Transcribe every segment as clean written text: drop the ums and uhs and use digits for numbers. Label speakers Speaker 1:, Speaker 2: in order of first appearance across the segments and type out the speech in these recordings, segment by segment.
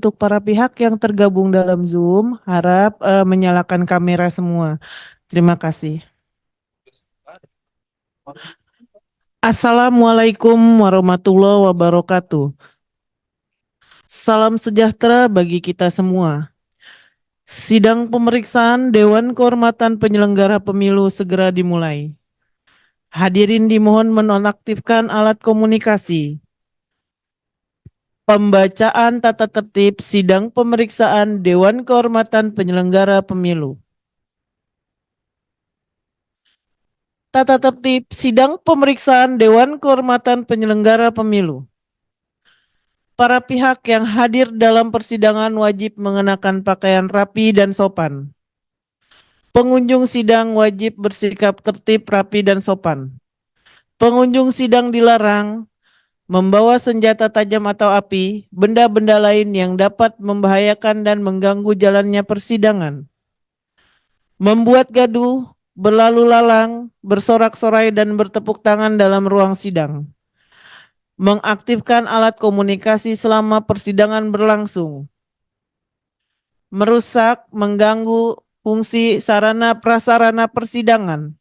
Speaker 1: untuk para pihak yang tergabung dalam Zoom, harap menyalakan kamera semua. Terima kasih. Assalamualaikum warahmatullahi wabarakatuh. Salam sejahtera bagi kita semua. Sidang pemeriksaan Dewan Kehormatan Penyelenggara Pemilu segera dimulai. Hadirin dimohon menonaktifkan alat komunikasi. Pembacaan tata tertib sidang pemeriksaan Dewan Kehormatan Penyelenggara Pemilu. Tata tertib sidang pemeriksaan Dewan Kehormatan Penyelenggara Pemilu. Para pihak yang hadir dalam persidangan wajib mengenakan pakaian rapi dan sopan. Pengunjung sidang wajib bersikap tertib, rapi, dan sopan. Pengunjung sidang dilarang membawa senjata tajam atau api, benda-benda lain yang dapat membahayakan dan mengganggu jalannya persidangan. Membuat gaduh, berlalu lalang, bersorak-sorai, dan bertepuk tangan dalam ruang sidang. Mengaktifkan alat komunikasi selama persidangan berlangsung. Merusak, mengganggu fungsi sarana prasarana persidangan.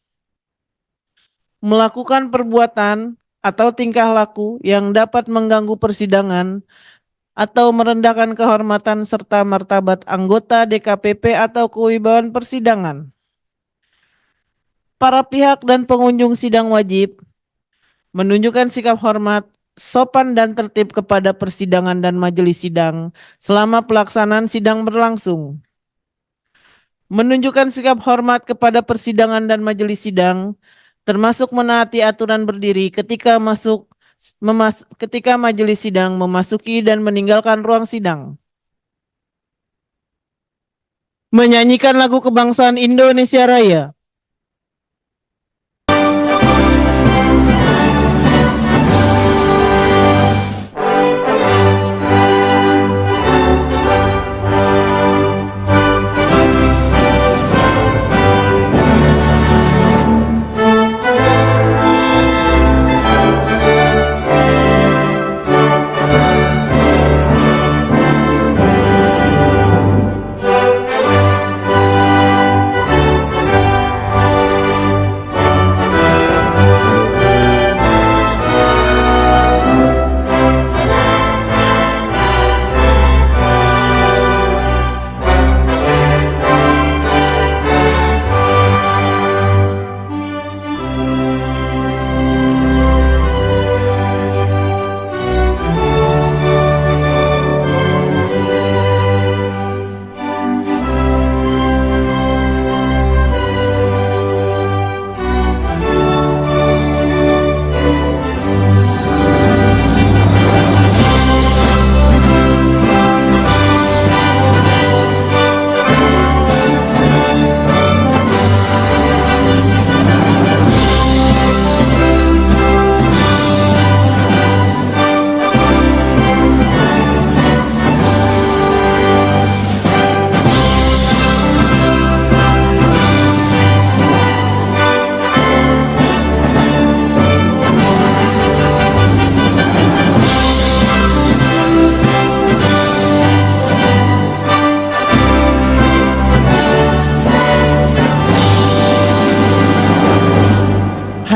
Speaker 1: Melakukan perbuatan atau tingkah laku yang dapat mengganggu persidangan atau merendahkan kehormatan serta martabat anggota DKPP atau kewibawaan persidangan. Para pihak dan pengunjung sidang wajib menunjukkan sikap hormat, sopan dan tertib kepada persidangan dan majelis sidang selama pelaksanaan sidang berlangsung. Menunjukkan sikap hormat kepada persidangan dan majelis sidang, termasuk menaati aturan berdiri ketika ketika majelis sidang memasuki dan meninggalkan ruang sidang. Menyanyikan lagu kebangsaan Indonesia Raya.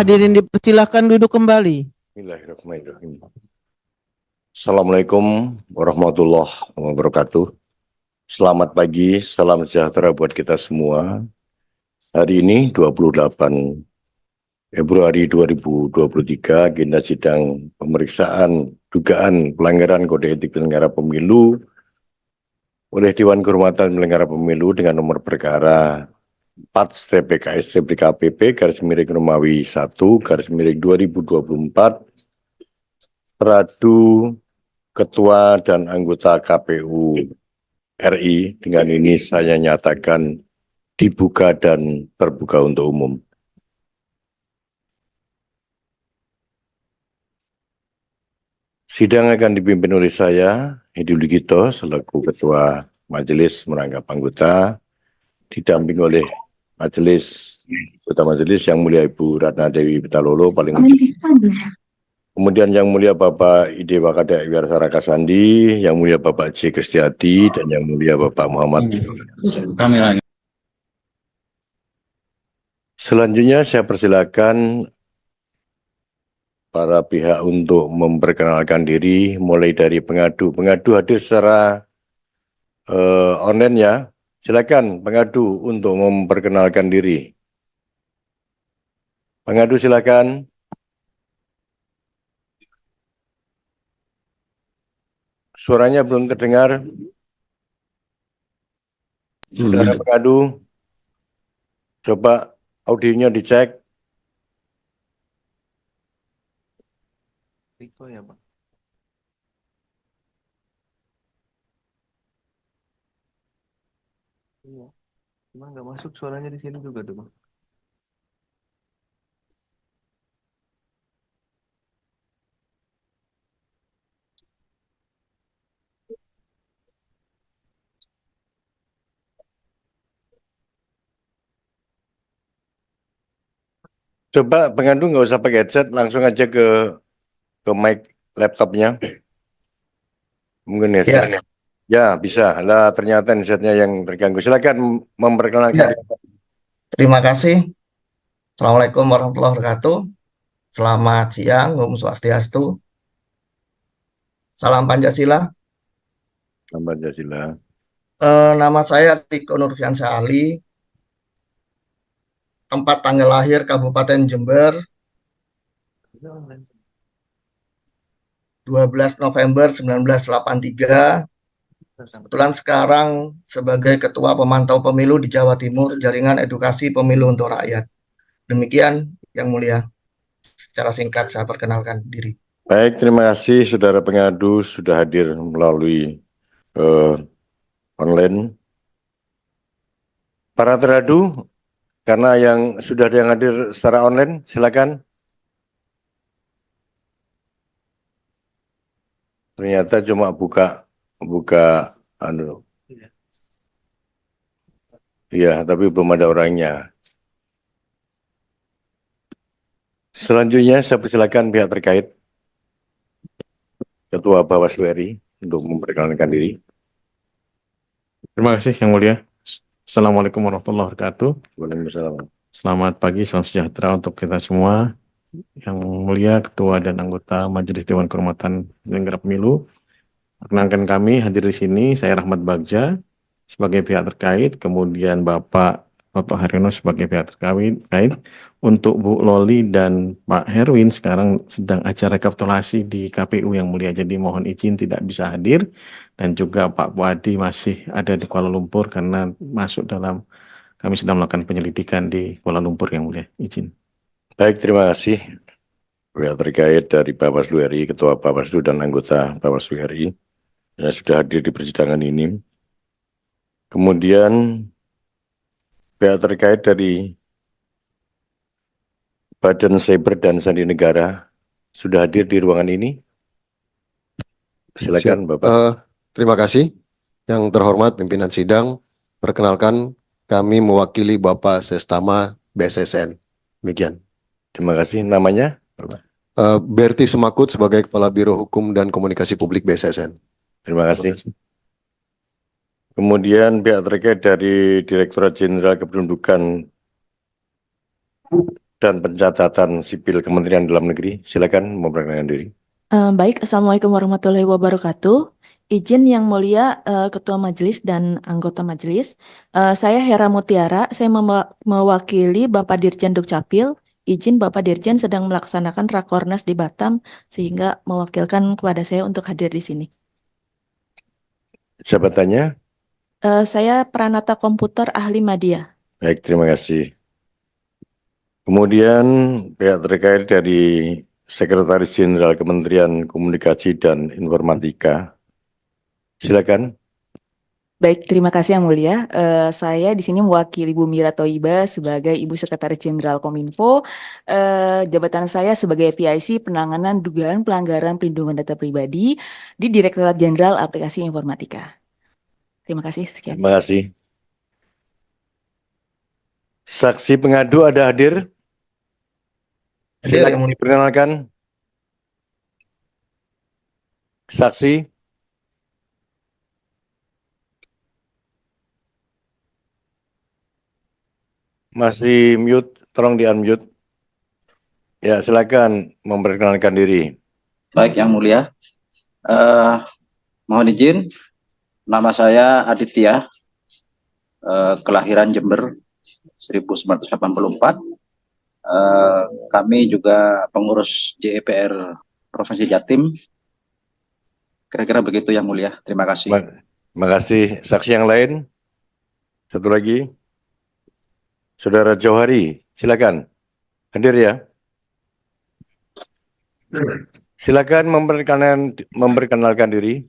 Speaker 1: Hadirin dipersilakan duduk kembali.
Speaker 2: Bismillahirrahmanirrahim. Assalamualaikum warahmatullahi wabarakatuh. Selamat pagi, salam sejahtera buat kita semua. Hari ini 28 Februari 2023, agenda sidang pemeriksaan dugaan pelanggaran kode etik penyelenggara pemilu oleh Dewan Kehormatan Penyelenggara Pemilu dengan nomor perkara 4/PKS/PKPP /Romawi 1 /2024 terhadap Ketua dan anggota KPU RI. Dengan ini saya nyatakan dibuka dan terbuka untuk umum. Sidang akan dipimpin oleh saya, Edi Lugito, selaku Ketua Majelis Merangkap Anggota, didamping oleh Ketua Majelis yang mulia Ibu Ratna Dewi Pitalolo, paling ujung. Kemudian Yang Mulia Bapak Ide Wakada Wiarsara Kasandi, Yang Mulia Bapak J. Kristiadi, dan Yang Mulia Bapak Muhammad. Selanjutnya saya persilakan para pihak untuk memperkenalkan diri, mulai dari pengadu. Pengadu hadir secara online ya. Silakan pengadu untuk memperkenalkan diri. Pengadu silakan. Suaranya belum terdengar. Saudara pengadu, coba audionya dicek.
Speaker 3: Riko ya, Pak. Iya. Cuma nggak masuk suaranya di sini juga tuh, Bang.
Speaker 2: Coba pengadu nggak usah pakai headset, langsung aja ke mic laptopnya. Mungkin headset.
Speaker 4: Ya,
Speaker 2: Ya, bisa. Lah ternyata headsetnya yang terganggu. Silakan memperkenalkan
Speaker 4: ya,
Speaker 2: diri.
Speaker 4: terima kasih. Assalamualaikum warahmatullahi wabarakatuh. Selamat siang, Om Swastiastu. Salam Pancasila.
Speaker 2: Salam Pancasila.
Speaker 4: Nama saya Riko Nurfiansyah Ali. Tempat tanggal lahir Kabupaten Jember, 12 November 1983. Kebetulan sekarang sebagai Ketua Pemantau Pemilu di Jawa Timur, Jaringan Edukasi Pemilu untuk Rakyat. Demikian, Yang Mulia. Secara singkat saya perkenalkan diri.
Speaker 2: Baik, terima kasih saudara pengadu sudah hadir melalui online. Para teradu, karena yang sudah ada yang hadir secara online, silakan. Ternyata cuma buka iya, tapi belum ada orangnya. Selanjutnya saya persilakan pihak terkait, Ketua Bawaslu RI, untuk memperkenalkan diri.
Speaker 5: Terima kasih Yang Mulia. Assalamualaikum warahmatullahi wabarakatuh.
Speaker 2: Waalaikumsalam.
Speaker 5: Selamat pagi, salam sejahtera untuk kita semua. Yang Mulia Ketua dan anggota Majelis Dewan Kehormatan Penyelenggara Pemilu. Perkenalkan kami hadir di sini, saya Rahmat Bagja sebagai pihak terkait, kemudian Bapak Toto Haryono sebagai pihak terkait. Untuk Bu Loli dan Pak Herwin sekarang sedang acara rekapitulasi di KPU Yang Mulia, jadi mohon izin tidak bisa hadir. Dan juga Pak Puadi masih ada di Kuala Lumpur karena kami sedang melakukan penyelidikan di Kuala Lumpur Yang Mulia. Izin.
Speaker 2: Baik, terima kasih pihak terkait dari Bawaslu RI, Ketua Bawaslu dan anggota Bawaslu RI yang sudah hadir di persidangan ini. Kemudian pihak terkait dari Badan Cyber dan Sandi Negara sudah hadir di ruangan ini. Silakan Bapak.
Speaker 6: Terima kasih. Yang terhormat pimpinan sidang, perkenalkan kami mewakili Bapak Sestama BSSN. Demikian.
Speaker 2: Terima kasih. Namanya?
Speaker 6: Berti Semakut sebagai Kepala Biro Hukum dan Komunikasi Publik BSSN.
Speaker 2: Terima kasih. Kemudian pihak terkait dari Direktorat Jenderal Kependudukan dan Pencatatan Sipil Kementerian Dalam Negeri, silakan memperkenalkan diri.
Speaker 7: Baik, Assalamualaikum warahmatullahi wabarakatuh. Izin Yang Mulia Ketua Majelis dan anggota Majelis. Saya Hera Mutiara, saya mewakili Bapak Dirjen Dukcapil. Izin Bapak Dirjen sedang melaksanakan Rakornas di Batam sehingga mewakilkan kepada saya untuk hadir di sini.
Speaker 2: Jabatannya?
Speaker 7: Saya Pranata Komputer Ahli Madya.
Speaker 2: Baik, terima kasih. Kemudian pihak terkait dari Sekretaris Jenderal Kementerian Komunikasi dan Informatika. Silakan.
Speaker 8: Baik, terima kasih Yang Mulia. Saya di sini mewakili Bu Mira Thoibah sebagai Ibu Sekretaris Jenderal Kominfo. Jabatan saya sebagai PIC Penanganan Dugaan Pelanggaran Perlindungan Data Pribadi di Direktorat Jenderal Aplikasi Informatika. Terima kasih. Sekian.
Speaker 2: Terima kasih. Saksi pengadu ada hadir?
Speaker 4: Hadir, Yang
Speaker 2: Silakan
Speaker 4: Mulia.
Speaker 2: diperkenalkan. Saksi? Masih mute, tolong di-unmute. Ya, silakan memperkenalkan diri.
Speaker 9: Baik, Yang Mulia. Mohon izin, nama saya Aditya, kelahiran Jember 1984. Kami juga pengurus JEPR Provinsi Jatim. Kira-kira begitu, Yang Mulia. Terima kasih.
Speaker 2: Terima kasih. Saksi yang lain? Satu lagi. Saudara Jauhari, silakan. Hadir ya. Silakan memperkenalkan diri.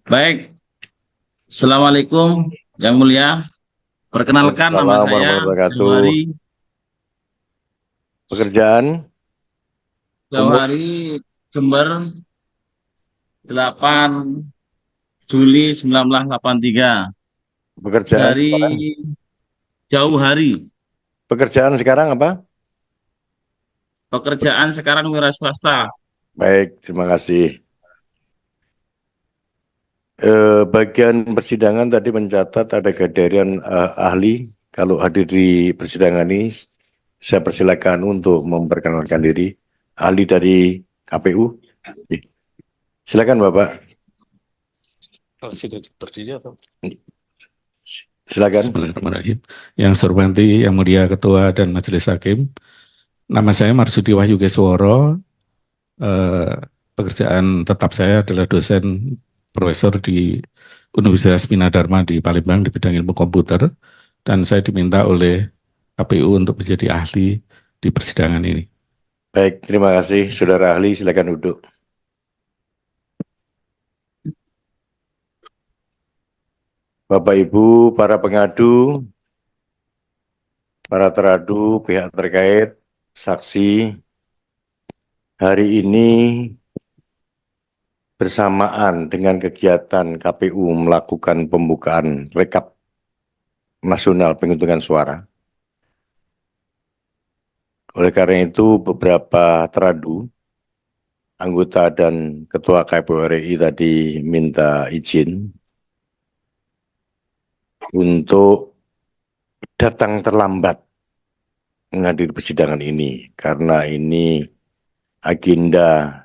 Speaker 10: Baik, Assalamualaikum Yang Mulia. Perkenalkan, nama
Speaker 2: Waalaikumsalam
Speaker 10: saya
Speaker 2: warahmatullahi wabarakatuh.
Speaker 10: Jauhari.
Speaker 2: Pekerjaan?
Speaker 10: Jauhari Jember 8 Juli 1983
Speaker 2: Pekerjaan
Speaker 10: dari
Speaker 2: sekarang?
Speaker 10: Jauhari.
Speaker 2: Pekerjaan sekarang apa?
Speaker 10: Pekerjaan sekarang wira swasta.
Speaker 2: Baik, terima kasih. Bagian persidangan tadi mencatat ada kehadiran ahli. Kalau hadir di persidangan ini, saya persilakan untuk memperkenalkan diri. Ahli dari KPU. Silakan Bapak. Silakan.
Speaker 11: Bismillahirrahmanirrahim. Yang saya hormati Yang Mulia Ketua dan Majelis Hakim. Nama saya Marsudi Wahyu Gesworo. Pekerjaan tetap saya adalah dosen profesor di Universitas Bina Dharma di Palembang di bidang ilmu komputer, dan saya diminta oleh KPU untuk menjadi ahli di persidangan ini.
Speaker 2: Baik, terima kasih Saudara ahli, silakan duduk. Bapak Ibu, para pengadu, para teradu, pihak terkait, saksi, hari ini bersamaan dengan kegiatan KPU melakukan pembukaan rekap nasional penghitungan suara. Oleh karena itu, beberapa teradu, anggota dan Ketua KPU RI tadi minta izin untuk datang terlambat menghadiri persidangan ini, karena ini agenda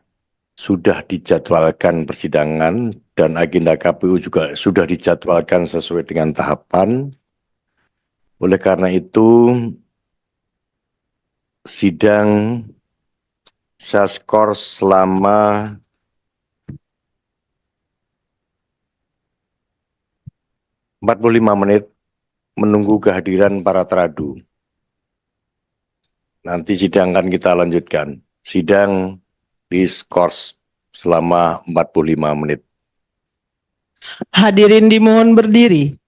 Speaker 2: sudah dijadwalkan persidangan dan agenda KPU juga sudah dijadwalkan sesuai dengan tahapan. Oleh karena itu, sidang saya skor selama 45 menit menunggu kehadiran para teradu. Nanti sidang akan kita lanjutkan. Sidang diskors selama 45 menit.
Speaker 1: Hadirin dimohon berdiri.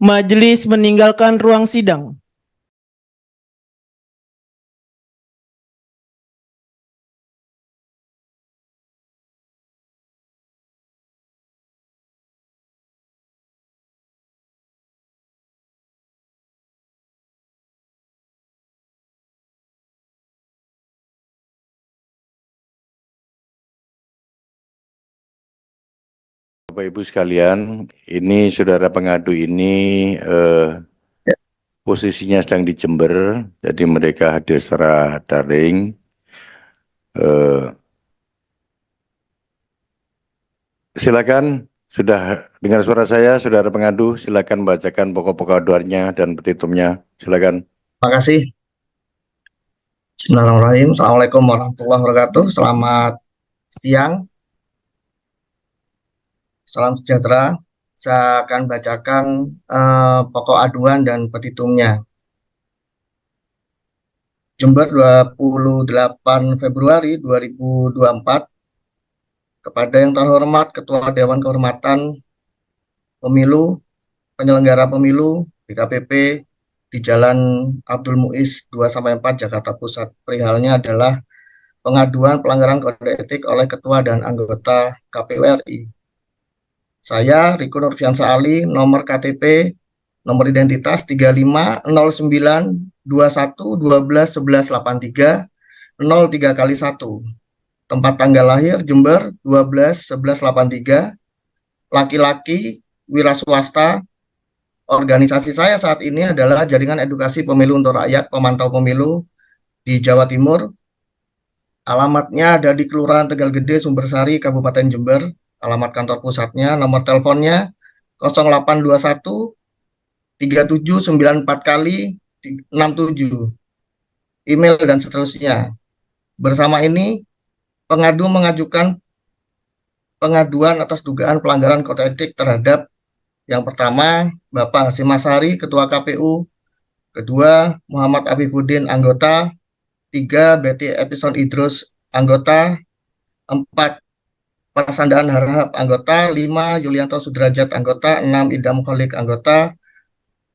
Speaker 1: Majelis meninggalkan ruang sidang.
Speaker 2: Bapak Ibu sekalian, ini saudara pengadu ini posisinya sedang di Jember, jadi mereka hadir secara daring. Silakan, sudah dengar suara saya, saudara pengadu, silakan bacakan pokok-pokok aduannya dan petitumnya. Silakan.
Speaker 4: Terima kasih. Bismillahirrahmanirrahim. Assalamualaikum warahmatullahi wabarakatuh. Selamat siang. Salam sejahtera. Saya akan bacakan pokok aduan dan petitumnya. Jember 28 Februari 2024. Kepada yang terhormat Ketua Dewan Kehormatan Pemilu, Penyelenggara Pemilu, DKPP, di Jalan Abdul Muiz 2-4 Jakarta Pusat. Perihalnya adalah pengaduan pelanggaran kode etik oleh Ketua dan anggota KPU RI. Saya, Riko Nurfiansa Ali, nomor KTP, nomor identitas 350921121183 03 kali 1. tempat tanggal lahir Jember 12/11/83, laki-laki, wira swasta. Organisasi saya saat ini adalah Jaringan Edukasi Pemilu untuk Rakyat Pemantau Pemilu di Jawa Timur. Alamatnya ada di Kelurahan Tegal Gede, Sumbersari, Kabupaten Jember. Alamat kantor pusatnya, nomor teleponnya 0821 3794 kali 67, email dan seterusnya. Bersama ini, pengadu mengajukan pengaduan atas dugaan pelanggaran kode etik terhadap yang pertama, Bapak Hasyim Asyari, Ketua KPU. Kedua, Muhammad Afifuddin, anggota. 3, Betty Epison Idrus, anggota. 4, Pasandaan Harahap, anggota. 5, Yulianto Sudrajat, anggota. 6, Idam Kholik, anggota.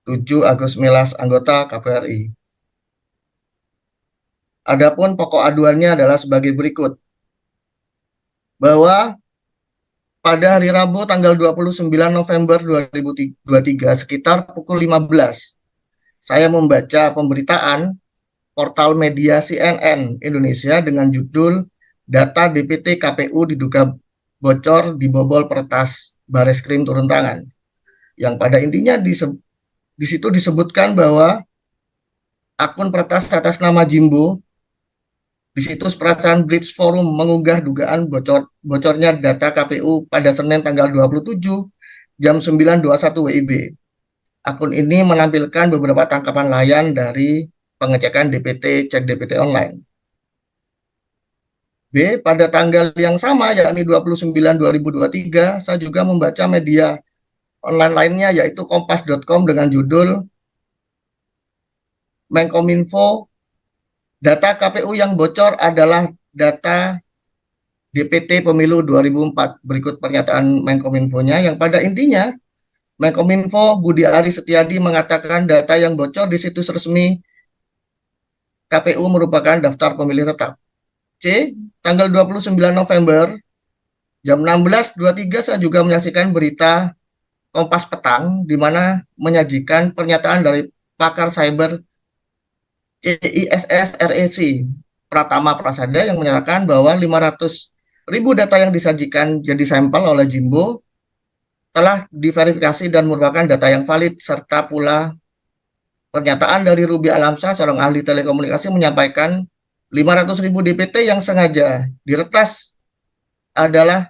Speaker 4: 7, Agus Milas, anggota KPRI. Adapun pokok aduannya adalah sebagai berikut. Bahwa pada hari Rabu tanggal 29 November 2023 sekitar pukul 15, saya membaca pemberitaan portal media CNN Indonesia dengan judul Data DPT KPU diduga bocor dibobol peretas Bareskrim turun tangan. Yang pada intinya di situ disebutkan bahwa akun peretas atas nama Jimbo di situs perasaan Bridge Forum mengunggah dugaan bocornya data KPU pada Senin tanggal 27 jam 9.21 WIB. Akun ini menampilkan beberapa tangkapan layar dari pengecekan DPT, cek DPT online. B, pada tanggal yang sama yakni 29/2023, saya juga membaca media online lainnya yaitu kompas.com dengan judul Menkominfo, data KPU yang bocor adalah data DPT Pemilu 2004. Berikut pernyataan Menkominfo-nya yang pada intinya Menkominfo Budi Ari Setiadi mengatakan data yang bocor di situs resmi KPU merupakan daftar pemilih tetap. C, tanggal 29 November jam 16.23 saya juga menyaksikan berita Kompas Petang di mana menyajikan pernyataan dari pakar cyber CISS REC Pratama Prasada yang menyatakan bahwa 500.000 data yang disajikan jadi sampel oleh Jimbo telah diverifikasi dan merupakan data yang valid, serta pula pernyataan dari Ruby Alamsyah, seorang ahli telekomunikasi, menyampaikan 500.000 DPT yang sengaja diretas adalah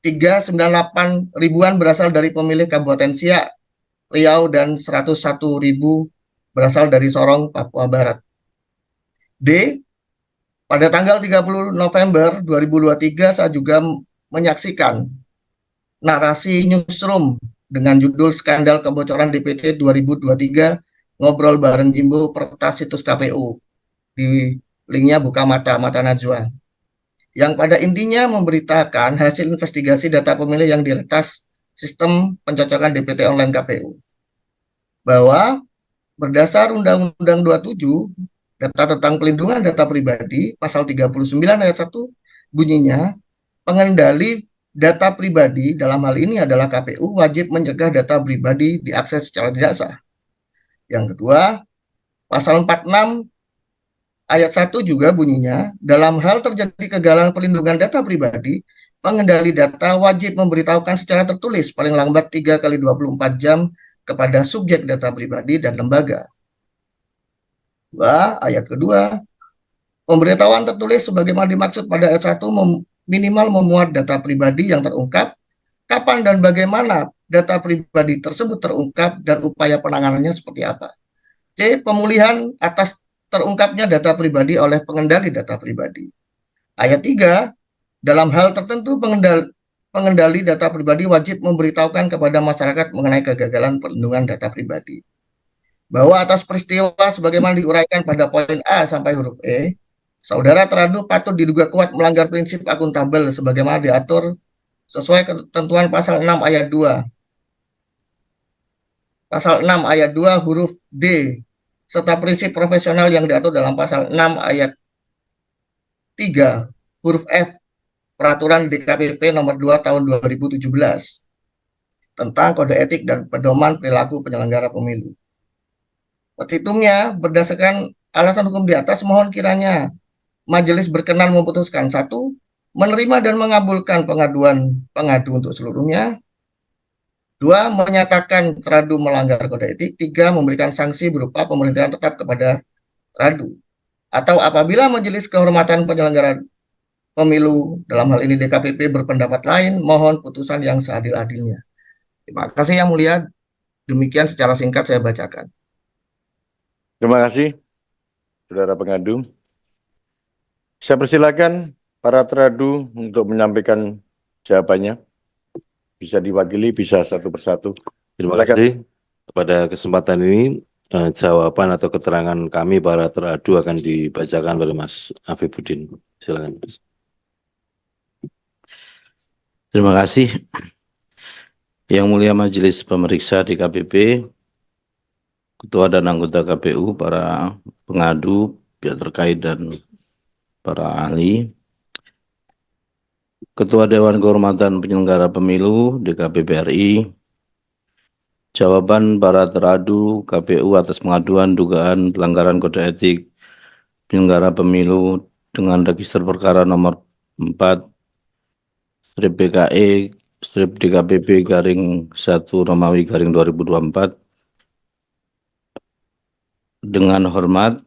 Speaker 4: 398 ribuan berasal dari pemilih Kabupaten Siak, Riau, dan 101.000 berasal dari Sorong, Papua Barat. D, pada tanggal 30 November 2023 saya juga menyaksikan narasi newsroom dengan judul Skandal Kebocoran DPT 2023, ngobrol bareng Jimbo peretas situs KPU. Di linknya buka mata Najwa. Yang pada intinya memberitakan hasil investigasi data pemilih yang diretas sistem pencocokan DPT online KPU. Bahwa berdasar Undang-Undang 27, data tentang pelindungan data pribadi, pasal 39 ayat 1, bunyinya, pengendali data pribadi dalam hal ini adalah KPU wajib mencegah data pribadi diakses secara tidak sah. Yang kedua, pasal 46 ayat 1 juga bunyinya, dalam hal terjadi kegagalan pelindungan data pribadi, pengendali data wajib memberitahukan secara tertulis paling lambat 3 kali 24 jam kepada subjek data pribadi dan lembaga. Ayat kedua, pemberitahuan tertulis sebagaimana dimaksud pada ayat 1 minimal memuat data pribadi yang terungkap, kapan dan bagaimana data pribadi tersebut terungkap, dan upaya penanganannya seperti apa. C, pemulihan atas terungkapnya data pribadi oleh pengendali data pribadi. Ayat 3, dalam hal tertentu pengendali data pribadi wajib memberitahukan kepada masyarakat mengenai kegagalan perlindungan data pribadi. Bahwa atas peristiwa sebagaimana diuraikan pada poin A sampai huruf E, saudara teradu patut diduga kuat melanggar prinsip akuntabel sebagaimana diatur sesuai ketentuan pasal 6 ayat 2. Pasal 6 ayat 2 huruf D, serta prinsip profesional yang diatur dalam pasal 6 ayat 3 huruf F Peraturan DKPP nomor 2 tahun 2017 tentang kode etik dan pedoman perilaku penyelenggara pemilu. Petitungnya berdasarkan alasan hukum di atas, mohon kiranya majelis berkenan memutuskan: 1. Menerima dan mengabulkan pengaduan pengadu untuk seluruhnya. 2. Menyatakan teradu melanggar kode etik. 3. Memberikan sanksi berupa pemberhentian tetap kepada teradu. Atau apabila majelis kehormatan penyelenggara pemilu, dalam hal ini DKPP, berpendapat lain, mohon putusan yang seadil-adilnya. Terima kasih Yang Mulia. Demikian secara singkat saya bacakan.
Speaker 2: Terima kasih, saudara pengadu. Saya persilakan para teradu untuk menyampaikan jawabannya. Bisa diwakili, bisa satu persatu.
Speaker 12: Terima
Speaker 2: Silakan.
Speaker 12: kasih. Pada kesempatan ini, jawaban atau keterangan kami para teradu akan dibacakan oleh Mas Afifuddin. Silakan.
Speaker 9: Terima kasih. Yang Mulia Majelis Pemeriksa DKPP, Ketua dan anggota KPU, para pengadu, pihak terkait, dan para ahli. Ketua Dewan Kehormatan Penyelenggara Pemilu DKPP RI, jawaban para teradu KPU atas pengaduan dugaan pelanggaran kode etik penyelenggara pemilu dengan register perkara nomor 4 strip BKE strip DKPP garing 1 Romawi garing 2024. Dengan hormat,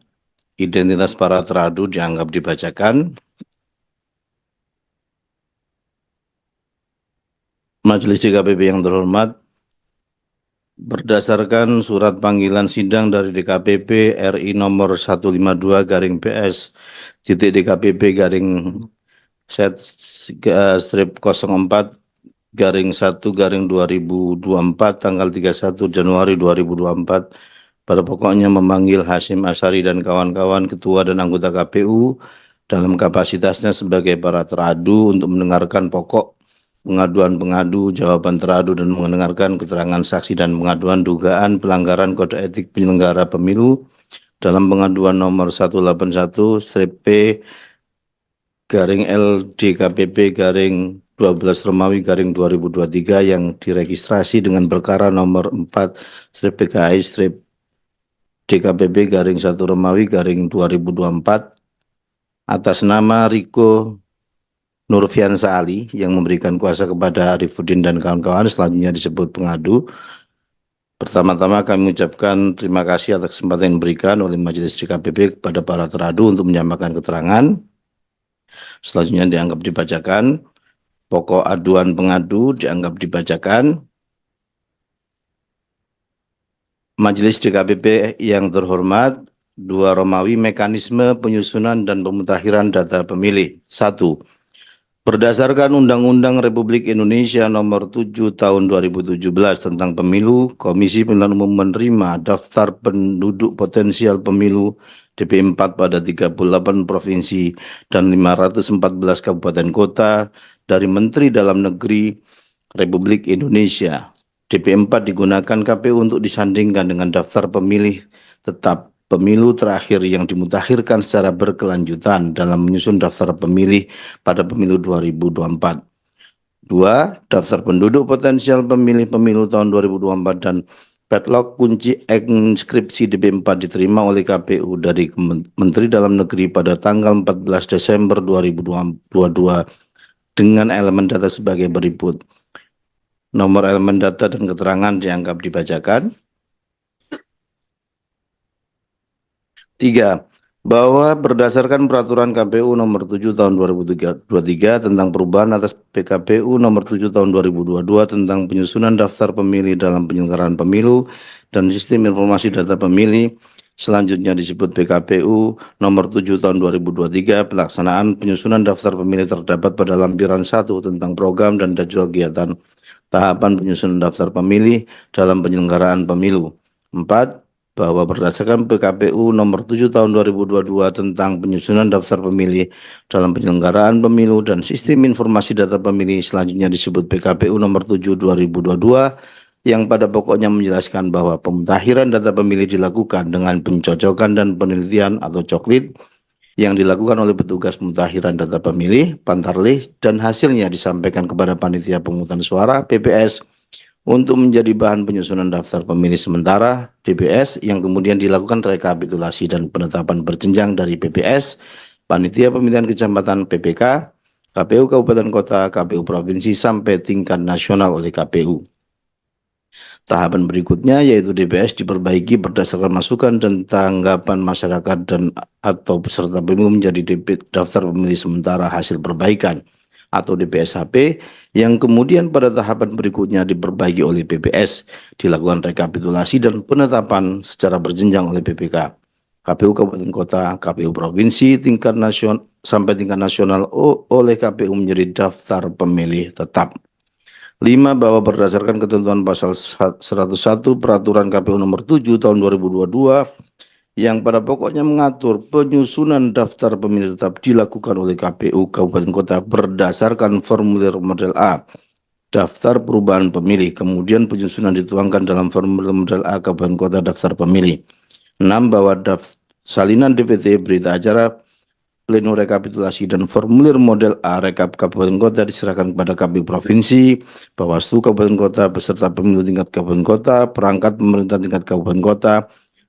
Speaker 9: identitas para teradu dianggap dibacakan. Majelis DKPP yang terhormat, berdasarkan surat panggilan sidang dari DKPP RI nomor 152 garing PS titik DKPP garing set strip 04 garing 1 garing 2024 tanggal 31 Januari 2024, pada pokoknya memanggil Hasyim Asyari dan kawan-kawan ketua dan anggota KPU dalam kapasitasnya sebagai para teradu untuk mendengarkan pokok pengaduan pengadu, jawaban teradu, dan mendengarkan keterangan saksi dan pengaduan dugaan pelanggaran kode etik penyelenggara pemilu dalam pengaduan nomor 181 strip P garing LDKPP garing 12 Romawi garing 2023 yang diregistrasi dengan perkara nomor 4 strip PKI strip DKPP garing 1 Romawi garing 2024 atas nama Riko Nurfiansa Ali yang memberikan kuasa kepada Arifuddin dan kawan-kawan, selanjutnya disebut pengadu. Pertama-tama kami mengucapkan terima kasih atas kesempatan yang diberikan oleh Majelis DKPP kepada para teradu untuk menyampaikan keterangan. Selanjutnya dianggap dibacakan. Pokok aduan pengadu dianggap dibacakan. Majelis DKPP yang terhormat, 2 Romawi mekanisme penyusunan dan pemutahiran data pemilih. 1. Berdasarkan Undang-Undang Republik Indonesia Nomor 7 Tahun 2017 tentang Pemilu, Komisi Pemilihan Umum menerima daftar penduduk potensial pemilu DP4 pada 38 provinsi dan 514 kabupaten kota dari Menteri Dalam Negeri Republik Indonesia. DP4 digunakan KPU untuk disandingkan dengan daftar pemilih tetap pemilu terakhir yang dimutakhirkan secara berkelanjutan dalam menyusun daftar pemilih pada pemilu 2024. 2. Daftar penduduk potensial pemilih pemilu tahun 2024 dan padlock kunci inskripsi DP4 diterima oleh KPU dari Menteri Dalam Negeri pada tanggal 14 Desember 2022 dengan elemen data sebagai berikut. Nomor elemen data dan keterangan dianggap dibacakan. 3. Bahwa berdasarkan Peraturan KPU Nomor 7 Tahun 2023 tentang perubahan atas PKPU Nomor 7 Tahun 2022 tentang penyusunan daftar pemilih dalam penyelenggaraan pemilu dan sistem informasi data pemilih, selanjutnya disebut PKPU Nomor 7 Tahun 2023, pelaksanaan penyusunan daftar pemilih terdapat pada lampiran 1 tentang program dan jadwal kegiatan tahapan penyusunan daftar pemilih dalam penyelenggaraan pemilu. 4. Bahwa berdasarkan PKPU Nomor 7 Tahun 2022 tentang penyusunan daftar pemilih dalam penyelenggaraan pemilu dan sistem informasi data pemilih, selanjutnya disebut PKPU Nomor 7 2022, yang pada pokoknya menjelaskan bahwa pemutakhiran data pemilih dilakukan dengan pencocokan dan penelitian atau coklit yang dilakukan oleh petugas pemutakhiran data pemilih, Pantarlih, dan hasilnya disampaikan kepada Panitia Pemungutan Suara PPS untuk menjadi bahan penyusunan daftar pemilih sementara DPS yang kemudian dilakukan rekapitulasi dan penetapan berjenjang dari PPS panitia pemilihan kecamatan PPK, KPU Kabupaten Kota, KPU Provinsi sampai tingkat nasional oleh KPU. Tahapan berikutnya yaitu DPS diperbaiki berdasarkan masukan dan tanggapan masyarakat dan atau peserta pemilu menjadi daftar pemilih sementara hasil perbaikan atau DPSHP yang kemudian pada tahapan berikutnya diperbaiki oleh PPS, dilakukan rekapitulasi dan penetapan secara berjenjang oleh PPK, KPU Kabupaten Kota, KPU Provinsi tingkat nasional sampai tingkat nasional oleh KPU menjadi daftar pemilih tetap. 5. Bahwa berdasarkan ketentuan pasal 101 Peraturan KPU nomor 7 tahun 2022 yang pada pokoknya mengatur penyusunan daftar pemilih tetap dilakukan oleh KPU Kabupaten Kota berdasarkan formulir model A, daftar perubahan pemilih, kemudian penyusunan dituangkan dalam formulir model A Kabupaten Kota daftar pemilih. 6. Bahwa salinan DPT, berita acara, pleno rekapitulasi dan formulir model A rekap Kabupaten Kota diserahkan kepada KPU Provinsi, Bawaslu Kabupaten Kota, peserta pemilu tingkat Kabupaten Kota, perangkat pemerintah tingkat Kabupaten Kota,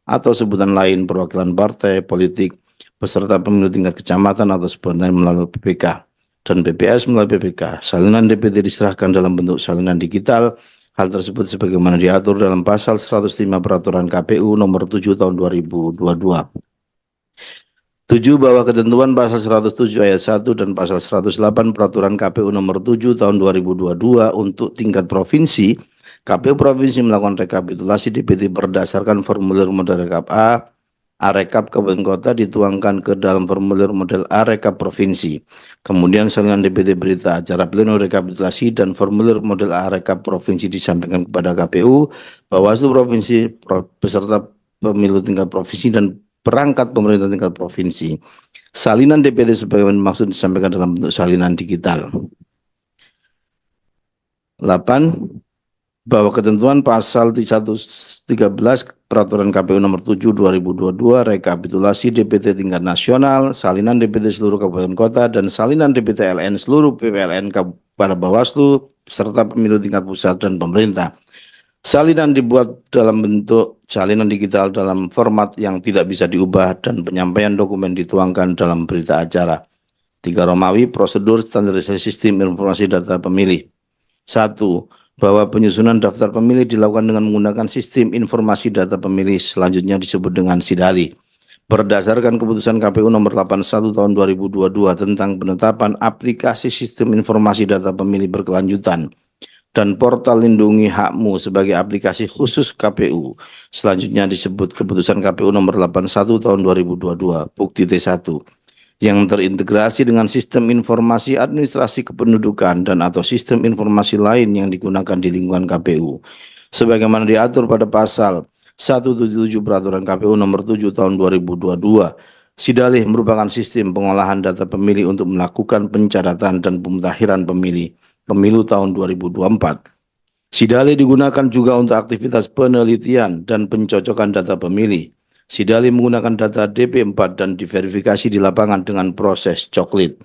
Speaker 9: atau sebutan lain perwakilan partai politik, peserta pemilu tingkat kecamatan atau sebutan lain melalui PPK dan PPS melalui PPK. Salinan DPT diserahkan dalam bentuk salinan digital. Hal tersebut sebagaimana diatur dalam pasal 105 Peraturan KPU nomor 7 tahun 2022. 7. Bahwa ketentuan pasal 107 ayat 1 dan pasal 108 Peraturan KPU nomor 7 tahun 2022 untuk tingkat provinsi, KPU Provinsi melakukan rekapitulasi DPT berdasarkan formulir model rekap A rekap Kabupaten Kota dituangkan ke dalam formulir model A rekap Provinsi. Kemudian salinan DPT berita acara pleno rekapitulasi dan formulir model A rekap Provinsi disampaikan kepada KPU, Bawaslu Provinsi, peserta pemilu tingkat provinsi dan perangkat pemerintah tingkat provinsi. Salinan DPT sebagaimana maksud disampaikan dalam bentuk salinan digital. 8. Bahwa ketentuan pasal 113 Peraturan KPU nomor 7 2022 rekapitulasi DPT tingkat nasional, salinan DPT seluruh kabupaten kota dan salinan DPT LN seluruh PPLN pada Bawaslu serta pemilu tingkat pusat dan pemerintah. Salinan dibuat dalam bentuk salinan digital dalam format yang tidak bisa diubah dan penyampaian dokumen dituangkan dalam berita acara. 3 Romawi, prosedur standarisasi sistem informasi data pemilih. 1. Bahwa penyusunan daftar pemilih dilakukan dengan menggunakan sistem informasi data pemilih, selanjutnya disebut dengan SIDALI. Berdasarkan keputusan KPU nomor 81 tahun 2022 tentang penetapan aplikasi sistem informasi data pemilih berkelanjutan dan portal lindungi hakmu sebagai aplikasi khusus KPU. Selanjutnya disebut keputusan KPU nomor 81 tahun 2022, bukti T1, yang terintegrasi dengan sistem informasi administrasi kependudukan dan atau sistem informasi lain yang digunakan di lingkungan KPU. Sebagaimana diatur pada pasal 177 Peraturan KPU nomor 7 tahun 2022, SIDALI merupakan sistem pengolahan data pemilih untuk melakukan pencatatan dan pemutahiran pemilu tahun 2024. SIDALI digunakan juga untuk aktivitas penelitian dan pencocokan data pemilih. SIDALI menggunakan data DP4 dan diverifikasi di lapangan dengan proses coklit.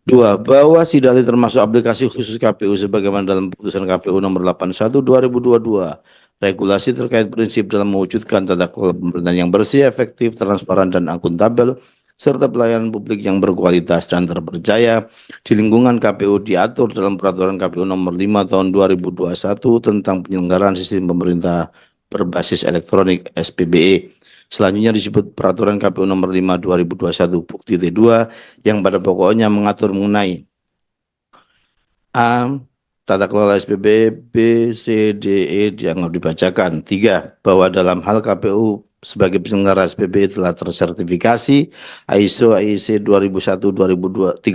Speaker 9: 2. Bahwa SIDALI termasuk aplikasi khusus KPU sebagaimana dalam putusan KPU nomor 81 2022. Regulasi terkait prinsip dalam mewujudkan tata kelola pemerintahan yang bersih, efektif, transparan, dan akuntabel, serta pelayanan publik yang berkualitas dan terpercaya di lingkungan KPU diatur dalam Peraturan KPU nomor 5 tahun 2021 tentang penyelenggaraan sistem pemerintah berbasis elektronik SPBE. Selanjutnya disebut Peraturan KPU nomor 5 2021 bukti T2 yang pada pokoknya mengatur mengenai A. Tata kelola SPBE, B, C, D, E dianggap dibacakan. 3. Bahwa dalam hal KPU sebagai penyelenggara SPBE telah tersertifikasi ISO IEC 2001-2013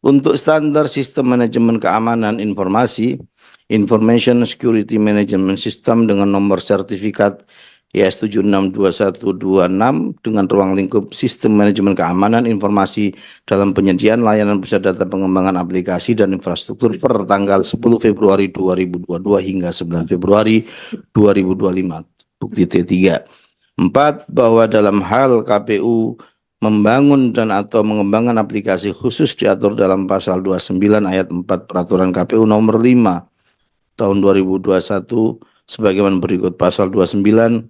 Speaker 9: untuk standar sistem manajemen keamanan informasi Information Security Management System dengan nomor sertifikat IS 762126 dengan ruang lingkup sistem manajemen keamanan informasi dalam penyediaan layanan pusat data pengembangan aplikasi dan infrastruktur per tanggal 10 Februari 2022 hingga 9 Februari 2025. Bukti T3. 4. Bahwa dalam hal KPU membangun dan atau mengembangkan aplikasi khusus diatur dalam pasal 29 ayat 4 Peraturan KPU nomor 5 tahun 2021 sebagaimana berikut pasal 29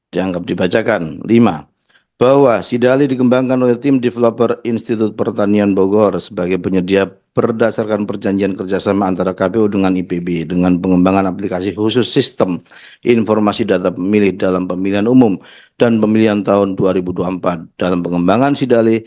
Speaker 9: dianggap dibacakan. 5. bahwa Sidali dikembangkan oleh tim developer Institut Pertanian Bogor sebagai penyedia berdasarkan perjanjian kerjasama antara KPU dengan IPB dengan pengembangan aplikasi khusus sistem informasi data pemilih dalam pemilihan umum dan pemilihan tahun 2024. Dalam pengembangan Sidali,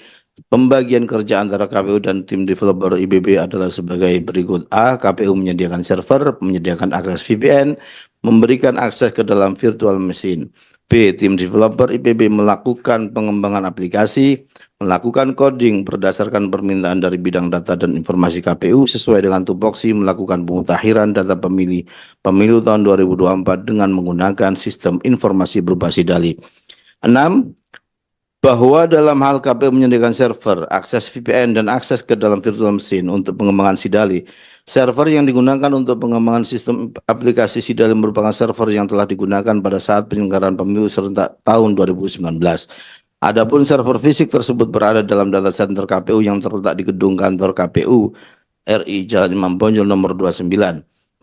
Speaker 9: pembagian kerja antara KPU dan tim developer IPB adalah sebagai berikut. A. KPU menyediakan server, menyediakan akses VPN, memberikan akses ke dalam virtual machine. B. Tim developer IPB melakukan pengembangan aplikasi, melakukan coding berdasarkan permintaan dari bidang data dan informasi KPU sesuai dengan tupoksi, melakukan pemutakhiran data pemilu tahun 2024 dengan menggunakan sistem informasi berupa Sidali. 6. Bahwa dalam hal KPU menyediakan server, akses VPN, dan akses ke dalam virtual machine untuk pengembangan Sidali. Server yang digunakan untuk pengembangan sistem aplikasi Sidali merupakan server yang telah digunakan pada saat penyelenggaraan pemilu serentak tahun 2019. Adapun server fisik tersebut berada dalam data center KPU yang terletak di gedung kantor KPU RI Jalan Imam Bonjol nomor 29.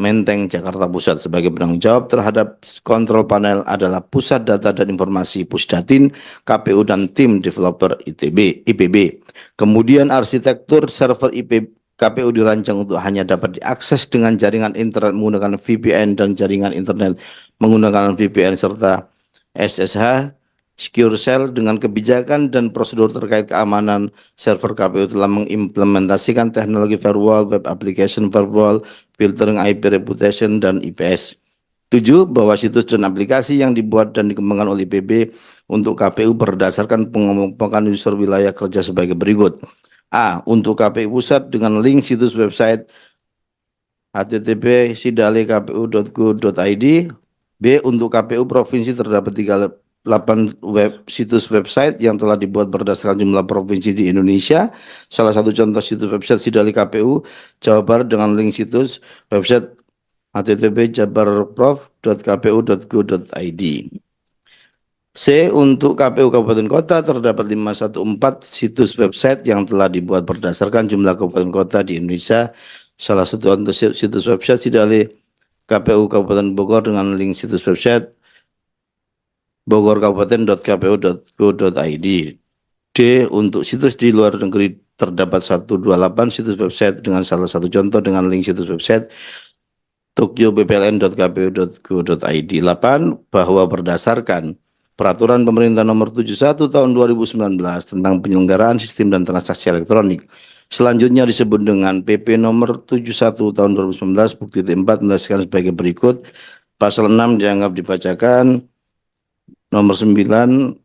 Speaker 9: Menteng, Jakarta Pusat. Sebagai penanggung jawab terhadap kontrol panel adalah Pusat Data dan Informasi Pusdatin, KPU, dan tim developer IPB. Kemudian arsitektur server KPU dirancang untuk hanya dapat diakses dengan jaringan internet menggunakan VPN dan jaringan internet menggunakan VPN serta SSH, Secure Shell. Dengan kebijakan dan prosedur terkait keamanan, server KPU telah mengimplementasikan teknologi firewall, web application firewall, filtering IP reputation, dan IPS. 7. Bahwa situs dan aplikasi yang dibuat dan dikembangkan oleh IPB untuk KPU berdasarkan pengembangan user wilayah kerja sebagai berikut. A. Untuk KPU Pusat dengan link situs website http://sidali.kpu.go.id. B. Untuk KPU Provinsi terdapat 38 situs website yang telah dibuat berdasarkan jumlah provinsi di Indonesia. Salah satu contoh situs website Sidali KPU Jawa Barat dengan link situs website http://jabarprov.kpu.go.id. C. Untuk KPU Kabupaten Kota terdapat 514 situs website yang telah dibuat berdasarkan jumlah kabupaten kota di Indonesia. Salah satu contoh situs website Sidali KPU Kabupaten Bogor dengan link situs website bogorkabupaten.kpu.go.id. D. Untuk situs di luar negeri terdapat 128 situs website dengan salah satu contoh dengan link situs website tokyoBPLN.kpu.go.id. 8. Bahwa berdasarkan Peraturan Pemerintah Nomor 71 Tahun 2019 tentang penyelenggaraan sistem dan transaksi elektronik, selanjutnya disebut dengan PP Nomor 71 Tahun 2019 bukti 4 menjelaskan sebagai berikut. Pasal 6 dianggap dibacakan. Nomor 9,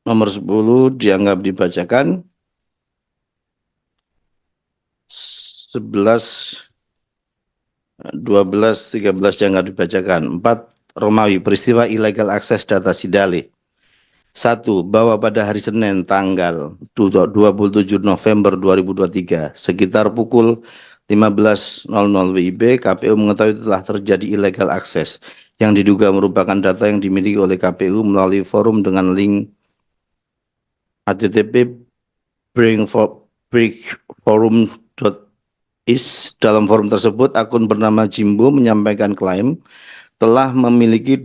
Speaker 9: nomor 10 dianggap dibacakan. 11, 12, 13 dianggap dibacakan. 4. Romawi, peristiwa illegal akses data Sidali. 1. Bahwa pada hari Senin tanggal 27 November 2023 sekitar pukul 15.00 WIB, KPU mengetahui telah terjadi illegal access yang diduga merupakan data yang dimiliki oleh KPU melalui forum dengan link http://breakforum.is. Dalam forum tersebut, akun bernama Jimbo menyampaikan klaim telah memiliki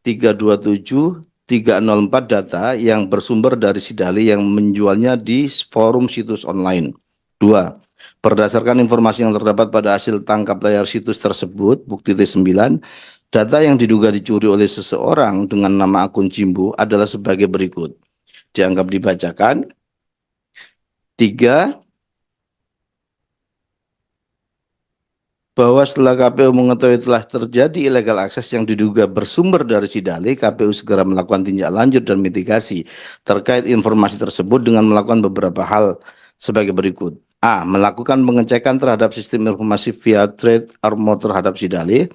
Speaker 9: 252.327.304 data yang bersumber dari Sidali yang menjualnya di forum situs online. 2. Berdasarkan informasi yang terdapat pada hasil tangkap layar situs tersebut, bukti T9, data yang diduga dicuri oleh seseorang dengan nama akun Jimbo adalah sebagai berikut. Dianggap dibacakan. 3. Bahwa setelah KPU mengetahui telah terjadi illegal access yang diduga bersumber dari Sidali, KPU segera melakukan tindak lanjut dan mitigasi terkait informasi tersebut dengan melakukan beberapa hal sebagai berikut. A. Melakukan pengecekan terhadap sistem informasi via Trade Armor terhadap Sidali.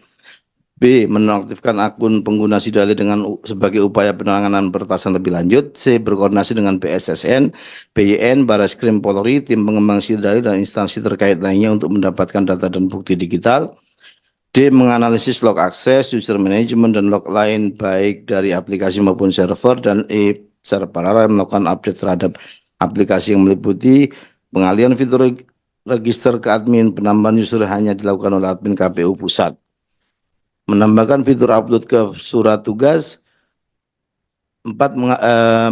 Speaker 9: B. Menonaktifkan akun pengguna Sidali dengan sebagai upaya penanganan peretasan lebih lanjut. C. Berkoordinasi dengan BSSN, BYN, Barreskrim Polri, tim pengembang Sidali, dan instansi terkait lainnya untuk mendapatkan data dan bukti digital. D. Menganalisis log akses, user management, dan log lain baik dari aplikasi maupun server. Dan E. Secara paralel melakukan update terhadap aplikasi yang meliputi pengalihan fitur register ke admin, penambahan user hanya dilakukan oleh admin KPU Pusat. menambahkan fitur upload ke surat tugas. 4.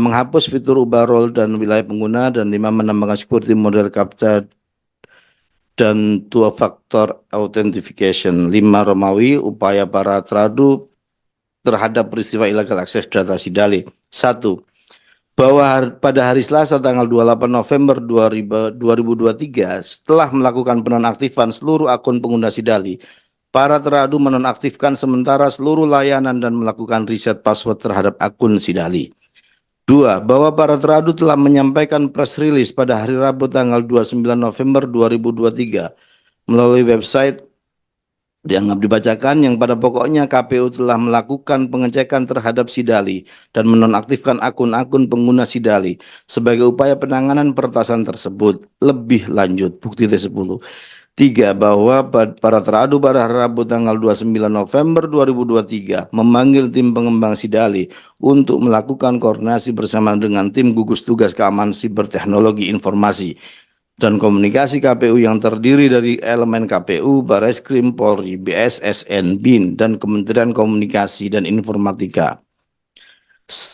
Speaker 9: Menghapus fitur ubah role dan wilayah pengguna. Dan 5. Menambahkan security model CAPTCHA dan two factor authentication. 5. Romawi, upaya para teradu terhadap peristiwa illegal access data Sidali. 1. Bahwa pada hari Selasa tanggal 28 November 2023 setelah melakukan penonaktifan seluruh akun pengguna Sidali, para teradu menonaktifkan sementara seluruh layanan dan melakukan reset password terhadap akun Sidali. 2. Bahwa para teradu telah menyampaikan press release pada hari Rabu tanggal 29 November 2023 melalui website dianggap dibacakan yang pada pokoknya KPU telah melakukan pengecekan terhadap Sidali dan menonaktifkan akun-akun pengguna Sidali sebagai upaya penanganan peretasan tersebut. Lebih lanjut, bukti T10. 3. Bahwa para teradu pada hari Rabu tanggal 29 November 2023 memanggil tim pengembang Sidali untuk melakukan koordinasi bersama dengan tim gugus tugas keamanan siber teknologi informasi dan komunikasi KPU yang terdiri dari elemen KPU, Bareskrim, Polri, BSSN, BIN, dan Kementerian Komunikasi dan Informatika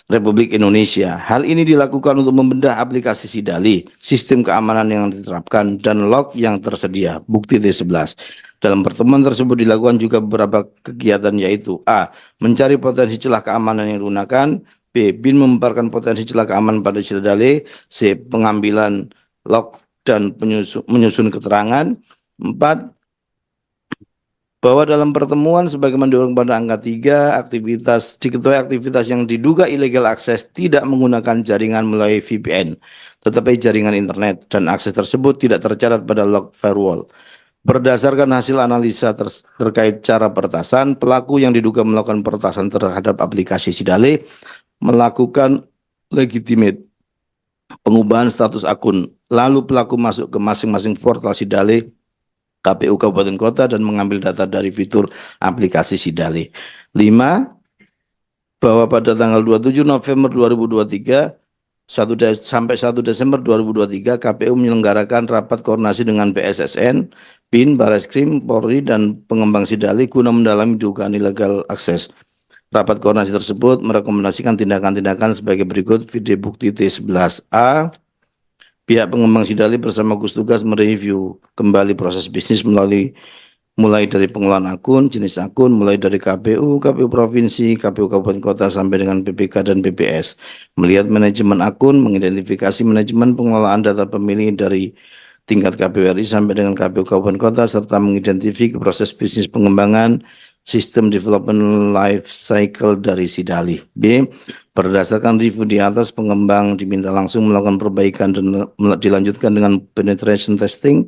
Speaker 9: Republik Indonesia. Hal ini dilakukan untuk membedah aplikasi Sidali, sistem keamanan yang diterapkan, dan log yang tersedia. Bukti T11. Dalam pertemuan tersebut dilakukan juga beberapa kegiatan yaitu A. Mencari potensi celah keamanan yang digunakan. B. BIN memaparkan potensi celah keamanan pada Sidali. C. Pengambilan log dan menyusun keterangan. 4. Bahwa dalam pertemuan sebagaimana diuraikan pada angka 3, diketahui aktivitas yang diduga illegal access tidak menggunakan jaringan melalui VPN, tetapi jaringan internet, dan akses tersebut tidak tercatat pada log firewall. Berdasarkan hasil analisa terkait cara peretasan, pelaku yang diduga melakukan peretasan terhadap aplikasi Sidali melakukan legitimate pengubahan status akun, lalu pelaku masuk ke masing-masing portal Sidali KPU Kabupaten Kota dan mengambil data dari fitur aplikasi Sidali. 5. Bahwa pada tanggal 27 November 2023 sampai 1 Desember 2023 KPU menyelenggarakan rapat koordinasi dengan BSSN, BIN, Bareskrim, Polri, dan pengembang Sidali guna mendalami dugaan illegal access. Rapat koordinasi tersebut merekomendasikan tindakan-tindakan sebagai berikut. Video bukti T11A. Pihak pengembang Sidali bersama gugus tugas mereview kembali proses bisnis mulai dari pengelolaan akun, jenis akun, mulai dari KPU, KPU Provinsi, KPU Kabupaten Kota sampai dengan PPK dan PPS. Melihat manajemen akun, mengidentifikasi manajemen pengelolaan data pemilih dari tingkat KPU RI sampai dengan KPU Kabupaten Kota, serta mengidentifikasi proses bisnis pengembangan sistem development life cycle dari Sidali. B. Berdasarkan review di atas, pengembang diminta langsung melakukan perbaikan dan dilanjutkan dengan penetration testing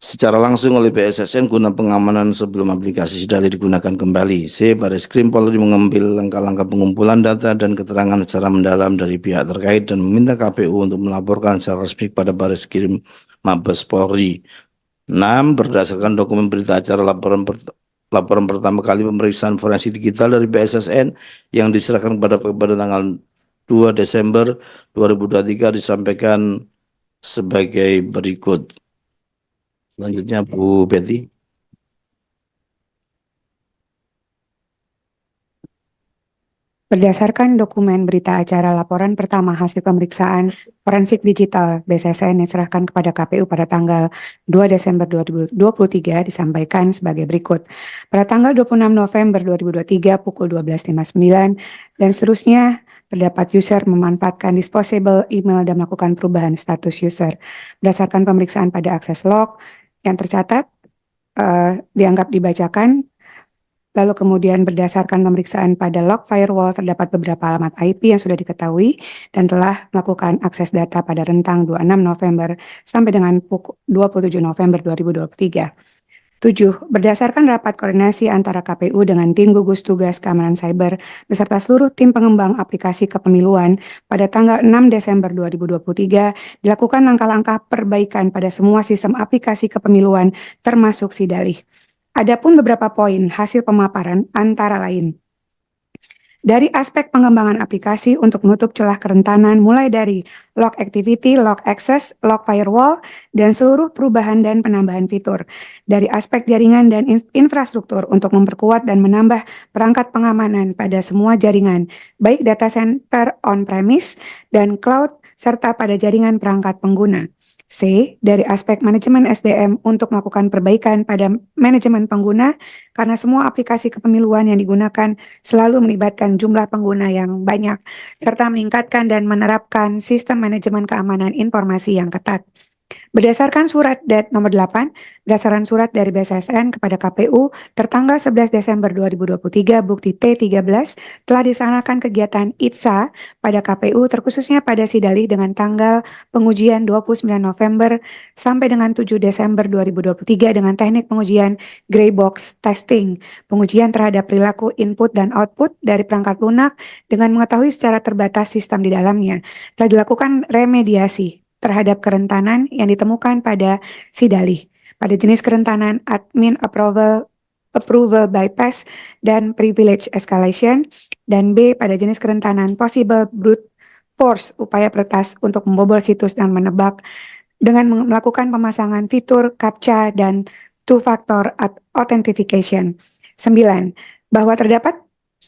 Speaker 9: secara langsung oleh BSSN guna pengamanan sebelum aplikasi Sidali digunakan kembali. C. Bareskrim Polri mengambil langkah-langkah pengumpulan data dan keterangan secara mendalam dari pihak terkait dan meminta KPU untuk melaporkan secara resmi pada Bareskrim Mabes Polri. 6. Berdasarkan dokumen berita acara laporan pertama kali pemeriksaan forensik digital dari BSSN yang diserahkan pada tanggal 2 Desember 2023 disampaikan sebagai berikut. Selanjutnya Bu Betty.
Speaker 13: Berdasarkan dokumen berita acara laporan pertama hasil pemeriksaan forensik digital BSSN yang diserahkan kepada KPU pada tanggal 2 Desember 2023 disampaikan sebagai berikut. Pada tanggal 26 November 2023 pukul 12.59 dan seterusnya terdapat user memanfaatkan disposable email dan melakukan perubahan status user. Berdasarkan pemeriksaan pada akses log yang tercatat dianggap dibacakan. Lalu kemudian berdasarkan pemeriksaan pada log firewall terdapat beberapa alamat IP yang sudah diketahui dan telah melakukan akses data pada rentang 26 November sampai dengan 27 November 2023. 7. Berdasarkan rapat koordinasi antara KPU dengan tim gugus tugas keamanan cyber beserta seluruh tim pengembang aplikasi kepemiluan pada tanggal 6 Desember 2023 dilakukan langkah-langkah perbaikan pada semua sistem aplikasi kepemiluan termasuk Sidali. Adapun beberapa poin hasil pemaparan antara lain. Dari aspek pengembangan aplikasi untuk menutup celah kerentanan mulai dari log activity, log access, log firewall, dan seluruh perubahan dan penambahan fitur. Dari aspek jaringan dan infrastruktur untuk memperkuat dan menambah perangkat pengamanan pada semua jaringan, baik data center on-premise dan cloud, serta pada jaringan perangkat pengguna. C. Dari aspek manajemen SDM untuk melakukan perbaikan pada manajemen pengguna, karena semua aplikasi kepemiluan yang digunakan selalu melibatkan jumlah pengguna yang banyak, serta meningkatkan dan menerapkan sistem manajemen keamanan informasi yang ketat. Berdasarkan surat nomor 8, berdasarkan surat dari BSSN kepada KPU tertanggal 11 Desember 2023 bukti T13 telah dilaksanakan kegiatan ITSA pada KPU terkhususnya pada Sidalih dengan tanggal pengujian 29 November sampai dengan 7 Desember 2023 dengan teknik pengujian gray box testing, pengujian terhadap perilaku input dan output dari perangkat lunak dengan mengetahui secara terbatas sistem di dalamnya. Telah dilakukan remediasi terhadap kerentanan yang ditemukan pada Sidalih pada jenis kerentanan admin approval bypass dan privilege escalation, dan B pada jenis kerentanan possible brute force upaya peretas untuk membobol situs dan menebak dengan melakukan pemasangan fitur CAPTCHA dan two-factor authentication. 9. Bahwa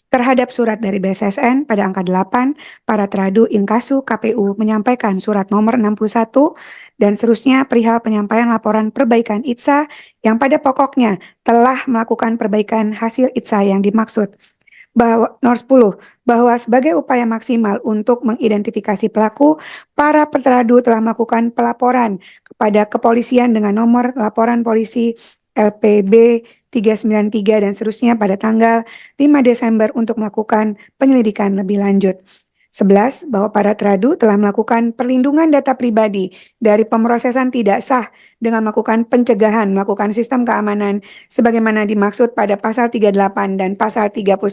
Speaker 13: terhadap surat dari BSSN pada angka 8, para teradu inkasu KPU menyampaikan surat nomor 61 dan seterusnya perihal penyampaian laporan perbaikan ITSA yang pada pokoknya telah melakukan perbaikan hasil ITSA yang dimaksud. Bahwa nomor 10, bahwa sebagai upaya maksimal untuk mengidentifikasi pelaku, para teradu telah melakukan pelaporan kepada kepolisian dengan nomor laporan polisi LPB 393 dan seterusnya pada tanggal 5 Desember untuk melakukan penyelidikan lebih lanjut. 11. Bahwa para teradu telah melakukan perlindungan data pribadi dari pemrosesan tidak sah dengan melakukan pencegahan, melakukan sistem keamanan sebagaimana dimaksud pada pasal 38 dan pasal 39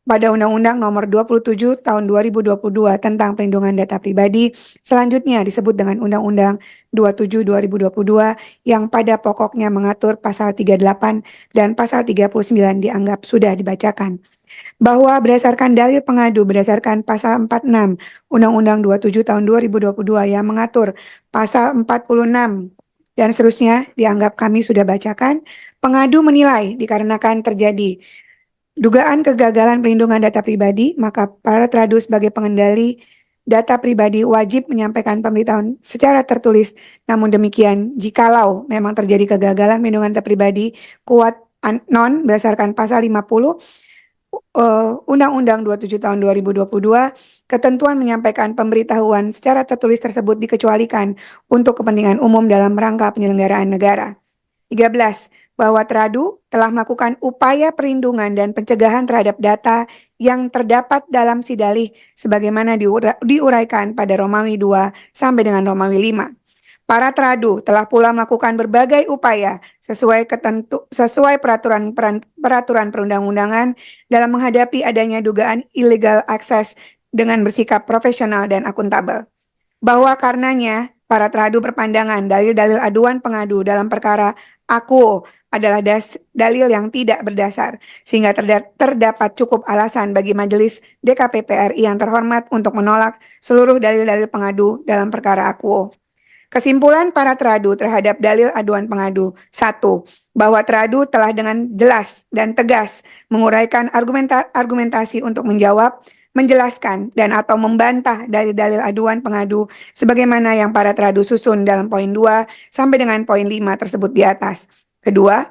Speaker 13: pada Undang-Undang Nomor 27 Tahun 2022 tentang Perlindungan Data Pribadi, selanjutnya disebut dengan Undang-Undang 27 2022 yang pada pokoknya mengatur pasal 38 dan pasal 39 dianggap sudah dibacakan. Bahwa berdasarkan dalil pengadu berdasarkan pasal 46 Undang-Undang 27 Tahun 2022 yang mengatur pasal 46 dan seterusnya dianggap kami sudah bacakan, pengadu menilai dikarenakan terjadi dugaan kegagalan pelindungan data pribadi, maka para teradu sebagai pengendali data pribadi wajib menyampaikan pemberitahuan secara tertulis. Namun demikian, jikalau memang terjadi kegagalan pelindungan data pribadi kuat non berdasarkan pasal 50 Undang-Undang 27 Tahun 2022, ketentuan menyampaikan pemberitahuan secara tertulis tersebut dikecualikan untuk kepentingan umum dalam rangka penyelenggaraan negara. 13. Bahwa teradu telah melakukan upaya perlindungan dan pencegahan terhadap data yang terdapat dalam Sidalih sebagaimana diuraikan pada Romawi 2 sampai dengan Romawi 5. Para teradu telah pula melakukan berbagai upaya sesuai peraturan perundang-undangan dalam menghadapi adanya dugaan illegal access dengan bersikap profesional dan akuntabel. Bahwa karenanya para teradu berpandangan dalil-dalil aduan pengadu dalam perkara akuo adalah dalil yang tidak berdasar, sehingga terdapat cukup alasan bagi Majelis DKPP RI yang terhormat untuk menolak seluruh dalil-dalil pengadu dalam perkara akuo. Kesimpulan para teradu terhadap dalil aduan pengadu. 1. Bahwa teradu telah dengan jelas dan tegas menguraikan argumentasi untuk menjawab, menjelaskan, dan atau membantah dalil-dalil aduan pengadu sebagaimana yang para teradu susun dalam poin 2 sampai dengan poin 5 tersebut di atas. Kedua,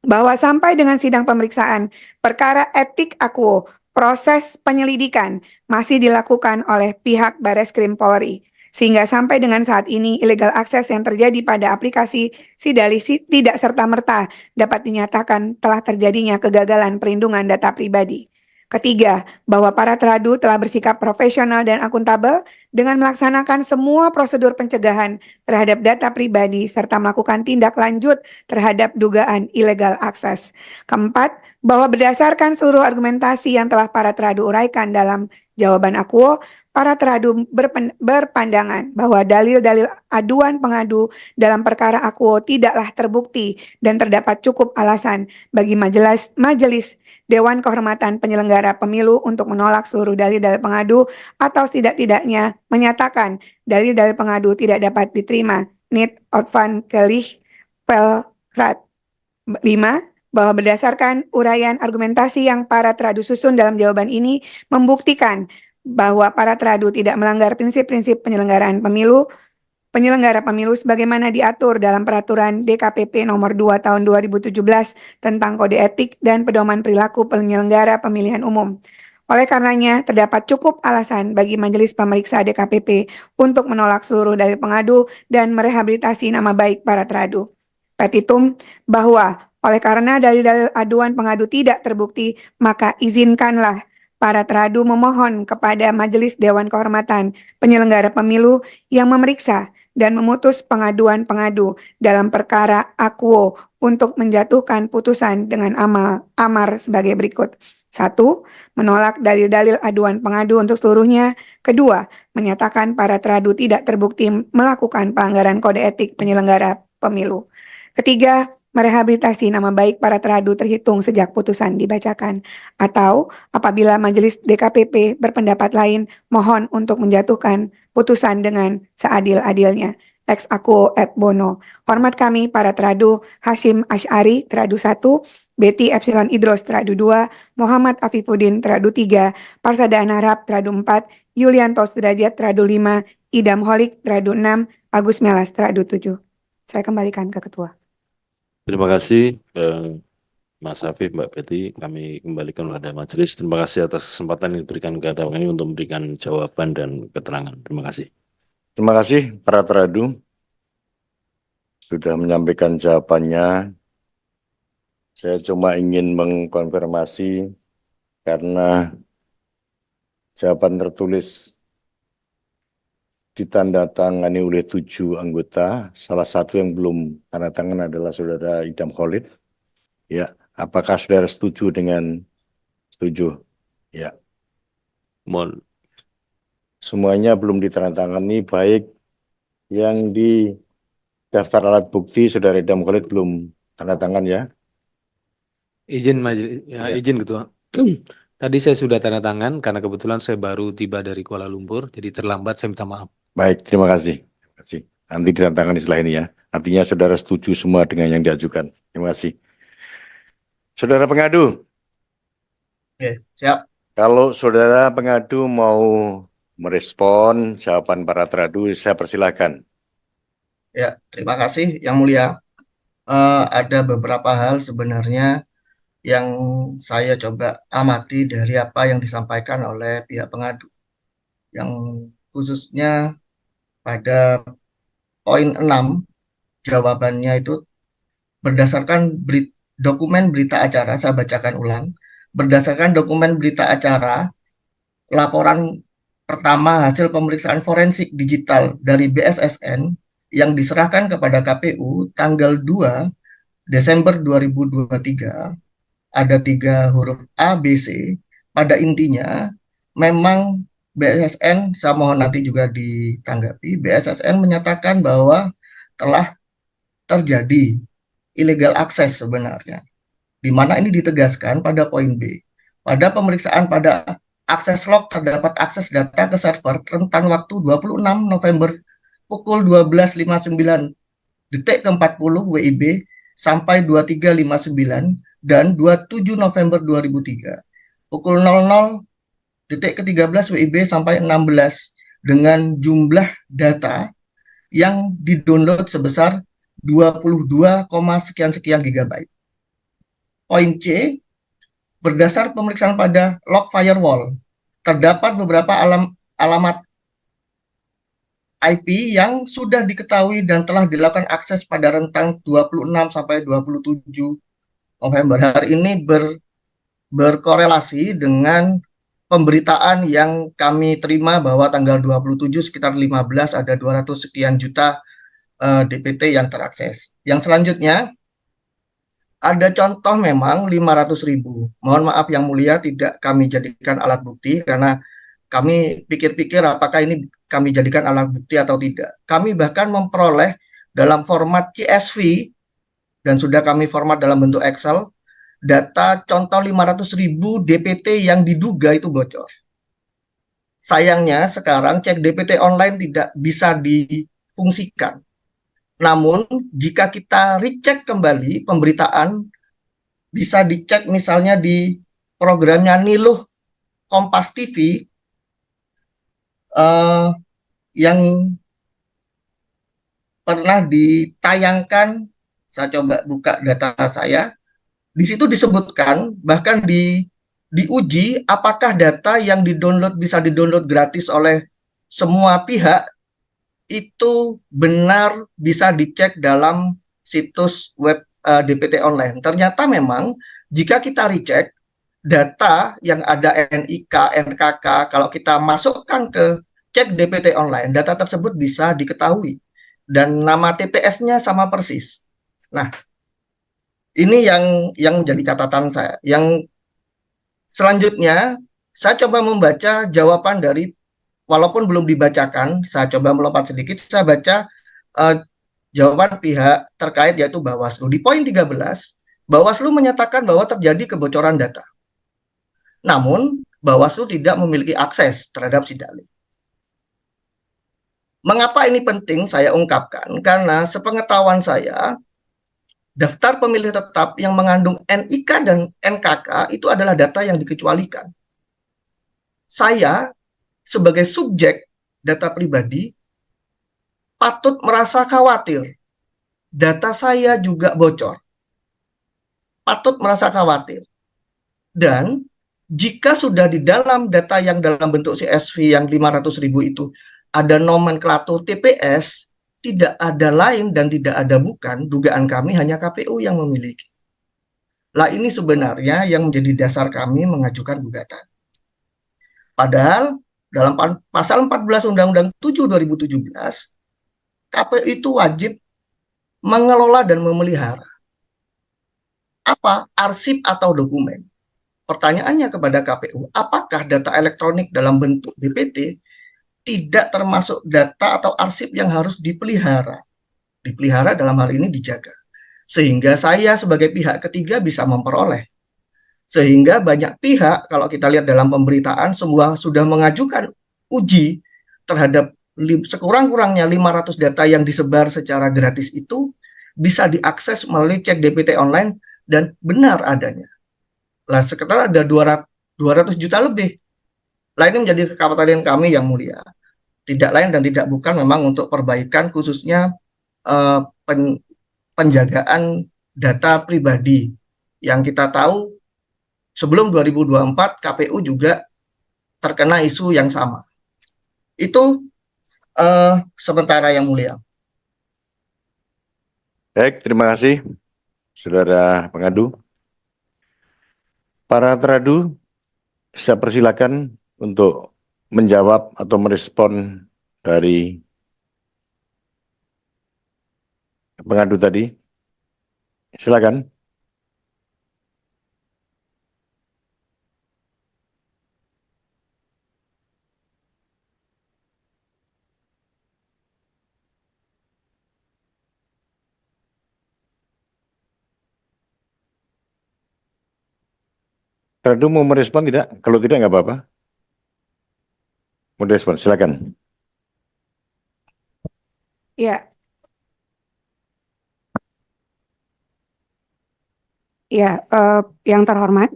Speaker 13: bahwa sampai dengan sidang pemeriksaan perkara etik akuo, proses penyelidikan masih dilakukan oleh pihak Bareskrim Polri, sehingga sampai dengan saat ini illegal access yang terjadi pada aplikasi Sidalih tidak serta-merta dapat dinyatakan telah terjadinya kegagalan perlindungan data pribadi. Ketiga, bahwa para teradu telah bersikap profesional dan akuntabel dengan melaksanakan semua prosedur pencegahan terhadap data pribadi serta melakukan tindak lanjut terhadap dugaan illegal access. Keempat, bahwa berdasarkan seluruh argumentasi yang telah para teradu uraikan dalam Jawaban akuo, para teradu berpandangan bahwa dalil-dalil aduan pengadu dalam perkara akuo tidaklah terbukti dan terdapat cukup alasan bagi majelis Dewan Kehormatan Penyelenggara Pemilu untuk menolak seluruh dalil-dalil pengadu atau setidak-tidaknya menyatakan dalil-dalil pengadu tidak dapat diterima. Niet ontvankelijk Pelkrat 5, bahwa berdasarkan uraian argumentasi yang para teradu susun dalam jawaban ini membuktikan bahwa para teradu tidak melanggar prinsip-prinsip penyelenggaraan penyelenggara pemilu sebagaimana diatur dalam peraturan DKPP nomor 2 tahun 2017 tentang kode etik dan pedoman perilaku penyelenggara pemilihan umum. Oleh karenanya, terdapat cukup alasan bagi Majelis Pemeriksa DKPP untuk menolak seluruh dalil pengadu dan merehabilitasi nama baik para teradu. Petitum, bahwa oleh karena dalil-dalil aduan pengadu tidak terbukti, maka izinkanlah para teradu memohon kepada Majelis Dewan Kehormatan Penyelenggara Pemilu yang memeriksa dan memutus pengaduan pengadu dalam perkara akuo untuk menjatuhkan putusan dengan amar sebagai berikut. 1. Menolak dalil-dalil aduan pengadu untuk seluruhnya. 2. Menyatakan para teradu tidak terbukti melakukan pelanggaran kode etik penyelenggara pemilu. 3. Merehabilitasi nama baik para teradu terhitung sejak putusan dibacakan. Atau apabila Majelis DKPP berpendapat lain, mohon untuk menjatuhkan putusan dengan seadil-adilnya. Ex aquo et bono. Hormat kami para teradu Hashim Asy'ari, teradu 1, Betty Epsilon Idros, teradu 2, Muhammad Afifuddin, teradu 3, Parsada Anharap, teradu 4, Yulianto Sudrajat, teradu 5, Idam Holik, teradu 6, Agus Melas, teradu 7. Saya kembalikan ke Ketua.
Speaker 12: Terima kasih Mas Hafif, Mbak Betty. Kami kembalikan kepada majelis. Terima kasih atas kesempatan yang diberikan kepada kami untuk memberikan jawaban dan keterangan. Terima kasih.
Speaker 2: Terima kasih para teradu sudah menyampaikan jawabannya. Saya cuma ingin mengkonfirmasi karena jawaban tertulis ditandatangani oleh 7 anggota, salah satu yang belum tanda tangan adalah Saudara Idam Khalid. Ya, apakah Saudara setuju dengan setuju? Ya.
Speaker 12: Mohon.
Speaker 2: Semuanya belum ditandatangani, baik yang di daftar alat bukti Saudara Idam Khalid belum tanda tangan ya.
Speaker 14: Izin majelis,
Speaker 2: Ya.
Speaker 14: izin Ketua. Tadi saya sudah tanda tangan karena kebetulan saya baru tiba dari Kuala Lumpur, jadi terlambat, saya minta maaf.
Speaker 2: Baik, terima kasih. Terima kasih. Nanti ditandatangani setelah ini ya. Artinya Saudara setuju semua dengan yang diajukan. Terima kasih. Saudara pengadu.
Speaker 4: Oke, siap.
Speaker 2: Kalau Saudara pengadu mau merespon jawaban para teradu, saya persilahkan.
Speaker 4: Ya, terima kasih Yang Mulia. Ada beberapa hal sebenarnya yang saya coba amati dari apa yang disampaikan oleh pihak pengadu. Yang khususnya pada poin 6, jawabannya itu berdasarkan dokumen berita acara, saya bacakan ulang. Berdasarkan dokumen berita acara, laporan pertama hasil pemeriksaan forensik digital dari BSSN yang diserahkan kepada KPU tanggal 2 Desember 2023, ada 3 huruf A, B, C. Pada intinya, memang BSSN, saya mohon nanti juga ditanggapi, BSSN menyatakan bahwa telah terjadi illegal access sebenarnya. Di mana ini ditegaskan pada poin B. Pada pemeriksaan pada akses log terdapat akses data ke server rentan waktu 26 November pukul 12.59 detik ke 40 WIB sampai 23.59 dan 27 November 2003 pukul 00 detik ke 13 WIB sampai 16 dengan jumlah data yang didownload sebesar 22, sekian GB. Poin C, berdasar pemeriksaan pada log firewall, terdapat beberapa alamat IP yang sudah diketahui dan telah dilakukan akses pada rentang 26 sampai 27 November. Hari ini berkorelasi dengan pemberitaan yang kami terima bahwa tanggal 27 sekitar 15 ada 200 sekian juta DPT yang terakses. Yang selanjutnya ada contoh memang 500.000. Mohon maaf Yang Mulia tidak kami jadikan alat bukti karena kami pikir-pikir apakah ini kami jadikan alat bukti atau tidak. Kami bahkan memperoleh dalam format CSV dan sudah kami format dalam bentuk Excel data contoh 500.000 DPT yang diduga itu bocor. Sayangnya sekarang cek DPT online tidak bisa difungsikan. Namun jika kita recheck kembali pemberitaan, bisa dicek misalnya di programnya Niluh Kompas TV yang pernah ditayangkan. Saya coba buka data saya. Di situ disebutkan, bahkan diuji apakah data yang didownload bisa didownload gratis oleh semua pihak itu benar bisa dicek dalam situs web DPT online. Ternyata memang jika kita recheck data yang ada NIK, NKK, kalau kita masukkan ke cek DPT online, data tersebut bisa diketahui dan nama TPS-nya sama persis. Nah, ini yang menjadi catatan saya. Yang selanjutnya, saya coba membaca jawaban dari, walaupun belum dibacakan, saya coba melompat sedikit, saya baca jawaban pihak terkait yaitu Bawaslu. Di poin 13, Bawaslu menyatakan bahwa terjadi kebocoran data. Namun, Bawaslu tidak memiliki akses terhadap SIDALIH. Mengapa ini penting saya ungkapkan? Karena sepengetahuan saya, daftar pemilih tetap yang mengandung NIK dan NKK itu adalah data yang dikecualikan. Saya sebagai subjek data pribadi patut merasa khawatir. Data saya juga bocor. Patut merasa khawatir. Dan jika sudah di dalam data yang dalam bentuk CSV yang 500.000 itu ada nomenklatur TPS, tidak ada lain dan tidak ada bukan, dugaan kami hanya KPU yang memiliki. Lah ini sebenarnya yang menjadi dasar kami mengajukan gugatan. Padahal dalam pasal 14 Undang-Undang 7 2017, KPU itu wajib mengelola dan memelihara apa? Arsip atau dokumen. Pertanyaannya kepada KPU, apakah data elektronik dalam bentuk DPT tidak termasuk data atau arsip yang harus dipelihara. Dipelihara dalam hal ini dijaga. Sehingga saya sebagai pihak ketiga bisa memperoleh. Sehingga banyak pihak, kalau kita lihat dalam pemberitaan, semua sudah mengajukan uji terhadap sekurang-kurangnya 500 data yang disebar secara gratis itu bisa diakses melalui cek DPT online dan benar adanya. Lah sekitar ada 200 juta lebih. Lah ini menjadi kekhawatiran kami yang mulia. Tidak lain dan tidak bukan memang untuk perbaikan khususnya penjagaan data pribadi. Yang kita tahu sebelum 2024 KPU juga terkena isu yang sama. Itu sementara yang mulia.
Speaker 2: Baik, terima kasih Saudara pengadu. Para teradu, saya persilakan untuk menjawab atau merespon dari pengadu tadi. Silakan. Teradu mau merespon tidak? Kalau tidak nggak apa-apa. Mau respon, silakan.
Speaker 13: Ya. Ya, yang terhormat,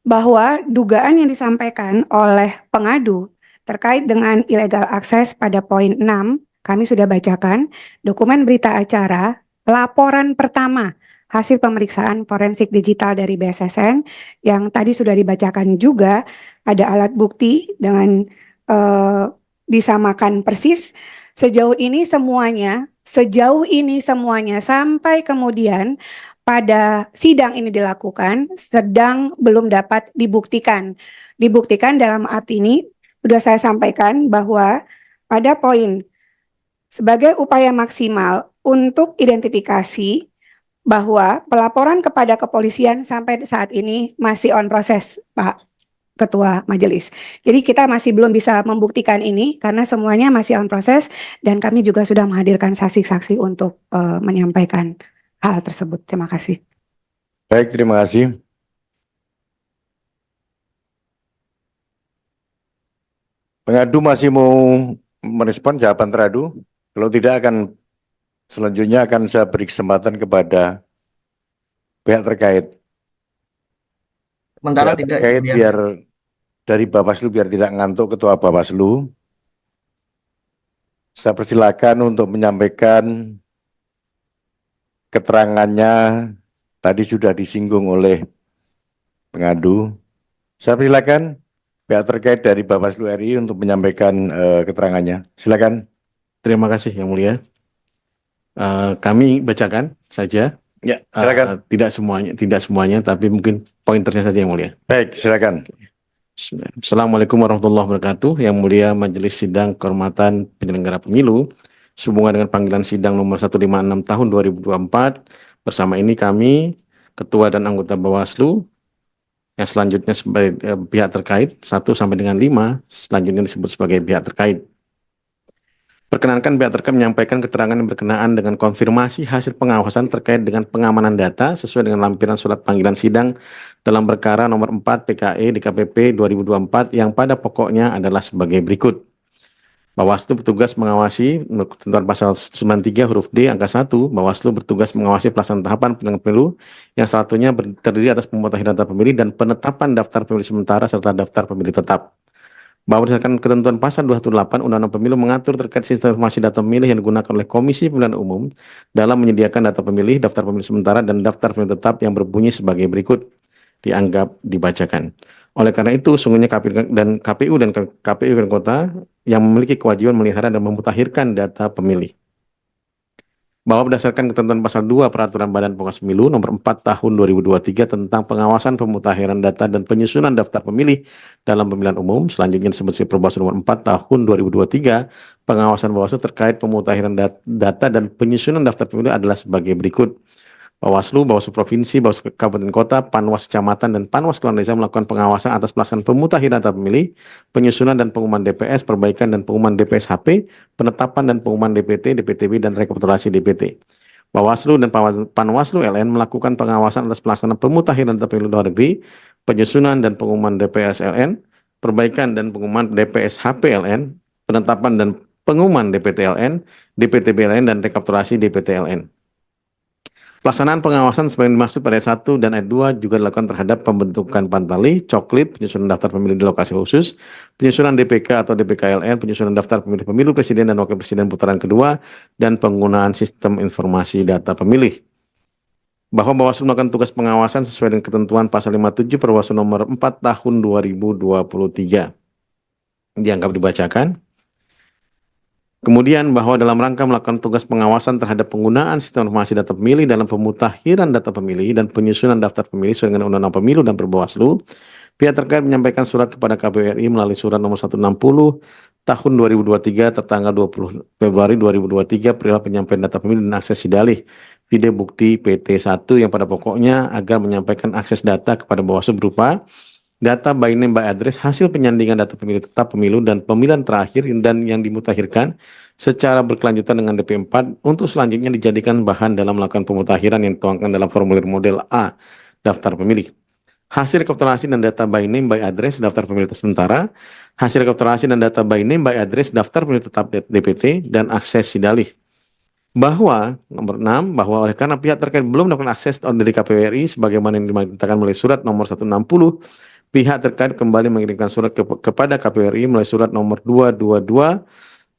Speaker 13: bahwa dugaan yang disampaikan oleh pengadu terkait dengan illegal access pada poin 6, kami sudah bacakan dokumen berita acara, laporan pertama hasil pemeriksaan forensik digital dari BSSN yang tadi sudah dibacakan juga, ada alat bukti dengan disamakan persis. Sejauh ini semuanya sampai kemudian pada sidang ini dilakukan sedang belum dapat dibuktikan. Dibuktikan dalam arti ini sudah saya sampaikan bahwa pada poin sebagai upaya maksimal untuk identifikasi bahwa pelaporan kepada kepolisian sampai saat ini masih on proses, Pak. Ketua Majelis. Jadi kita masih belum bisa membuktikan ini karena semuanya masih on proses dan kami juga sudah menghadirkan saksi-saksi untuk menyampaikan hal tersebut. Terima kasih.
Speaker 2: Baik, terima kasih. Pengadu masih mau merespon jawaban teradu? Kalau tidak selanjutnya akan saya beri kesempatan kepada pihak terkait.
Speaker 4: Sementara
Speaker 2: Pihak
Speaker 4: tidak,
Speaker 2: terkait
Speaker 4: Yang Mulia.
Speaker 2: biar dari Bawaslu biar tidak ngantuk Ketua Bawaslu. Saya persilakan untuk menyampaikan keterangannya tadi sudah disinggung oleh pengadu. Saya persilakan pihak terkait dari Bawaslu RI untuk menyampaikan keterangannya. Silakan.
Speaker 5: Terima kasih Yang Mulia. Kami bacakan saja.
Speaker 2: Ya, silakan.
Speaker 5: Tidak semuanya, tapi mungkin pointernya saja Yang Mulia.
Speaker 2: Baik, silakan.
Speaker 5: Assalamualaikum warahmatullahi wabarakatuh. Yang Mulia Majelis Sidang Kehormatan Penyelenggara Pemilu, sehubungan dengan panggilan sidang nomor 156 tahun 2024, bersama ini kami, Ketua dan anggota Bawaslu, yang selanjutnya sebagai pihak terkait, 1 sampai dengan 5, selanjutnya disebut sebagai pihak terkait. Perkenankan pihak terkait menyampaikan keterangan yang berkenaan dengan konfirmasi hasil pengawasan terkait dengan pengamanan data sesuai dengan lampiran surat panggilan sidang dalam perkara nomor 4 PKE DKPP 2024 yang pada pokoknya adalah sebagai berikut. Bawaslu bertugas mengawasi menurut ketentuan pasal 93 huruf D angka 1, Bawaslu bertugas mengawasi pelaksanaan tahapan penyelenggaraan pemilu yang salah satunya terdiri atas pemutahiran data pemilih dan penetapan daftar pemilih sementara serta daftar pemilih tetap. Bahwa berdasarkan ketentuan pasal 218 Undang-Undang Pemilu mengatur terkait sistem informasi data pemilih yang digunakan oleh Komisi Pemilihan Umum dalam menyediakan data pemilih, daftar pemilih sementara, dan daftar pemilih tetap yang berbunyi sebagai berikut. Dianggap dibacakan. Oleh karena itu, sungguhnya KPU dan KPU Kota yang memiliki kewajiban memelihara dan memutakhirkan data pemilih. Bahwa berdasarkan ketentuan pasal 2 Peraturan Badan Pengawas Pemilu nomor 4 tahun 2023 tentang pengawasan pemutakhiran data dan penyusunan daftar pemilih dalam pemilihan umum, selanjutnya disebut sebagai Perbawaslu nomor 4 tahun 2023, pengawasan Bawaslu terkait pemutakhiran data dan penyusunan daftar pemilih adalah sebagai berikut. Bawaslu Provinsi, Bawaslu Kabupaten Kota, Panwas Kecamatan, dan Panwas Kelurahan Desa melakukan pengawasan atas pelaksanaan pemutakhiran data pemilih, penyusunan dan pengumuman DPS, perbaikan dan pengumuman DPS HP, penetapan dan pengumuman DPT, DPTB, dan rekapitulasi DPT. Bawaslu dan Panwaslu LN melakukan pengawasan atas pelaksanaan pemutakhiran data pemilih luar negeri, penyusunan dan pengumuman DPS LN, perbaikan dan pengumuman DPS HP LN, penetapan dan pengumuman DPT LN, DPTB LN, dan rekapitulasi DPT LN. Pelaksanaan pengawasan sebagai dimaksud pada ayat 1 dan ayat 2 juga dilakukan terhadap pembentukan pantali, coklit, penyusunan daftar pemilih di lokasi khusus, penyusunan DPK atau DPKLN, penyusunan daftar pemilih pemilu presiden dan wakil presiden putaran kedua, dan penggunaan sistem informasi data pemilih. Bahwa Bawaslu melakukan tugas pengawasan sesuai dengan ketentuan pasal 57 Perbawaslu nomor 4 tahun 2023. Dianggap dibacakan. Kemudian bahwa dalam rangka melakukan tugas pengawasan terhadap penggunaan sistem informasi data pemilih dalam pemutakhiran data pemilih dan penyusunan daftar pemilih sesuai dengan Undang-Undang Pemilu dan Perbawaslu, pihak terkait menyampaikan surat kepada KPU RI melalui surat nomor 160 tahun 2023 tertanggal 20 Februari 2023 perihal penyampaian data pemilih dan akses sidalih video bukti PT1 yang pada pokoknya agar menyampaikan akses data kepada Bawaslu berupa data by name by address hasil penyandingan data pemilih tetap pemilu dan pemilihan terakhir dan yang dimutakhirkan secara berkelanjutan dengan DP4 untuk selanjutnya dijadikan bahan dalam melakukan pemutakhiran yang dituangkan dalam formulir model A daftar pemilih. Hasil rekapitulasi dan data by name by address daftar pemilih sementara, hasil rekapitulasi dan data by name by address daftar pemilih tetap DPT, dan akses sidalih. Bahwa nomor 6, bahwa oleh karena pihak terkait belum mendapatkan akses dari KPU RI sebagaimana yang dimintakan melalui surat nomor 160, pihak terkait kembali mengirimkan surat kepada KPU RI melalui surat nomor 222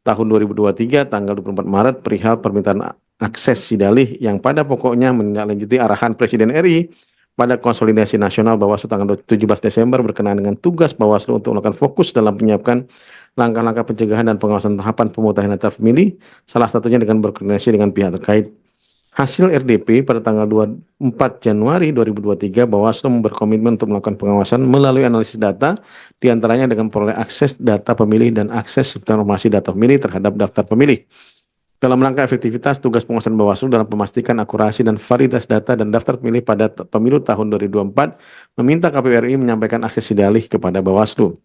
Speaker 5: tahun 2023 tanggal 24 Maret perihal permintaan akses sidalih yang pada pokoknya menindaklanjuti arahan Presiden RI pada konsolidasi nasional Bawaslu tanggal 17 Desember berkenaan dengan tugas Bawaslu untuk melakukan fokus dalam menyiapkan langkah-langkah pencegahan dan pengawasan tahapan pemutakhiran data pemilih, salah satunya dengan berkoordinasi dengan pihak terkait. Hasil RDP pada tanggal 24 Januari 2023, Bawaslu berkomitmen untuk melakukan pengawasan melalui analisis data, diantaranya dengan memperoleh akses data pemilih dan akses informasi data pemilih terhadap daftar pemilih. dalam rangka efektivitas tugas pengawasan Bawaslu dalam memastikan akurasi dan validitas data dan daftar pemilih pada pemilu tahun 2024, meminta KPU RI menyampaikan akses sidalih kepada Bawaslu.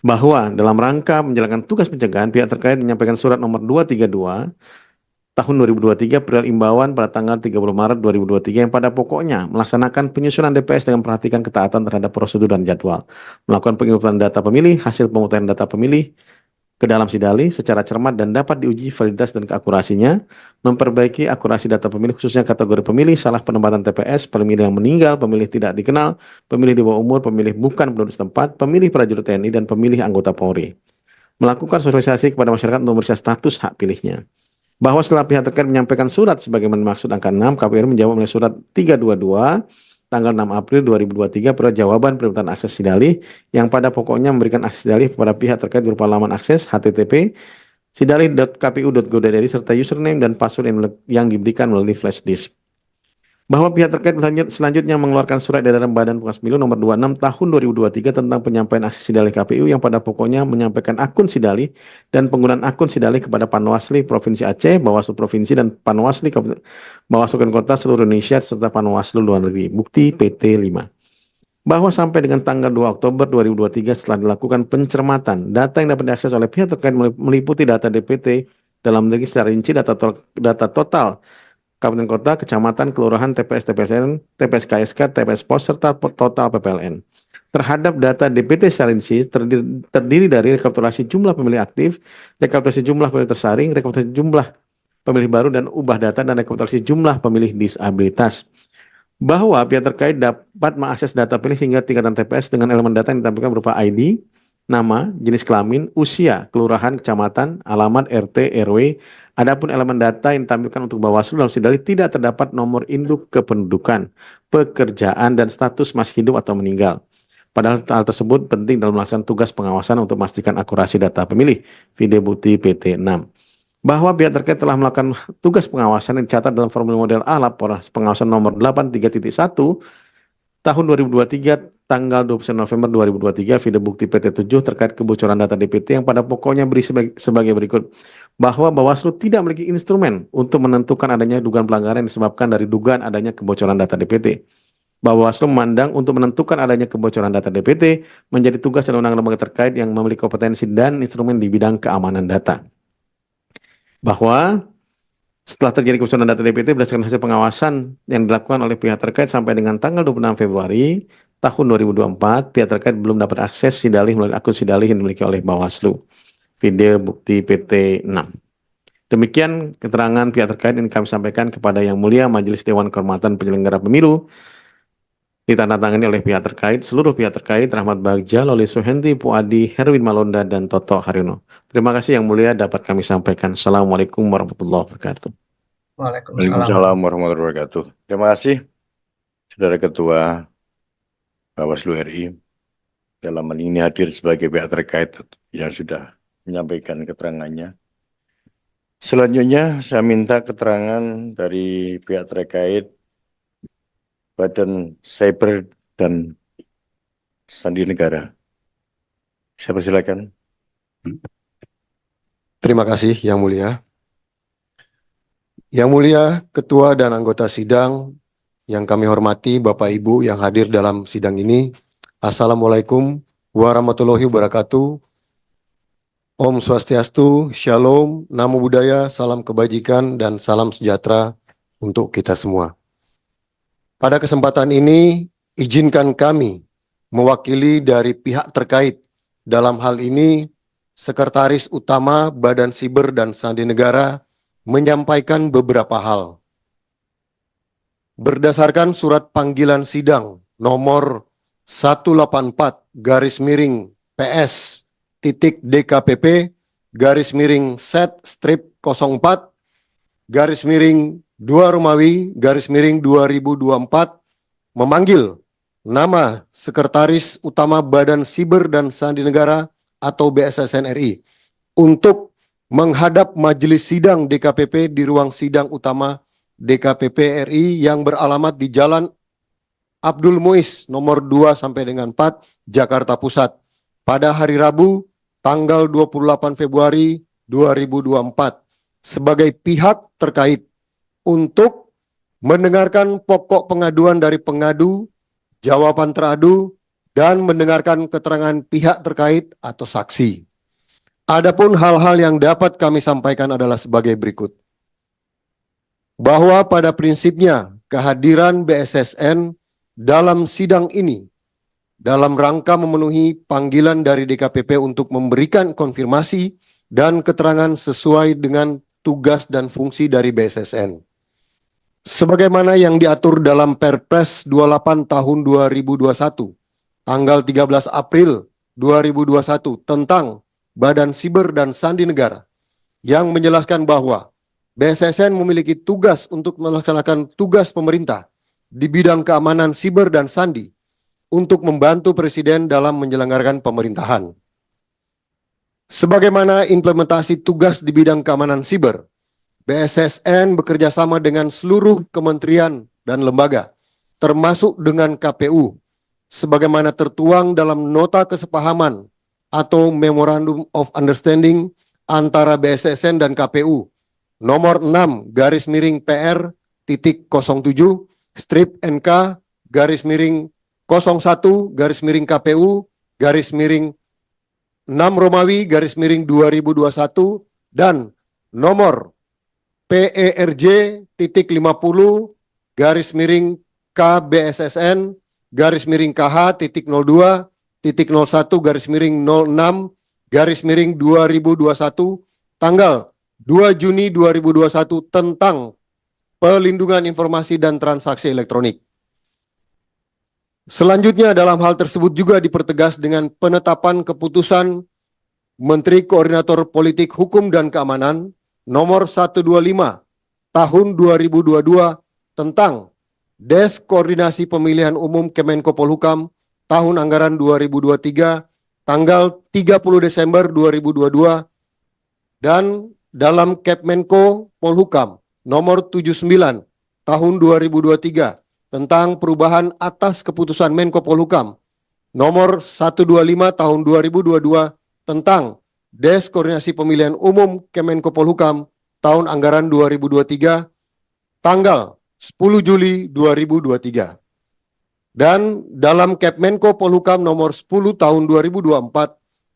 Speaker 5: Bahwa dalam rangka menjalankan tugas pencegahan, pihak terkait menyampaikan surat nomor 232 tahun 2023 perihal imbauan pada tanggal 30 Maret 2023 yang pada pokoknya melaksanakan penyusunan DPS dengan memperhatikan ketaatan terhadap prosedur dan jadwal, melakukan penginputan data pemilih, hasil pemungutan data pemilih ke dalam sidalih secara cermat dan dapat diuji validitas dan keakurasinya, memperbaiki akurasi data pemilih khususnya kategori pemilih, salah penempatan TPS, pemilih yang meninggal, pemilih tidak dikenal, pemilih di bawah umur, pemilih bukan penduduk setempat, pemilih prajurit TNI, dan pemilih anggota Polri. Melakukan sosialisasi kepada masyarakat untuk memeriksa status hak pilihnya. Bahwa setelah pihak terkait menyampaikan surat sebagaimana dimaksud angka 6, KPU RI menjawab melalui surat 322 tanggal 6 April 2023 pada jawaban permintaan akses sidalih yang pada pokoknya memberikan akses sidalih kepada pihak terkait berupa laman akses http sidalih.kpu.go.id serta username dan password yang diberikan melalui flash disk. Bahwa pihak terkait selanjutnya mengeluarkan surat edaran Badan Pengawas Pemilu nomor 26 tahun 2023 tentang penyampaian akses sidalih KPU yang pada pokoknya menyampaikan akun sidalih dan penggunaan akun sidalih kepada Panwasli Provinsi Aceh, Bawaslu Provinsi, dan Panwasli Bawaslu Kabupaten Kota seluruh Indonesia serta Panwaslu luar negeri. Bukti PT 5. Bahwa sampai dengan tanggal 2 Oktober 2023 setelah dilakukan pencermatan, data yang dapat diakses oleh pihak terkait meliputi data DPT dalam negeri secara rinci, data total Kabupaten Kota, Kecamatan, Kelurahan, TPS, TPSN, TPS KSK, TPS POS, serta total PPLN. Terhadap data DPT secara rinci terdiri dari rekapitulasi jumlah pemilih aktif, rekapitulasi jumlah pemilih tersaring, rekapitulasi jumlah pemilih baru dan ubah data, dan rekapitulasi jumlah pemilih disabilitas. Bahwa pihak terkait dapat mengakses data pilih hingga tingkatan TPS dengan elemen data yang ditampilkan berupa ID, nama, jenis kelamin, usia, kelurahan, kecamatan, alamat, RT, RW. Adapun elemen data yang ditampilkan untuk Bawaslu dalam sidalih tidak terdapat nomor induk kependudukan, pekerjaan, dan status masih hidup atau meninggal. Padahal hal tersebut penting dalam melaksanakan tugas pengawasan untuk memastikan akurasi data pemilih. Video bukti PT 6. Bahwa pihak terkait telah melakukan tugas pengawasan yang dicatat dalam formulir model A laporan pengawasan nomor 83.1 tahun 2023 tanggal 29 November 2023 video bukti PT 7 terkait kebocoran data DPT yang pada pokoknya berisi sebagai berikut. Bahwa Bawaslu tidak memiliki instrumen untuk menentukan adanya dugaan pelanggaran yang disebabkan dari dugaan adanya kebocoran data DPT. Bawaslu memandang untuk menentukan adanya kebocoran data DPT menjadi tugas dan undang-undang lembaga terkait yang memiliki kompetensi dan instrumen di bidang keamanan data. Bahwa setelah terjadi kebocoran data DPT berdasarkan hasil pengawasan yang dilakukan oleh pihak terkait sampai dengan tanggal 26 Februari tahun 2024, pihak terkait belum dapat akses sidalih melalui akun sidalih yang dimiliki oleh Bawaslu. Video bukti PT 6. Demikian keterangan pihak terkait yang kami sampaikan kepada Yang Mulia Majelis Dewan Kehormatan Penyelenggara Pemilu, ditandatangani oleh pihak terkait, seluruh pihak terkait, Rahmat Bagja, Loli Suhenti, Puadi, Herwin Malonda, dan Toto Haryono. Terima kasih Yang Mulia dapat kami sampaikan. Assalamualaikum warahmatullahi wabarakatuh.
Speaker 2: Waalaikumsalam warahmatullahi wabarakatuh. Terima kasih, Saudara Ketua Bawaslu RI. Dalam hal ini hadir sebagai pihak terkait yang sudah menyampaikan keterangannya. Selanjutnya saya minta keterangan dari pihak terkait Badan Cyber dan Sandi Negara. Saya persilakan.
Speaker 6: Terima kasih Yang Mulia. Yang Mulia, Ketua dan anggota sidang yang kami hormati, Bapak Ibu yang hadir dalam sidang ini, Assalamualaikum warahmatullahi wabarakatuh. Om Swastiastu, Shalom, Namo Buddhaya, salam kebajikan, dan salam sejahtera untuk kita semua. Pada kesempatan ini, izinkan kami mewakili dari pihak terkait, dalam hal ini Sekretaris Utama Badan Siber dan Sandi Negara, menyampaikan beberapa hal. Berdasarkan surat panggilan sidang nomor 184-set-DKPP-set-2-2024 memanggil nama Sekretaris Utama Badan Siber dan Sandi Negara atau BSSN RI untuk menghadap majelis sidang DKPP di ruang sidang utama DKPP RI yang beralamat di Jalan Abdul Muiz nomor 2 sampai dengan 4 Jakarta Pusat pada hari Rabu tanggal 28 Februari 2024 sebagai pihak terkait untuk mendengarkan pokok pengaduan dari pengadu, jawaban teradu, dan mendengarkan keterangan pihak terkait atau saksi. Adapun hal-hal yang dapat kami sampaikan adalah sebagai berikut. Bahwa pada prinsipnya kehadiran BSSN dalam sidang ini dalam rangka memenuhi panggilan dari DKPP untuk memberikan konfirmasi dan keterangan sesuai dengan tugas dan fungsi dari BSSN. Sebagaimana yang diatur dalam Perpres 28 tahun 2021, tanggal 13 April 2021 tentang Badan Siber dan Sandi Negara, yang menjelaskan bahwa BSSN memiliki tugas untuk melaksanakan tugas pemerintah di bidang keamanan siber dan sandi untuk membantu Presiden dalam menyelenggarakan pemerintahan. Sebagaimana implementasi tugas di bidang keamanan siber, BSSN bekerja sama dengan seluruh kementerian dan lembaga, termasuk dengan KPU, sebagaimana tertuang dalam nota kesepahaman atau Memorandum of Understanding antara BSSN dan KPU nomor 6-NK-TK07-NK-6-6 dan nomor PERJ-50-KH-01-06-2021 tanggal 2 Juni 2021 tentang pelindungan informasi dan transaksi elektronik. Selanjutnya dalam hal tersebut juga dipertegas dengan penetapan keputusan Menteri Koordinator Politik Hukum dan Keamanan nomor 125 tahun 2022 tentang Des Koordinasi Pemilihan Umum Kemenko Polhukam tahun anggaran 2023 tanggal 30 Desember 2022 dan dalam Kepmenko Polhukam nomor 79 tahun 2023 tentang perubahan atas keputusan Menko Polhukam nomor 125 tahun 2022 tentang Des Koordinasi Pemilihan Umum Kemenko Polhukam tahun anggaran 2023 tanggal 10 Juli 2023. Dan dalam Kepmenko Polhukam nomor 10 tahun 2024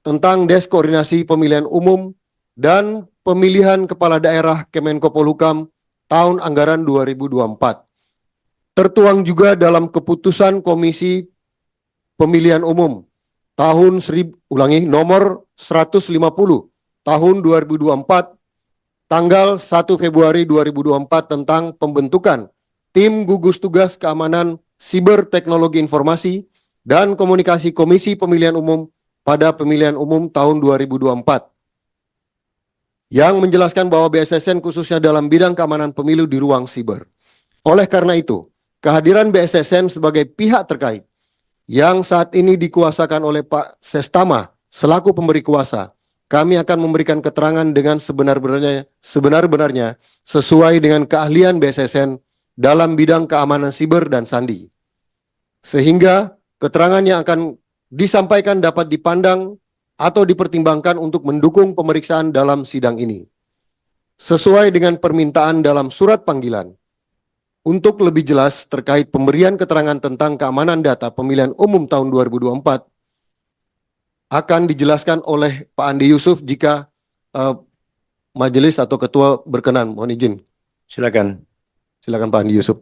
Speaker 6: tentang Des Koordinasi Pemilihan Umum dan Pemilihan Kepala Daerah Kemenko Polhukam tahun anggaran 2024. Tertuang juga dalam keputusan Komisi Pemilihan Umum tahun nomor 150 tahun 2024 tanggal 1 Februari 2024 tentang pembentukan Tim Gugus Tugas Keamanan Siber Teknologi Informasi dan Komunikasi Komisi Pemilihan Umum pada Pemilihan Umum tahun 2024 yang menjelaskan bahwa BSSN khususnya dalam bidang keamanan pemilu di ruang siber. Oleh karena itu, kehadiran BSSN sebagai pihak terkait yang saat ini dikuasakan oleh Pak Sestama selaku pemberi kuasa, kami akan memberikan keterangan dengan sebenar-benarnya sesuai dengan keahlian BSSN dalam bidang keamanan siber dan sandi. Sehingga keterangan yang akan disampaikan dapat dipandang atau dipertimbangkan untuk mendukung pemeriksaan dalam sidang ini. Sesuai dengan permintaan dalam surat panggilan, untuk lebih jelas terkait pemberian keterangan tentang keamanan data pemilihan umum tahun 2024 akan dijelaskan oleh Pak Andi Yusuf jika majelis atau ketua berkenan. Mohon izin.
Speaker 2: Silakan.
Speaker 6: Silakan Pak Andi Yusuf.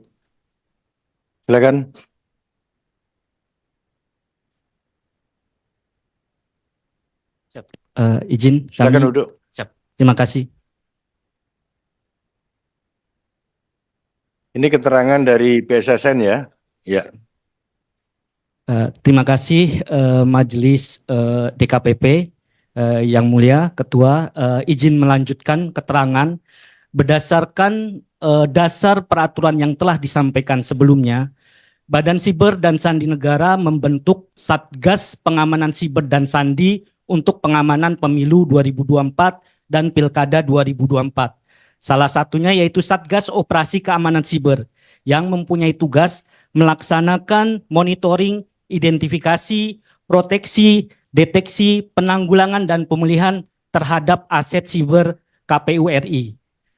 Speaker 2: Silakan.
Speaker 15: Izin
Speaker 2: Silakan
Speaker 15: kami.
Speaker 2: duduk.
Speaker 15: Siap. Terima kasih.
Speaker 2: Ini keterangan dari BSSN ya. Ya.
Speaker 15: Terima kasih Majelis DKPP yang mulia Ketua, izin melanjutkan keterangan berdasarkan dasar peraturan yang telah disampaikan sebelumnya. Badan Siber dan Sandi Negara membentuk Satgas Pengamanan Siber dan Sandi untuk pengamanan pemilu 2024 dan Pilkada 2024. Salah satunya yaitu Satgas Operasi Keamanan Siber yang mempunyai tugas melaksanakan monitoring, identifikasi, proteksi, deteksi, penanggulangan dan pemulihan terhadap aset siber KPU RI.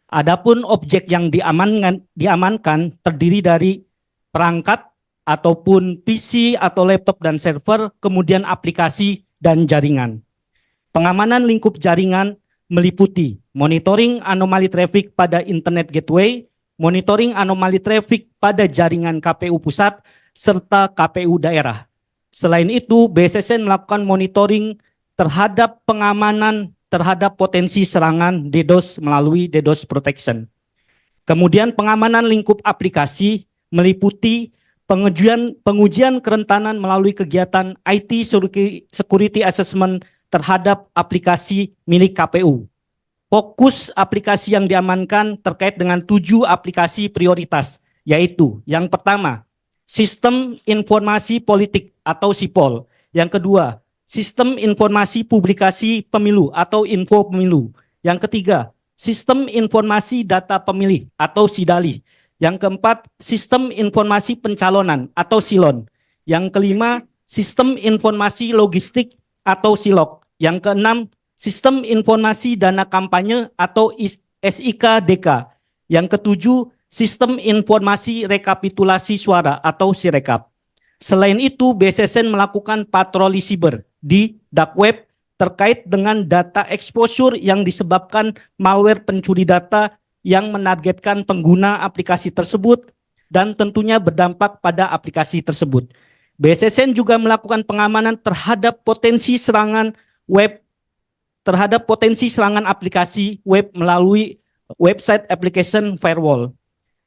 Speaker 15: Adapun objek yang diamankan terdiri dari perangkat ataupun PC atau laptop dan server, kemudian aplikasi dan jaringan. Pengamanan lingkup jaringan meliputi monitoring anomali traffic pada Internet Gateway, monitoring anomali traffic pada jaringan KPU pusat, serta KPU daerah. Selain itu, BSSN melakukan monitoring terhadap pengamanan terhadap potensi serangan DDoS melalui DDoS Protection. Kemudian pengamanan lingkup aplikasi meliputi pengujian kerentanan melalui kegiatan IT Security Assessment terhadap aplikasi milik KPU. Fokus aplikasi yang diamankan terkait dengan 7 aplikasi prioritas, yaitu yang pertama, Sistem Informasi Politik atau SIPOL. Yang kedua, Sistem Informasi Publikasi Pemilu atau Info Pemilu. Yang ketiga, Sistem Informasi Data Pemilih atau SIDALI. Yang keempat, Sistem Informasi Pencalonan atau SILON. Yang kelima, Sistem Informasi Logistik atau SILOG. Yang keenam, Sistem Informasi Dana Kampanye atau SIK-DK. Yang ketujuh, Sistem Informasi Rekapitulasi Suara atau SIREKAP. Selain itu, BSSN melakukan patroli siber di dark web terkait dengan data exposure yang disebabkan malware pencuri data yang menargetkan pengguna aplikasi tersebut dan tentunya berdampak pada aplikasi tersebut. BSSN juga melakukan pengamanan terhadap potensi serangan aplikasi web melalui website application firewall.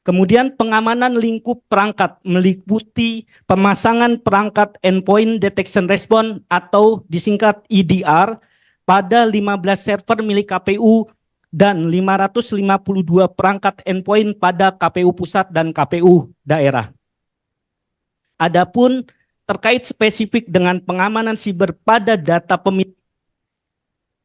Speaker 15: Kemudian pengamanan lingkup perangkat meliputi pemasangan perangkat Endpoint Detection Response atau disingkat EDR pada 15 server milik KPU dan 552 perangkat endpoint pada KPU pusat dan KPU daerah. Adapun terkait spesifik dengan pengamanan siber pada data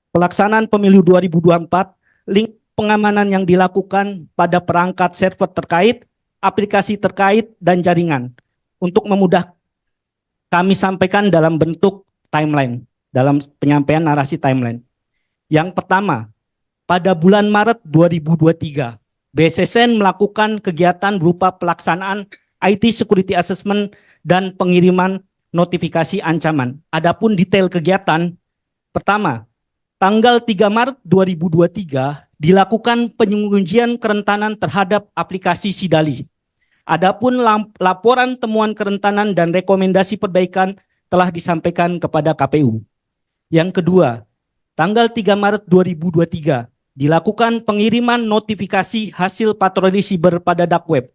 Speaker 15: pelaksanaan pemilu 2024, link pengamanan yang dilakukan pada perangkat server terkait, aplikasi terkait, dan jaringan. Untuk memudah kami sampaikan dalam bentuk timeline, dalam penyampaian narasi timeline. Yang pertama, pada bulan Maret 2023, BSSN melakukan kegiatan berupa pelaksanaan IT Security Assessment dan pengiriman notifikasi ancaman. Adapun detail kegiatan, pertama, tanggal 3 Maret 2023, dilakukan pengujian kerentanan terhadap aplikasi SIDALI. Adapun laporan temuan kerentanan dan rekomendasi perbaikan telah disampaikan kepada KPU. Yang kedua, tanggal 3 Maret 2023, dilakukan pengiriman notifikasi hasil patroli siber pada dark web.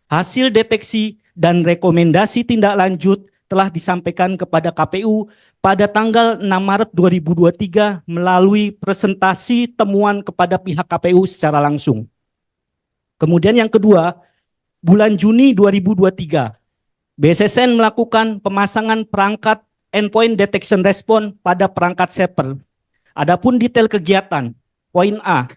Speaker 15: Hasil deteksi dan rekomendasi tindak lanjut telah disampaikan kepada KPU pada tanggal 6 Maret 2023 melalui presentasi temuan kepada pihak KPU secara langsung. Kemudian yang kedua, bulan Juni 2023, BSSN melakukan pemasangan perangkat Endpoint Detection Response pada perangkat server. Adapun detail kegiatan, poin A,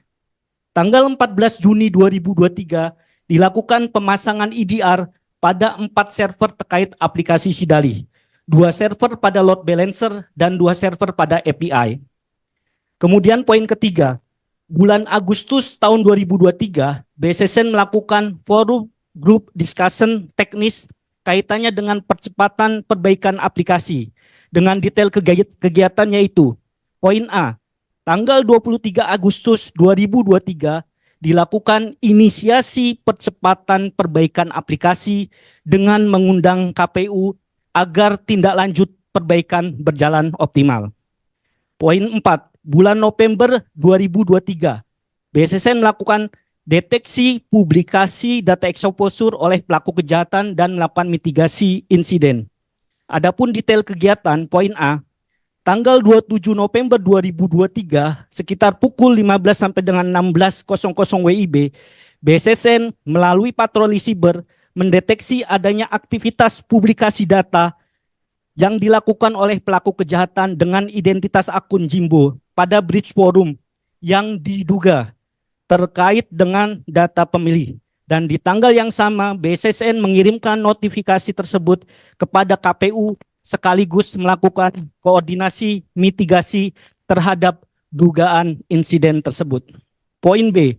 Speaker 15: tanggal 14 Juni 2023 dilakukan pemasangan EDR pada 4 server terkait aplikasi SIDALI. 2 server pada load balancer dan 2 server pada API. Kemudian poin ketiga, bulan Agustus tahun 2023, BSSN melakukan forum group discussion teknis kaitannya dengan percepatan perbaikan aplikasi. Dengan detail kegiatan yaitu, poin A, tanggal 23 Agustus 2023, dilakukan inisiasi percepatan perbaikan aplikasi dengan mengundang KPU agar tindak lanjut perbaikan berjalan optimal. Poin 4, bulan November 2023, BSSN melakukan deteksi publikasi data exposure oleh pelaku kejahatan dan melakukan mitigasi insiden. Adapun detail kegiatan, poin A, tanggal 27 November 2023, sekitar pukul 15 sampai dengan 16.00 WIB, BSSN melalui patroli siber mendeteksi adanya aktivitas publikasi data yang dilakukan oleh pelaku kejahatan dengan identitas akun Jimbo pada bridge forum yang diduga terkait dengan data pemilih. Dan di tanggal yang sama, BSSN mengirimkan notifikasi tersebut kepada KPU sekaligus melakukan koordinasi mitigasi terhadap dugaan insiden tersebut. Poin B,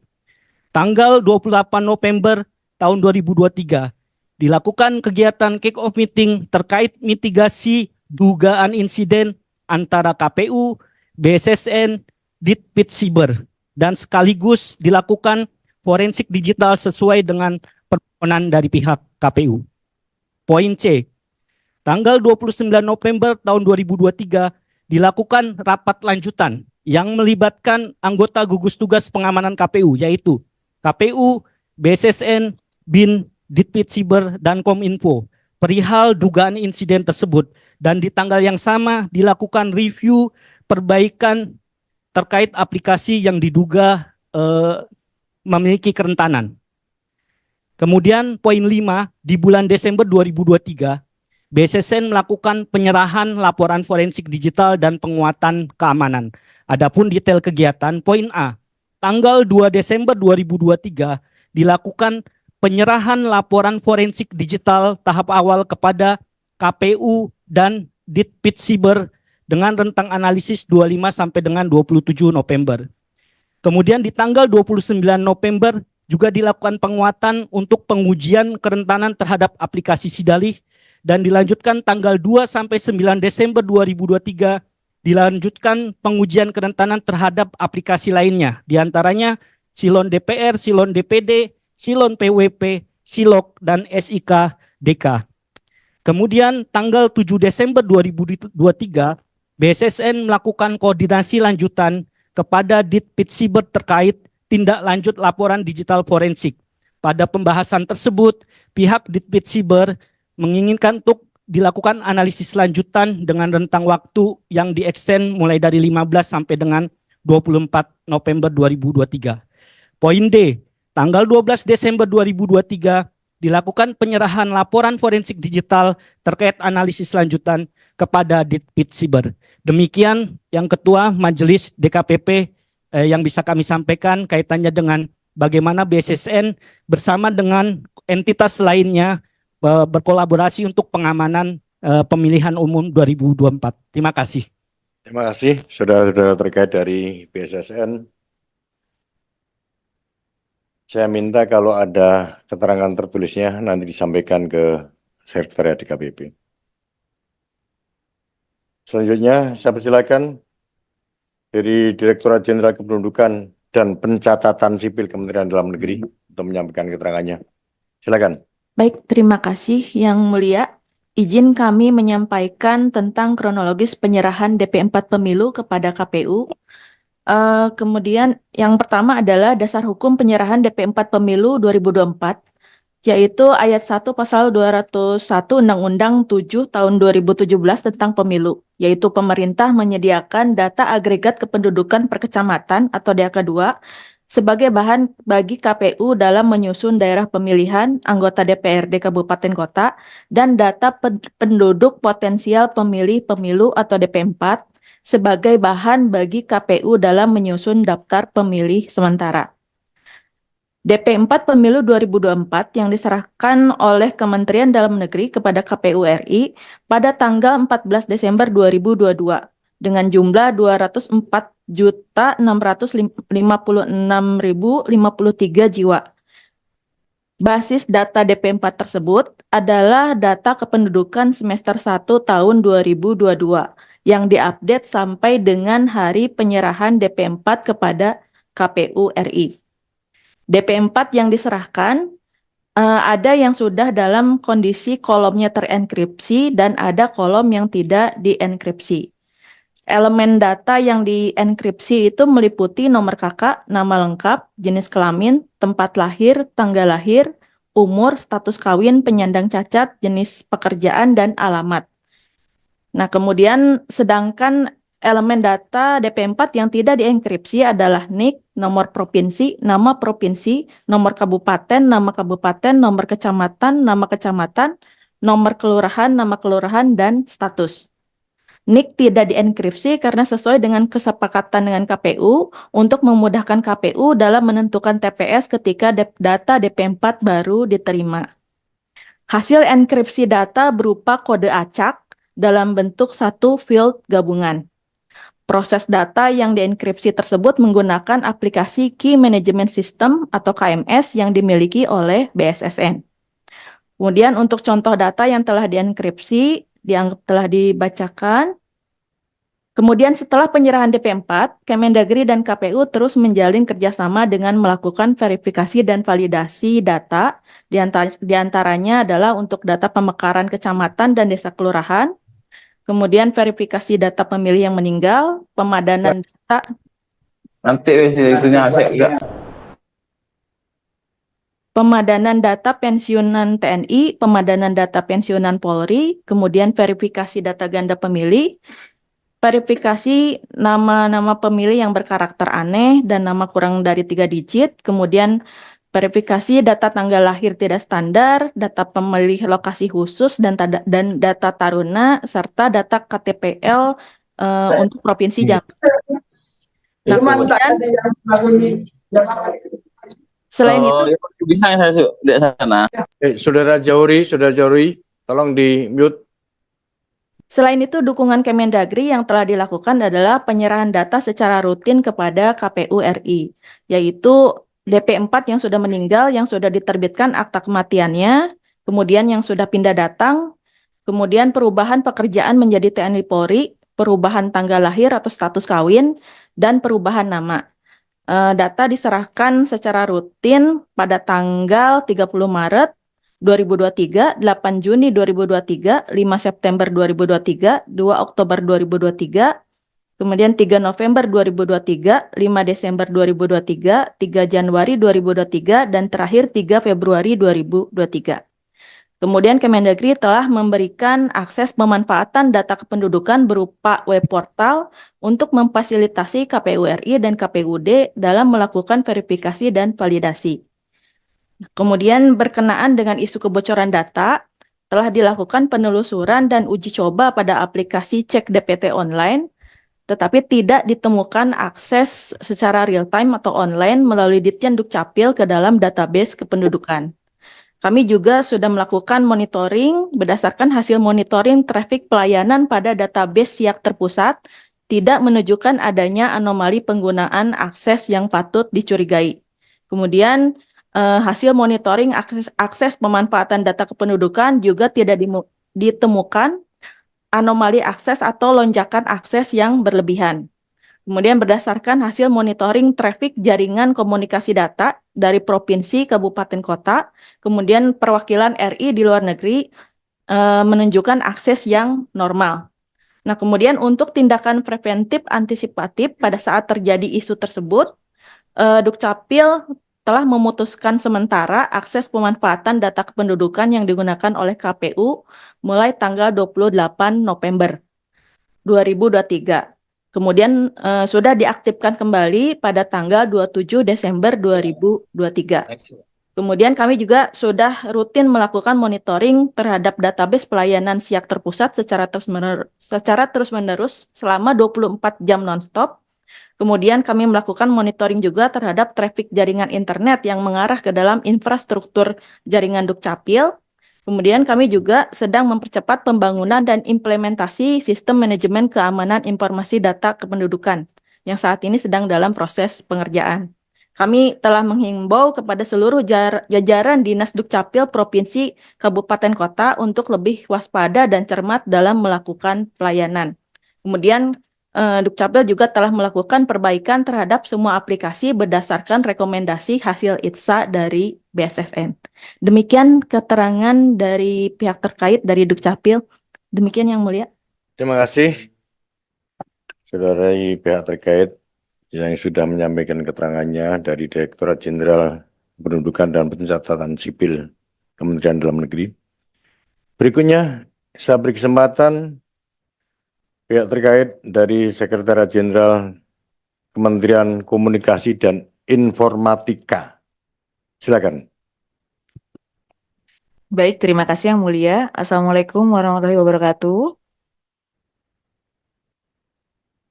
Speaker 15: tanggal 28 November tahun 2023 dilakukan kegiatan kick-off meeting terkait mitigasi dugaan insiden antara KPU, BSSN, Ditpit Siber, dan sekaligus dilakukan forensik digital sesuai dengan permohonan dari pihak KPU. Poin C, tanggal 29 November tahun 2023 dilakukan rapat lanjutan yang melibatkan anggota gugus tugas pengamanan KPU, yaitu KPU, BSSN, BIN, Ditpit Siber, dan Kominfo perihal dugaan insiden tersebut, dan di tanggal yang sama dilakukan review perbaikan terkait aplikasi yang diduga memiliki kerentanan. Kemudian poin 5, di bulan Desember 2023, BSSN melakukan penyerahan laporan forensik digital dan penguatan keamanan. Adapun detail kegiatan, poin A, tanggal 2 Desember 2023 dilakukan penyerahan laporan forensik digital tahap awal kepada KPU dan Ditpit Siber dengan rentang analisis 25 sampai dengan 27 November. Kemudian di tanggal 29 November juga dilakukan penguatan untuk pengujian kerentanan terhadap aplikasi Sidalih, dan dilanjutkan tanggal 2 sampai 9 Desember 2023 dilanjutkan pengujian kerentanan terhadap aplikasi lainnya, diantaranya Silon DPR, Silon DPD, Silon PWP, Silok, dan SIK DK. Kemudian tanggal 7 Desember 2023, BSSN melakukan koordinasi lanjutan kepada Ditpit Siber terkait tindak lanjut laporan digital forensik. Pada pembahasan tersebut, pihak Ditpit Siber menginginkan untuk dilakukan analisis lanjutan dengan rentang waktu yang diekstend mulai dari 15 sampai dengan 24 November 2023. Poin D, tanggal 12 Desember 2023 dilakukan penyerahan laporan forensik digital terkait analisis lanjutan kepada Ditpit Siber. Demikian yang Ketua Majelis DKPP yang bisa kami sampaikan kaitannya dengan bagaimana BSSN bersama dengan entitas lainnya berkolaborasi untuk pengamanan pemilihan umum 2024. Terima kasih.
Speaker 2: Terima kasih, saudara-saudara terkait dari BSSN. Saya minta kalau ada keterangan tertulisnya nanti disampaikan ke Sekretariat DKPP. Selanjutnya, saya persilakan dari Direktorat Jenderal Kependudukan dan Pencatatan Sipil Kementerian Dalam Negeri untuk menyampaikan keterangannya. Silakan.
Speaker 7: Baik, terima kasih Yang Mulia. Izin kami menyampaikan tentang kronologis penyerahan DP4 Pemilu kepada KPU. Kemudian yang pertama adalah dasar hukum penyerahan DP4 Pemilu 2024, yaitu ayat 1 pasal 201 Undang-Undang 7 tahun 2017 tentang pemilu, yaitu pemerintah menyediakan data agregat kependudukan per kecamatan atau DAK2 sebagai bahan bagi KPU dalam menyusun daerah pemilihan anggota DPRD Kabupaten Kota dan data penduduk potensial pemilih pemilu atau DP4 sebagai bahan bagi KPU dalam menyusun daftar pemilih sementara. DP4 Pemilu 2024 yang diserahkan oleh Kementerian Dalam Negeri kepada KPU RI pada tanggal 14 Desember 2022 dengan jumlah 204.656.053 jiwa. Basis data DP4 tersebut adalah data kependudukan semester 1 tahun 2022 yang diupdate sampai dengan hari penyerahan DP4 kepada KPU RI. DP4 yang diserahkan ada yang sudah dalam kondisi kolomnya terenkripsi dan ada kolom yang tidak dienkripsi. Elemen data yang dienkripsi itu meliputi nomor kakak, nama lengkap, jenis kelamin, tempat lahir, tanggal lahir, umur, status kawin, penyandang cacat, jenis pekerjaan, dan alamat. Nah, kemudian sedangkan elemen data DP4 yang tidak dienkripsi adalah NIK, nomor provinsi, nomor kabupaten, nomor kecamatan, nomor kelurahan, dan status. NIK tidak dienkripsi karena sesuai dengan kesepakatan dengan KPU untuk memudahkan KPU dalam menentukan TPS ketika data DP4 baru diterima. Hasil enkripsi data berupa kode acak dalam bentuk satu field gabungan. proses data yang dienkripsi tersebut menggunakan aplikasi Key Management System atau KMS yang dimiliki oleh BSSN. Kemudian untuk contoh data yang telah dienkripsi, dianggap telah dibacakan. Kemudian setelah penyerahan DP4, Kemendagri dan KPU terus menjalin kerjasama dengan melakukan verifikasi dan validasi data, di antaranya adalah untuk data pemekaran kecamatan dan desa kelurahan, kemudian verifikasi data pemilih yang meninggal, pemadanan data.
Speaker 10: Nanti itunya
Speaker 7: Pemadanan data pensiunan TNI, pemadanan data pensiunan Polri, kemudian verifikasi data ganda pemilih, verifikasi nama-nama pemilih yang berkarakter aneh dan nama kurang dari 3 digit, kemudian verifikasi data tanggal lahir tidak standar, data pemilih lokasi khusus dan data taruna, serta data KTPL untuk Provinsi Jambi. Nah, kemudian selain itu,
Speaker 10: bisa saya di sana.
Speaker 2: Saudara Jauri, tolong di mute.
Speaker 7: selain itu, dukungan Kemendagri yang telah dilakukan adalah penyerahan data secara rutin kepada KPU RI, yaitu DP4 yang sudah meninggal, yang sudah diterbitkan akta kematiannya, kemudian yang sudah pindah datang, kemudian perubahan pekerjaan menjadi TNI Polri, perubahan tanggal lahir atau status kawin, dan perubahan nama. Data diserahkan secara rutin pada tanggal 30 Maret 2023, 8 Juni 2023, 5 September 2023, 2 Oktober 2023, kemudian 3 November 2023, 5 Desember 2023, 3 Januari 2023, dan terakhir 3 Februari 2023. Kemudian Kemendagri telah memberikan akses pemanfaatan data kependudukan berupa web portal untuk memfasilitasi KPU RI dan KPUD dalam melakukan verifikasi dan validasi. Kemudian berkenaan dengan isu kebocoran data, telah dilakukan penelusuran dan uji coba pada aplikasi Cek DPT online, tetapi tidak ditemukan akses secara real time atau online melalui Ditjen Dukcapil ke dalam database kependudukan. Kami juga sudah melakukan monitoring berdasarkan hasil monitoring traffic pelayanan pada database Siak terpusat, tidak menunjukkan adanya anomali penggunaan akses yang patut dicurigai. Kemudian hasil monitoring akses pemanfaatan data kependudukan juga tidak ditemukan anomali akses atau lonjakan akses yang berlebihan. Kemudian berdasarkan hasil monitoring traffic jaringan komunikasi data dari provinsi, kabupaten, kota, kemudian perwakilan RI di luar negeri menunjukkan akses yang normal. Nah, kemudian untuk tindakan preventif antisipatif pada saat terjadi isu tersebut, Dukcapil telah memutuskan sementara akses pemanfaatan data kependudukan yang digunakan oleh KPU mulai tanggal 28 November 2023. Kemudian sudah diaktifkan kembali pada tanggal 27 Desember 2023. Kemudian kami juga sudah rutin melakukan monitoring terhadap database pelayanan Siak terpusat secara terus-menerus selama 24 jam non-stop. Kemudian kami melakukan monitoring juga terhadap traffic jaringan internet yang mengarah ke dalam infrastruktur jaringan Dukcapil. Kemudian kami juga sedang mempercepat pembangunan dan implementasi sistem manajemen keamanan informasi data kependudukan yang saat ini sedang dalam proses pengerjaan. Kami telah menghimbau kepada seluruh jajaran Dinas Dukcapil Provinsi, Kabupaten, Kota untuk lebih waspada dan cermat dalam melakukan pelayanan. Kemudian Dukcapil juga telah melakukan perbaikan terhadap semua aplikasi berdasarkan rekomendasi hasil ITSA dari BSSN. Demikian keterangan dari pihak terkait dari Dukcapil. Demikian Yang Mulia.
Speaker 2: Terima kasih, saudara pihak terkait yang sudah menyampaikan keterangannya dari Direktorat Jenderal Kependudukan dan Pencatatan Sipil Kementerian Dalam Negeri. Berikutnya, saya beri kesempatan pihak terkait dari Sekretariat Jenderal Kementerian Komunikasi dan Informatika. Silakan.
Speaker 8: Baik, terima kasih Yang Mulia. Assalamualaikum warahmatullahi wabarakatuh.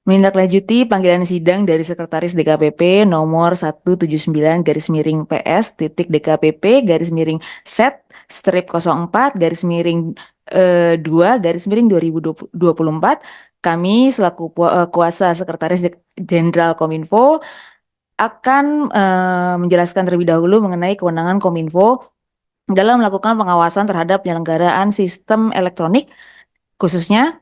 Speaker 8: Menindaklanjuti panggilan sidang dari Sekretaris DKPP nomor 179/PS titik DKPP /set strip 04 -2 -2024 kami selaku kuasa Sekretaris Jenderal Kominfo akan menjelaskan terlebih dahulu mengenai kewenangan Kominfo dalam melakukan pengawasan terhadap penyelenggaraan sistem elektronik, khususnya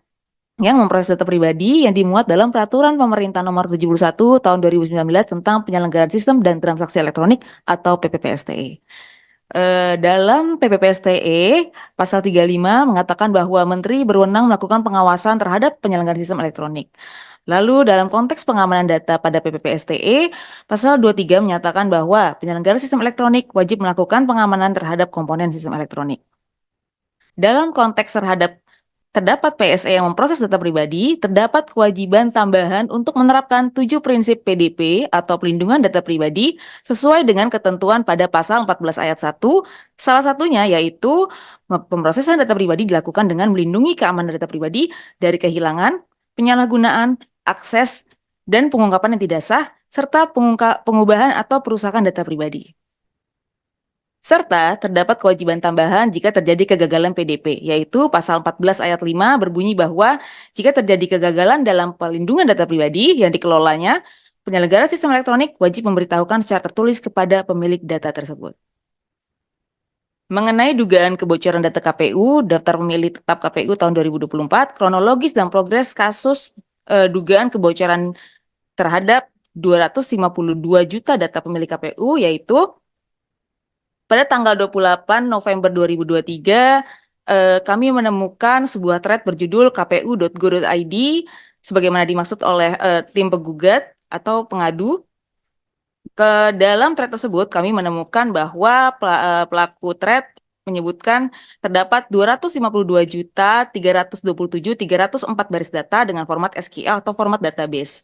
Speaker 8: yang memproses data pribadi yang dimuat dalam Peraturan Pemerintah Nomor 71 Tahun 2019 tentang penyelenggaraan sistem dan transaksi elektronik atau PPPSTE. Dalam PPPSTE, pasal 35 mengatakan bahwa Menteri berwenang melakukan pengawasan terhadap penyelenggaraan sistem elektronik. Lalu dalam konteks pengamanan data pada PPPSTE, pasal 23 menyatakan bahwa penyelenggara sistem elektronik wajib melakukan pengamanan terhadap komponen sistem elektronik. Dalam konteks terdapat PSE yang memproses data pribadi, terdapat kewajiban tambahan untuk menerapkan 7 prinsip PDP atau pelindungan data pribadi sesuai dengan ketentuan pada pasal 14 ayat 1. Salah satunya yaitu pemrosesan data pribadi dilakukan dengan melindungi keamanan data pribadi dari kehilangan, penyalahgunaan, akses, dan pengungkapan yang tidak sah, serta pengubahan atau perusakan data pribadi. Serta terdapat kewajiban tambahan jika terjadi kegagalan PDP, yaitu pasal 14 ayat 5 berbunyi bahwa jika terjadi kegagalan dalam pelindungan data pribadi yang dikelolanya, penyelenggara sistem elektronik wajib memberitahukan secara tertulis kepada pemilik data tersebut. Mengenai dugaan kebocoran data KPU, daftar pemilih tetap KPU tahun 2024, kronologis dan progres kasus dugaan kebocoran terhadap 252 juta data pemilih KPU, yaitu pada tanggal 28 November 2023, kami menemukan sebuah thread berjudul kpu.go.id sebagaimana dimaksud oleh tim penggugat atau pengadu. Ke dalam thread tersebut kami menemukan bahwa pelaku thread menyebutkan terdapat 252.327.304 baris data dengan format SQL atau format database.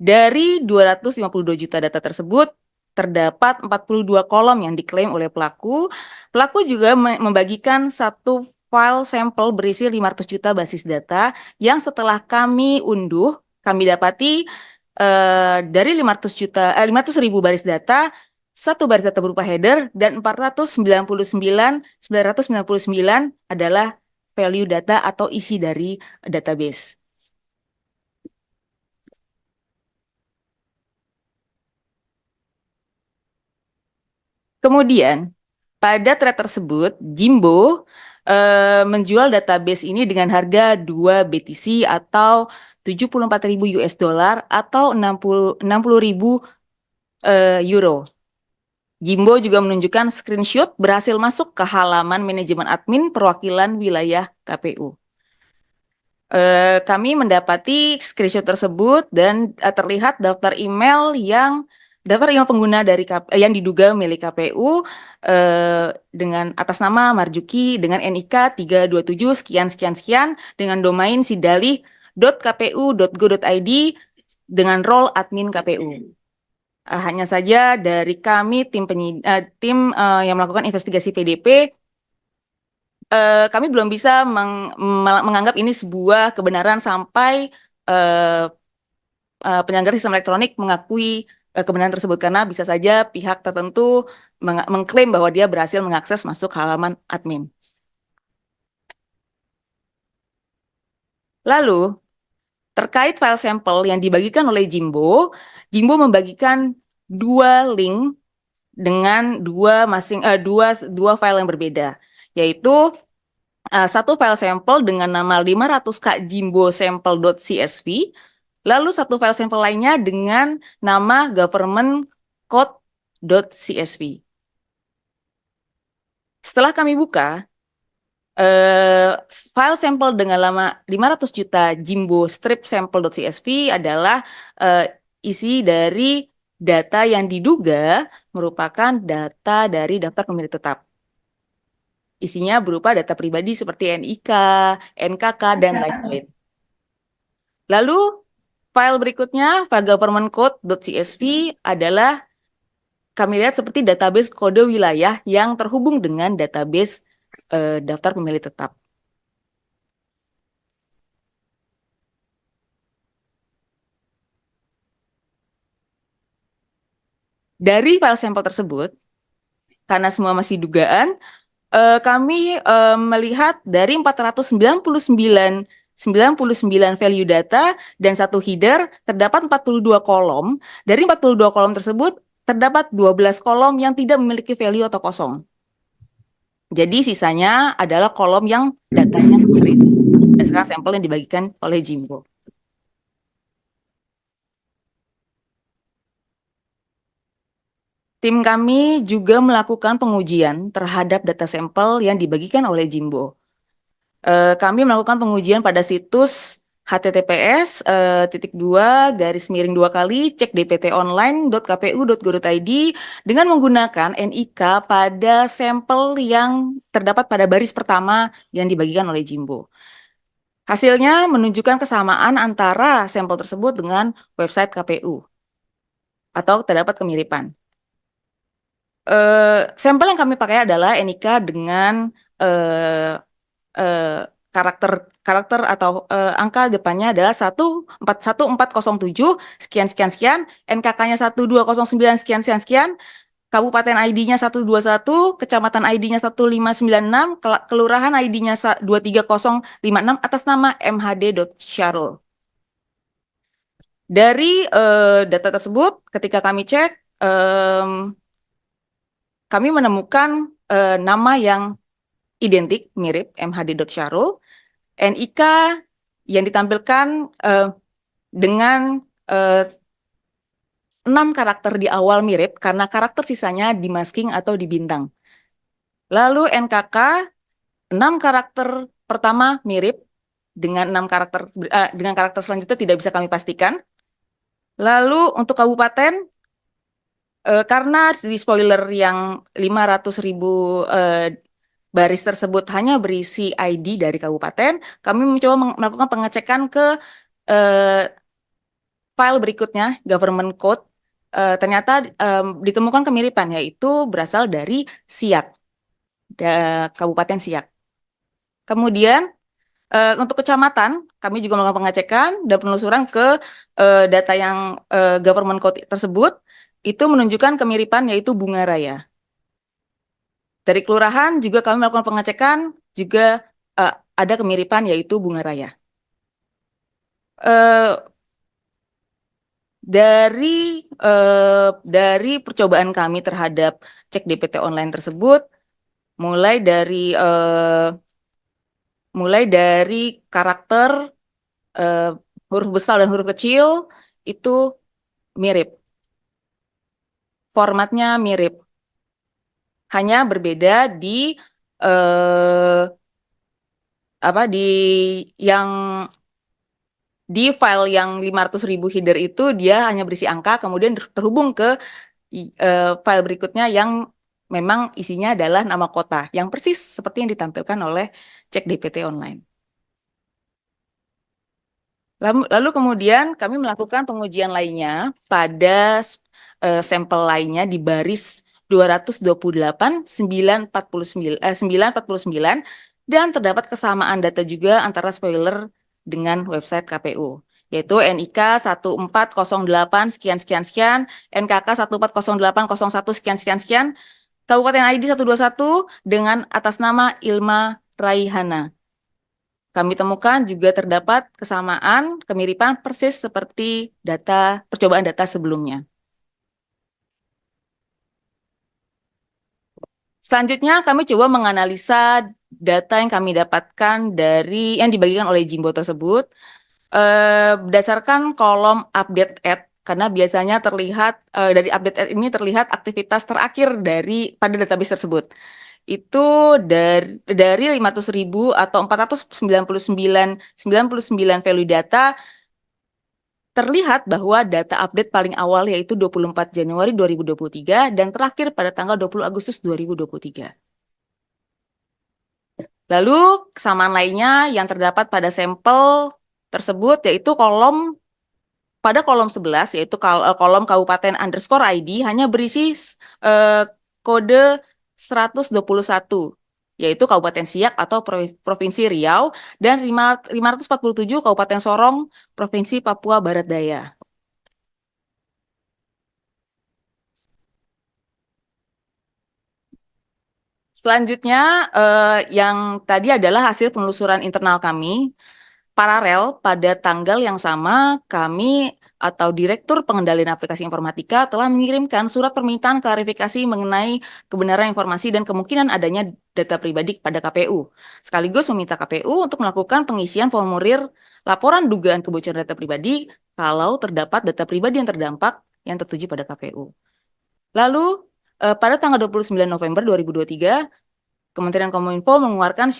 Speaker 8: Dari 252 juta data tersebut, terdapat 42 kolom yang diklaim oleh pelaku. Pelaku juga membagikan satu file sampel berisi 500 juta basis data yang setelah kami unduh, kami dapati dari 500.000 baris data, satu baris data berupa header dan 499.999 adalah value data atau isi dari database. Kemudian, pada thread tersebut, Jimbo menjual database ini dengan harga 2 BTC atau 74.000 US dollar atau 60.000 euro. Jimbo juga menunjukkan screenshot berhasil masuk ke halaman manajemen admin perwakilan wilayah KPU. Kami mendapati screenshot tersebut dan terlihat daftar email pengguna dari yang diduga milik KPU dengan atas nama Marjuki dengan NIK 327 sekian dengan domain sidalih.kpu.go.id dengan role admin KPU. Hanya saja dari kami tim yang melakukan investigasi PDP, kami belum bisa menganggap ini sebuah kebenaran sampai penyelenggara sistem elektronik mengakui kebenaran tersebut, karena bisa saja pihak tertentu mengklaim bahwa dia berhasil mengakses masuk halaman admin. Lalu, terkait file sampel yang dibagikan oleh Jimbo membagikan 2 link dengan dua file yang berbeda, yaitu satu file sampel dengan nama 500k Jimbo sample.csv, lalu satu file sampel lainnya dengan nama government code.csv. Setelah kami buka, file sampel dengan nama 500 juta Jimbo strip sample.csv adalah isi dari data yang diduga merupakan data dari daftar pemilih tetap. Isinya berupa data pribadi seperti NIK, NKK, dan lain-lain. Lalu, file berikutnya, file government code.csv adalah kami lihat seperti database kode wilayah yang terhubung dengan database daftar pemilih tetap. Dari file sampel tersebut, karena semua masih dugaan, kami melihat dari 499 99 value data, dan 1 header, terdapat 42 kolom. Dari 42 kolom tersebut, terdapat 12 kolom yang tidak memiliki value atau kosong. Jadi sisanya adalah kolom yang datanya terisi berdasarkan sampel yang dibagikan oleh Jimbo. Tim kami juga melakukan pengujian terhadap data sampel yang dibagikan oleh Jimbo. Kami melakukan pengujian pada situs https://cek-2 kali cek-dpt-online.kpu.go.id dengan menggunakan NIK pada sampel yang terdapat pada baris pertama yang dibagikan oleh Jimbo. Hasilnya menunjukkan kesamaan antara sampel tersebut dengan website KPU atau terdapat kemiripan. Sampel yang kami pakai adalah NIK dengan karakter atau angka depannya adalah 1407 sekian sekian sekian, NKK-nya 1209 sekian sekian sekian, Kabupaten ID-nya 121, Kecamatan ID-nya 1596, Kelurahan ID-nya 23056 atas nama MHD.Syarul. Dari data tersebut, ketika kami cek, kami menemukan nama yang identik, mirip MHD.Syarul, NIK yang ditampilkan dengan 6 karakter di awal mirip karena karakter sisanya di masking atau di bintang. Lalu NKK 6 karakter pertama mirip dengan 6 karakter dengan karakter selanjutnya tidak bisa kami pastikan. Lalu untuk kabupaten karena di spoiler yang 500.000 baris tersebut hanya berisi ID dari kabupaten, kami mencoba melakukan pengecekan ke file berikutnya, government code. Ternyata ditemukan kemiripan, yaitu berasal dari Siak, Kabupaten Siak. Kemudian untuk kecamatan, kami juga melakukan pengecekan dan penelusuran ke data yang government code tersebut, itu menunjukkan kemiripan yaitu Bunga Raya. Dari kelurahan juga kami melakukan pengecekan, juga ada kemiripan yaitu Bunga Raya. Dari percobaan kami terhadap cek DPT online tersebut, mulai dari karakter huruf besar dan huruf kecil itu mirip, formatnya mirip. Hanya berbeda di di file yang 500.000 header itu dia hanya berisi angka, kemudian terhubung ke file berikutnya yang memang isinya adalah nama kota yang persis seperti yang ditampilkan oleh cek DPT online. Lalu kemudian kami melakukan pengujian lainnya pada sampel lainnya di baris 228, 949, dan terdapat kesamaan data juga antara spoiler dengan website KPU, yaitu NIK 1408 sekian sekian sekian, NKK 140801 sekian sekian sekian, Kabupaten ID 121 dengan atas nama Ilma Raihana. Kami temukan juga terdapat kesamaan, kemiripan persis seperti percobaan data sebelumnya. Selanjutnya kami coba menganalisa data yang kami dapatkan dari yang dibagikan oleh Jimbo tersebut berdasarkan kolom update add, karena biasanya terlihat dari update add ini terlihat aktivitas terakhir pada database tersebut. Itu dari 500.000 atau 499 value data, terlihat bahwa data update paling awal yaitu 24 Januari 2023 dan terakhir pada tanggal 20 Agustus 2023. Lalu kesamaan lainnya yang terdapat pada sampel tersebut yaitu pada kolom 11 yaitu kolom kabupaten _ID hanya berisi kode 121 yaitu Kabupaten Siak atau Provinsi Riau, dan 547 Kabupaten Sorong, Provinsi Papua Barat Daya. Selanjutnya, yang tadi adalah hasil penelusuran internal kami. paralel pada tanggal yang sama kami atau Direktur Pengendalian Aplikasi Informatika telah mengirimkan surat permintaan klarifikasi mengenai kebenaran informasi dan kemungkinan adanya data pribadi kepada KPU. Sekaligus meminta KPU untuk melakukan pengisian formulir laporan dugaan kebocoran data pribadi kalau terdapat data pribadi yang terdampak yang tertuju pada KPU. Lalu pada tanggal 29 November 2023, Kementerian Kominfo mengeluarkan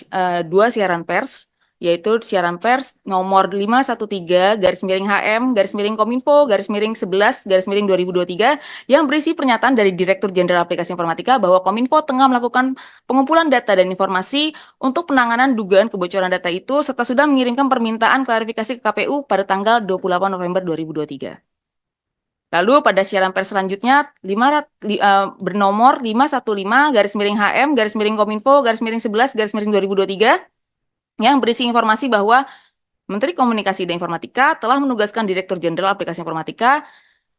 Speaker 8: 2 siaran pers, yaitu siaran pers nomor 513-HM-Kominfo-11-2023 yang berisi pernyataan dari Direktur Jenderal Aplikasi Informatika bahwa Kominfo tengah melakukan pengumpulan data dan informasi untuk penanganan dugaan kebocoran data itu serta sudah mengirimkan permintaan klarifikasi ke KPU pada tanggal 28 November 2023. Lalu pada siaran pers selanjutnya bernomor 515-HM-Kominfo-11-2023 yang berisi informasi bahwa Menteri Komunikasi dan Informatika telah menugaskan Direktur Jenderal Aplikasi Informatika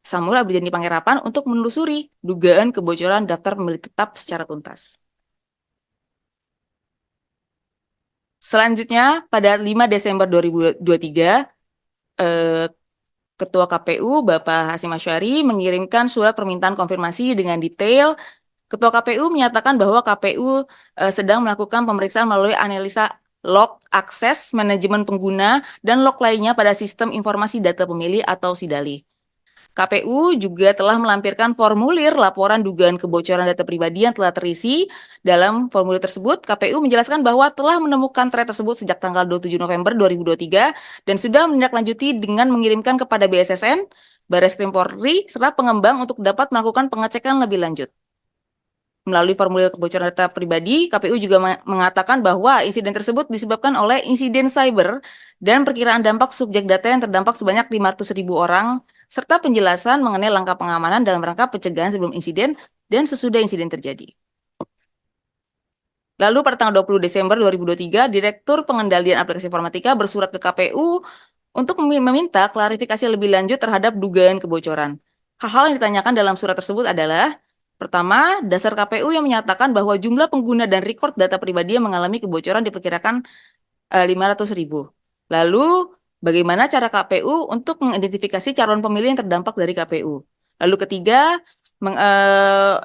Speaker 8: Samuel Abrijani Panggerapan untuk menelusuri dugaan kebocoran daftar pemilih tetap secara tuntas. Selanjutnya pada 5 Desember 2023 Ketua KPU Bapak Hasyim Asyari mengirimkan surat permintaan konfirmasi dengan detail. Ketua KPU menyatakan bahwa KPU sedang melakukan pemeriksaan melalui analisa log akses, manajemen pengguna, dan log lainnya pada sistem informasi data pemilih atau SIDALI. KPU juga telah melampirkan formulir laporan dugaan kebocoran data pribadi yang telah terisi. Dalam formulir tersebut, KPU menjelaskan bahwa telah menemukan thread tersebut sejak tanggal 27 November 2023 dan sudah menindaklanjuti dengan mengirimkan kepada BSSN, Barreskrim Polri, serta pengembang untuk dapat melakukan pengecekan lebih lanjut. Melalui formulir kebocoran data pribadi, KPU juga mengatakan bahwa insiden tersebut disebabkan oleh insiden cyber dan perkiraan dampak subjek data yang terdampak sebanyak 500.000 orang, serta penjelasan mengenai langkah pengamanan dalam rangka pencegahan sebelum insiden dan sesudah insiden terjadi. Lalu pada tanggal 20 Desember 2023, Direktur Pengendalian Aplikasi Informatika bersurat ke KPU untuk meminta klarifikasi lebih lanjut terhadap dugaan kebocoran. Hal-hal yang ditanyakan dalam surat tersebut adalah: pertama, dasar KPU yang menyatakan bahwa jumlah pengguna dan record data pribadi yang mengalami kebocoran diperkirakan 500.000. Lalu, bagaimana cara KPU untuk mengidentifikasi calon pemilih yang terdampak dari KPU? Lalu ketiga,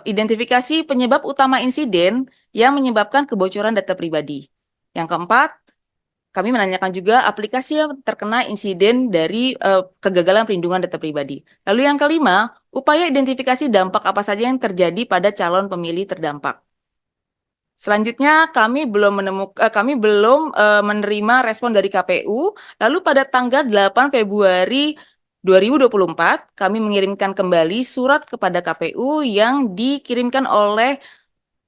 Speaker 8: identifikasi penyebab utama insiden yang menyebabkan kebocoran data pribadi. Yang keempat, kami menanyakan juga aplikasi yang terkena insiden dari kegagalan perlindungan data pribadi. Lalu yang kelima, upaya identifikasi dampak apa saja yang terjadi pada calon pemilih terdampak. Selanjutnya, kami belum menerima respon dari KPU. Lalu pada tanggal 8 Februari 2024, kami mengirimkan kembali surat kepada KPU yang dikirimkan oleh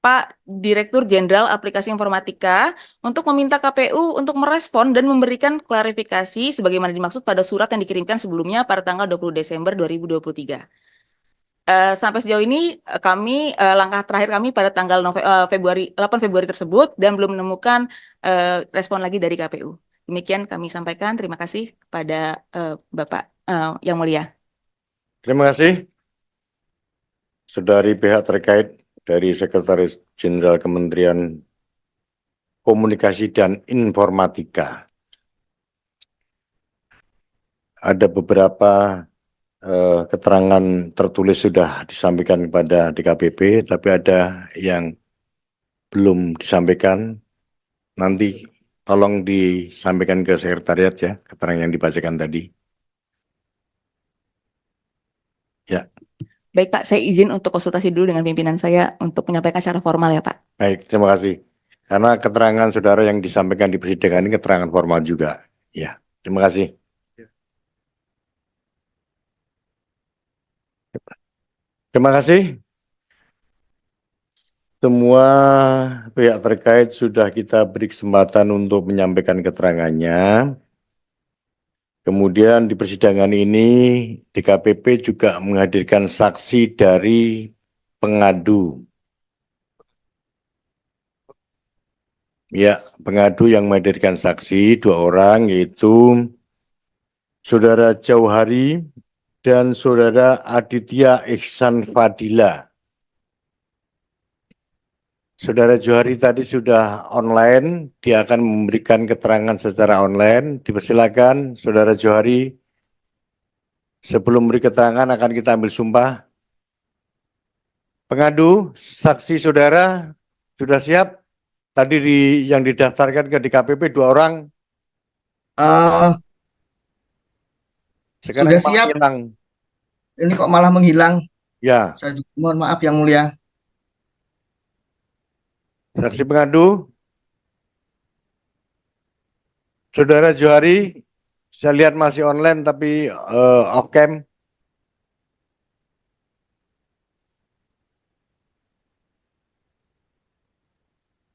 Speaker 8: Pak Direktur Jenderal Aplikasi Informatika untuk meminta KPU untuk merespon dan memberikan klarifikasi sebagaimana dimaksud pada surat yang dikirimkan sebelumnya pada tanggal 20 Desember 2023. Sampai sejauh ini kami langkah terakhir kami pada tanggal 8 Februari tersebut dan belum menemukan respon lagi dari KPU. Demikian kami sampaikan. Terima kasih kepada Bapak yang mulia.
Speaker 2: Terima kasih. Saudari pihak terkait dari Sekretaris Jenderal Kementerian Komunikasi dan Informatika. Ada beberapa keterangan tertulis sudah disampaikan kepada DKPP, tapi ada yang belum disampaikan. Nanti tolong disampaikan ke sekretariat ya, keterangan yang dibacakan tadi. Ya.
Speaker 8: Baik Pak, saya izin untuk konsultasi dulu dengan pimpinan saya untuk menyampaikan secara formal ya Pak.
Speaker 2: Baik, terima kasih. Karena keterangan saudara yang disampaikan di persidangan ini keterangan formal juga. Ya, terima kasih. Terima kasih. Semua pihak terkait sudah kita beri kesempatan untuk menyampaikan keterangannya. Kemudian di persidangan ini DKPP juga menghadirkan saksi dari pengadu. Ya, pengadu yang menghadirkan saksi 2 orang yaitu Saudara Jauhari dan Saudara Aditya Ihsan Fadila. Saudara Johari tadi sudah online, dia akan memberikan keterangan secara online. Dipersilakan, Saudara Johari. Sebelum beri keterangan akan kita ambil sumpah. Pengadu, saksi saudara sudah siap? Tadi yang didaftarkan ke DKPP 2 orang. Sekarang
Speaker 4: Sudah
Speaker 2: malah
Speaker 4: siap.
Speaker 2: hilang.
Speaker 4: Ini kok malah menghilang.
Speaker 2: Ya,
Speaker 4: Saya juga mohon maaf yang mulia.
Speaker 2: saksi pengadu. Saudara Johari, saya lihat masih online tapi off cam.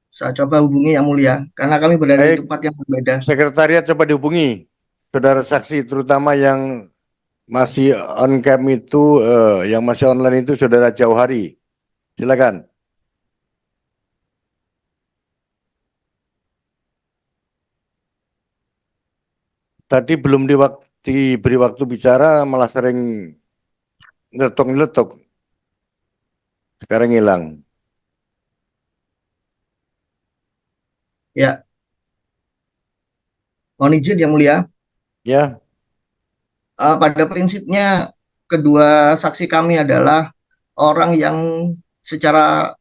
Speaker 4: Saya coba hubungi yang mulia, karena kami berada di
Speaker 2: Baik.
Speaker 4: tempat yang berbeda.
Speaker 2: Sekretariat coba dihubungi. Saudara saksi, terutama yang masih on cam itu, yang masih online itu Saudara Jauhari. Silakan. Tadi belum diberi waktu bicara, malah sering nyeletuk-nyeletuk. Sekarang hilang.
Speaker 4: Ya. Mohon izin yang mulia.
Speaker 2: Ya.
Speaker 4: Pada prinsipnya kedua saksi kami adalah orang yang secara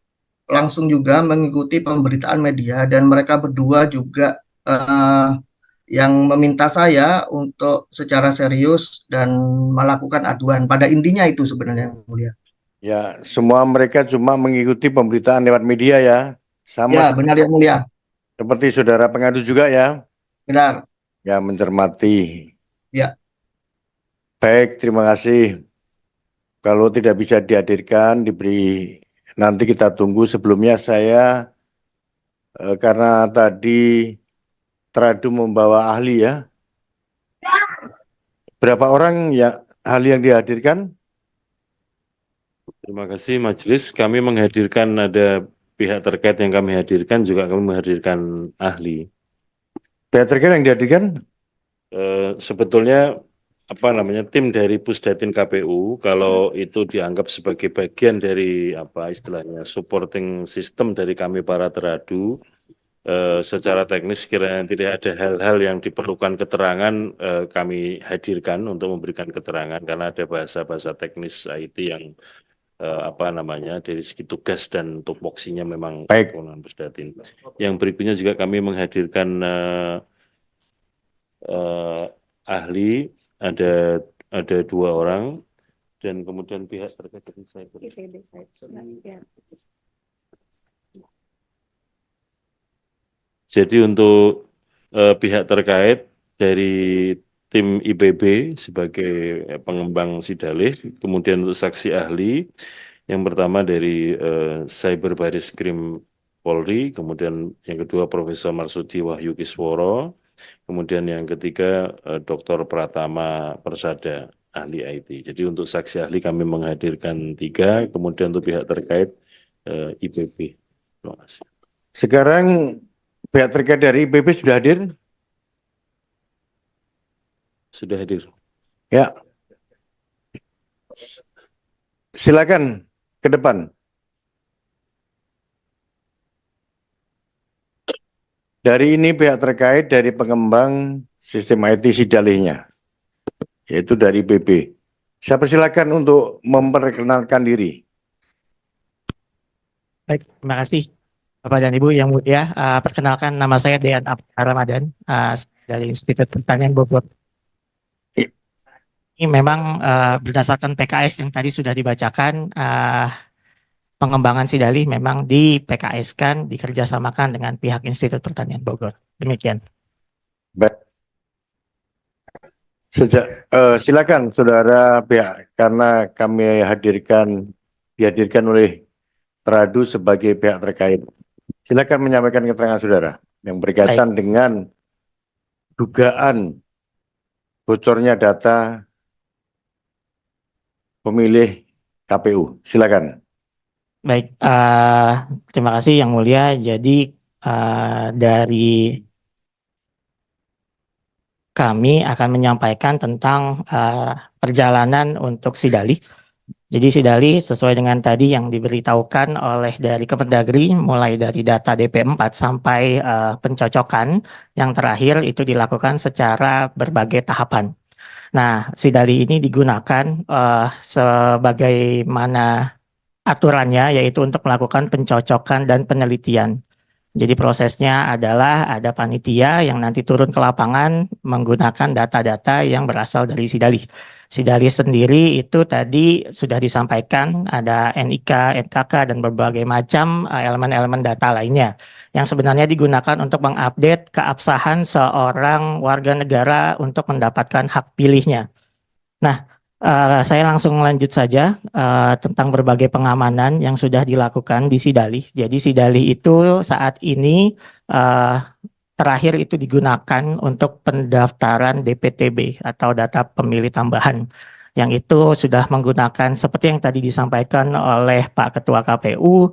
Speaker 4: langsung juga mengikuti pemberitaan media, dan mereka berdua juga yang meminta saya untuk secara serius dan melakukan aduan. Pada intinya itu sebenarnya yang mulia.
Speaker 2: Ya, semua mereka cuma mengikuti pemberitaan lewat media ya. Sama
Speaker 4: Ya, benar yang mulia.
Speaker 2: seperti saudara pengadu juga ya.
Speaker 4: Benar.
Speaker 2: Ya, mencermati.
Speaker 4: Ya.
Speaker 2: Baik, terima kasih. Kalau tidak bisa dihadirkan, nanti kita tunggu. Sebelumnya saya, karena tadi teradu membawa ahli ya. Berapa orang ya ahli yang dihadirkan?
Speaker 12: Terima kasih Majelis. Kami menghadirkan ada pihak terkait yang kami hadirkan, juga kami menghadirkan ahli.
Speaker 2: Pihak terkait yang dihadirkan?
Speaker 12: Sebetulnya tim dari Pusdatin KPU, kalau itu dianggap sebagai bagian dari istilahnya supporting system dari kami para teradu, secara teknis kiranya tidak ada hal-hal yang diperlukan keterangan, kami hadirkan untuk memberikan keterangan karena ada bahasa-bahasa teknis IT yang dari segi tugas dan tupoksinya memang kewenangan Pusdatin. Yang berikutnya juga kami menghadirkan ahli, ada 2 orang, dan kemudian pihak terkait dengan saya. Jadi untuk pihak terkait dari tim IPB sebagai pengembang sidalih, kemudian untuk saksi ahli, yang pertama dari Cyber Baris Krim Polri, kemudian yang kedua Profesor Marsudi Wahyu Kisworo, kemudian yang ketiga Dr. Pratama Persada, ahli IT. Jadi untuk saksi ahli kami menghadirkan 3, kemudian untuk pihak terkait IPB. Terima kasih.
Speaker 2: Sekarang pihak terkait dari IPB sudah hadir?
Speaker 12: Sudah hadir.
Speaker 2: Ya. Silakan ke depan. Dari ini pihak terkait dari pengembang sistem IT sidalihnya, yaitu dari IPB. Saya persilakan untuk memperkenalkan diri.
Speaker 16: Baik, terima kasih Bapak dan Ibu yang mulia. Perkenalkan, nama saya Dean Ramadan dari Institut Pertanian Bogor. Ini memang berdasarkan PKS yang tadi sudah dibacakan, pengembangan sidalih memang di PKS-kan, dikerjasamakan dengan pihak Institut Pertanian Bogor. Demikian.
Speaker 2: Baik. Silakan saudara pihak, karena kami dihadirkan oleh teradu sebagai pihak terkait. Silakan menyampaikan keterangan saudara yang berkaitan dengan dugaan bocornya data pemilih KPU. Silakan.
Speaker 16: Baik, terima kasih yang mulia. Jadi dari kami akan menyampaikan tentang perjalanan untuk sidalih. Jadi Sidali sesuai dengan tadi yang diberitahukan oleh dari Kemendagri mulai dari data DP4 sampai pencocokan yang terakhir itu dilakukan secara berbagai tahapan. Nah, Sidali ini digunakan sebagaimana aturannya yaitu untuk melakukan pencocokan dan penelitian. Jadi prosesnya adalah ada panitia yang nanti turun ke lapangan menggunakan data-data yang berasal dari Sidali. Sidali sendiri itu tadi sudah disampaikan ada NIK, NKK, dan berbagai macam elemen-elemen data lainnya yang sebenarnya digunakan untuk mengupdate keabsahan seorang warga negara untuk mendapatkan hak pilihnya. Nah, saya langsung lanjut saja tentang berbagai pengamanan yang sudah dilakukan di Sidali. Jadi Sidali itu saat ini terakhir itu digunakan untuk pendaftaran DPTB atau data pemilih tambahan. Yang itu sudah menggunakan seperti yang tadi disampaikan oleh Pak Ketua KPU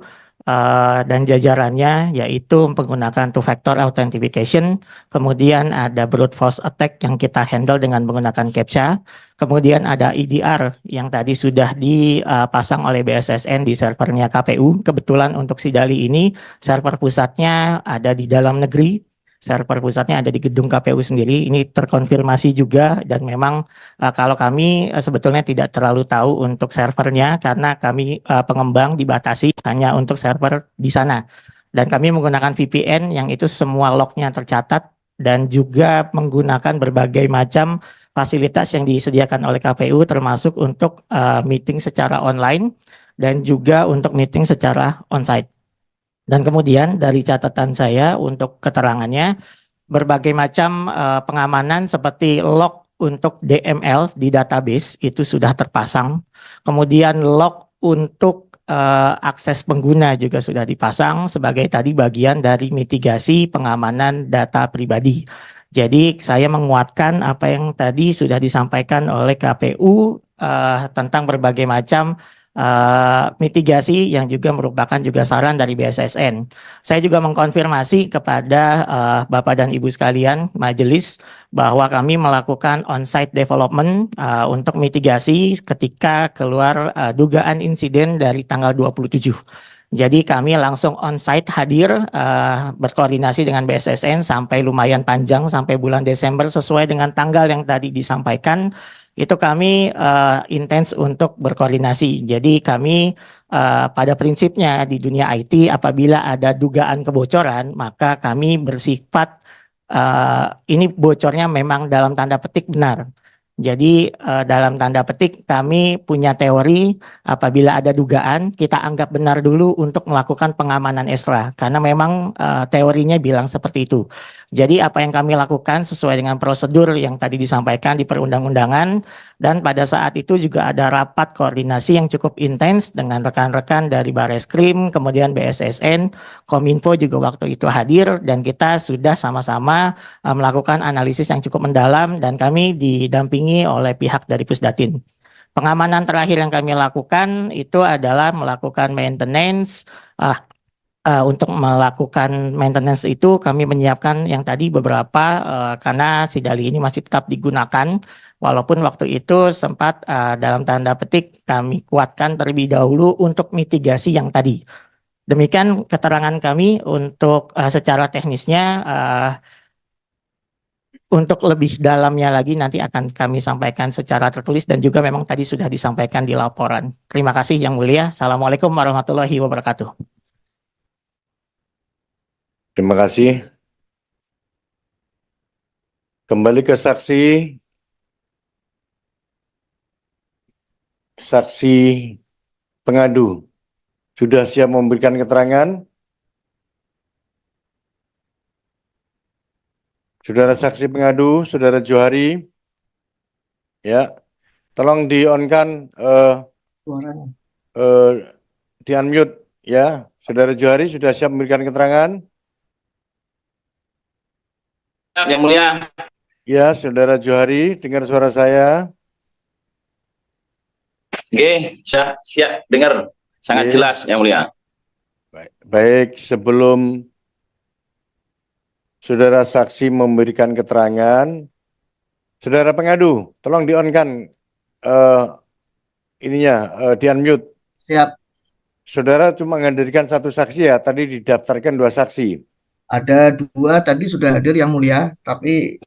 Speaker 16: dan jajarannya, yaitu menggunakan two-factor authentication, kemudian ada brute force attack yang kita handle dengan menggunakan CAPTCHA, kemudian ada EDR yang tadi sudah dipasang oleh BSSN di servernya KPU. Kebetulan untuk Sidali ini server pusatnya ada di dalam negeri. Server pusatnya ada di gedung KPU sendiri. Ini terkonfirmasi juga dan memang kalau kami sebetulnya tidak terlalu tahu untuk servernya karena kami pengembang dibatasi hanya untuk server di sana. Dan kami menggunakan VPN yang itu semua lognya tercatat dan juga menggunakan berbagai macam fasilitas yang disediakan oleh KPU termasuk untuk meeting secara online dan juga untuk meeting secara onsite. Dan kemudian dari catatan saya untuk keterangannya, berbagai macam pengamanan seperti log untuk DML di database itu sudah terpasang. Kemudian log untuk akses pengguna juga sudah dipasang sebagai tadi bagian dari mitigasi pengamanan data pribadi. Jadi saya menguatkan apa yang tadi sudah disampaikan oleh KPU tentang berbagai macam mitigasi yang juga merupakan juga saran dari BSSN. Saya juga mengkonfirmasi kepada Bapak dan Ibu sekalian majelis bahwa kami melakukan on-site development untuk mitigasi ketika keluar dugaan insiden dari tanggal 27. Jadi kami langsung on-site hadir berkoordinasi dengan BSSN sampai lumayan panjang sampai bulan Desember sesuai dengan tanggal yang tadi disampaikan. Itu kami intens untuk berkoordinasi. Jadi kami pada prinsipnya di dunia IT apabila ada dugaan kebocoran maka kami bersifat ini bocornya memang dalam tanda petik benar. Jadi dalam tanda petik kami punya teori apabila ada dugaan kita anggap benar dulu untuk melakukan pengamanan ekstra karena memang teorinya bilang seperti itu. Jadi apa yang kami lakukan sesuai dengan prosedur yang tadi disampaikan di perundang-undangan dan pada saat itu juga ada rapat koordinasi yang cukup intens dengan rekan-rekan dari Bareskrim, kemudian BSSN, Kominfo juga waktu itu hadir dan kita sudah sama-sama melakukan analisis yang cukup mendalam dan kami didampingi oleh pihak dari Pusdatin. Pengamanan terakhir yang kami lakukan itu adalah melakukan maintenance. Untuk melakukan maintenance itu kami menyiapkan yang tadi beberapa karena Sidali ini masih tetap digunakan walaupun waktu itu sempat dalam tanda petik kami kuatkan terlebih dahulu untuk mitigasi yang tadi. Demikian keterangan kami untuk secara teknisnya. Untuk lebih dalamnya lagi nanti akan kami sampaikan secara tertulis dan juga memang tadi sudah disampaikan di laporan. Terima kasih Yang Mulia. Assalamualaikum warahmatullahi wabarakatuh.
Speaker 2: Terima kasih. Kembali ke saksi. Saksi pengadu. Sudah siap memberikan keterangan? Saudara saksi pengadu, Saudara Johari. Ya, tolong di-on-kan,
Speaker 4: Suaranya.
Speaker 2: di-unmute ya. Saudara Johari sudah siap memberikan keterangan?
Speaker 10: Yang Mulia.
Speaker 2: Ya, Saudara Johari, dengar suara saya.
Speaker 10: Oke, siap dengar. Sangat
Speaker 2: Oke.
Speaker 10: jelas Yang Mulia.
Speaker 2: Baik, sebelum Saudara saksi memberikan keterangan, Saudara pengadu, tolong di-on-kan di unmute.
Speaker 4: Siap.
Speaker 2: Saudara cuma menghadirkan satu saksi ya, tadi didaftarkan 2 saksi.
Speaker 4: Ada 2 tadi sudah hadir yang mulia, tapi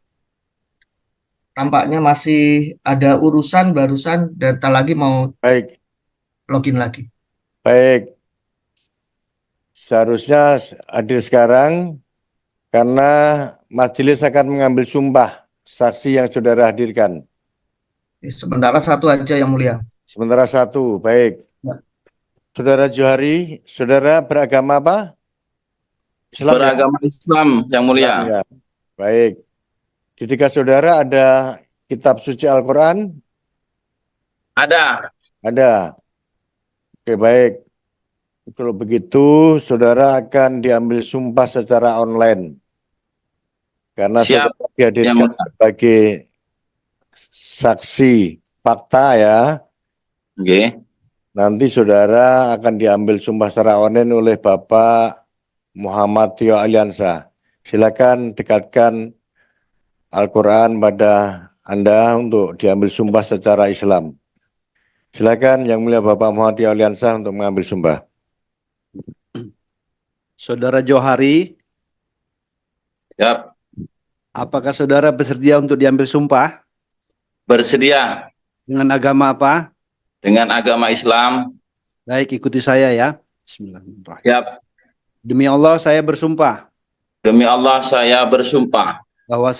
Speaker 4: tampaknya masih ada urusan barusan dan tak lagi mau
Speaker 2: Baik,
Speaker 4: login lagi.
Speaker 2: baik. Seharusnya hadir sekarang karena majelis akan mengambil sumpah saksi yang saudara hadirkan.
Speaker 4: Sementara 1 aja yang mulia.
Speaker 2: Sementara 1, baik.
Speaker 4: Ya.
Speaker 2: Saudara Johari, saudara beragama apa? Islam ya?
Speaker 10: Beragama Islam yang mulia.
Speaker 2: Islam ya. Baik. Di dekat saudara ada kitab suci Al-Quran?
Speaker 10: Ada.
Speaker 2: Ada. Oke, baik. Kalau begitu, saudara akan diambil sumpah secara online. Karena
Speaker 10: Siap.
Speaker 2: saudara dihadirkan sebagai saksi fakta ya.
Speaker 10: Oke.
Speaker 2: Nanti saudara akan diambil sumpah secara online oleh Bapak Muhammad Tio Aliansa. Silakan dekatkan Al-Quran pada Anda untuk diambil sumpah secara Islam. Silakan Yang Mulia Bapak Muhammad Tio Aliansa untuk mengambil sumpah.
Speaker 9: Saudara Johari,
Speaker 10: Siap.
Speaker 9: apakah saudara bersedia untuk diambil sumpah?
Speaker 10: Bersedia.
Speaker 9: Dengan agama apa?
Speaker 10: Dengan agama Islam.
Speaker 9: Baik, ikuti saya ya. Bismillahirrahmanirrahim.
Speaker 10: Siap.
Speaker 9: Demi Allah saya bersumpah
Speaker 10: Demi Allah saya bersumpah
Speaker 9: bahwa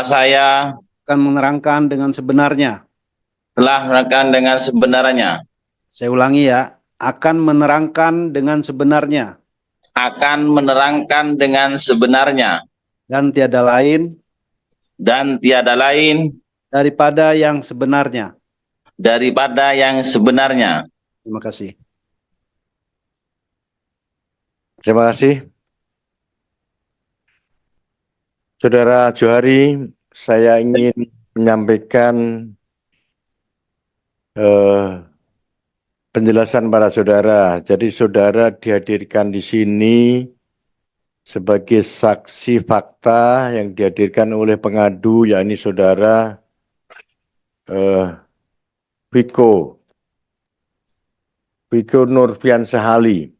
Speaker 9: saya akan menerangkan dengan sebenarnya.
Speaker 10: telah menerangkan dengan sebenarnya.
Speaker 9: Saya ulangi ya, akan menerangkan dengan sebenarnya.
Speaker 10: Akan menerangkan dengan sebenarnya.
Speaker 9: Dan tiada lain daripada yang sebenarnya. Terima kasih.
Speaker 2: Terima kasih. Saudara Johari, saya ingin menyampaikan penjelasan para saudara. Jadi saudara dihadirkan di sini sebagai saksi fakta yang dihadirkan oleh pengadu, yakni saudara Wiko Nurfiansyah Ali.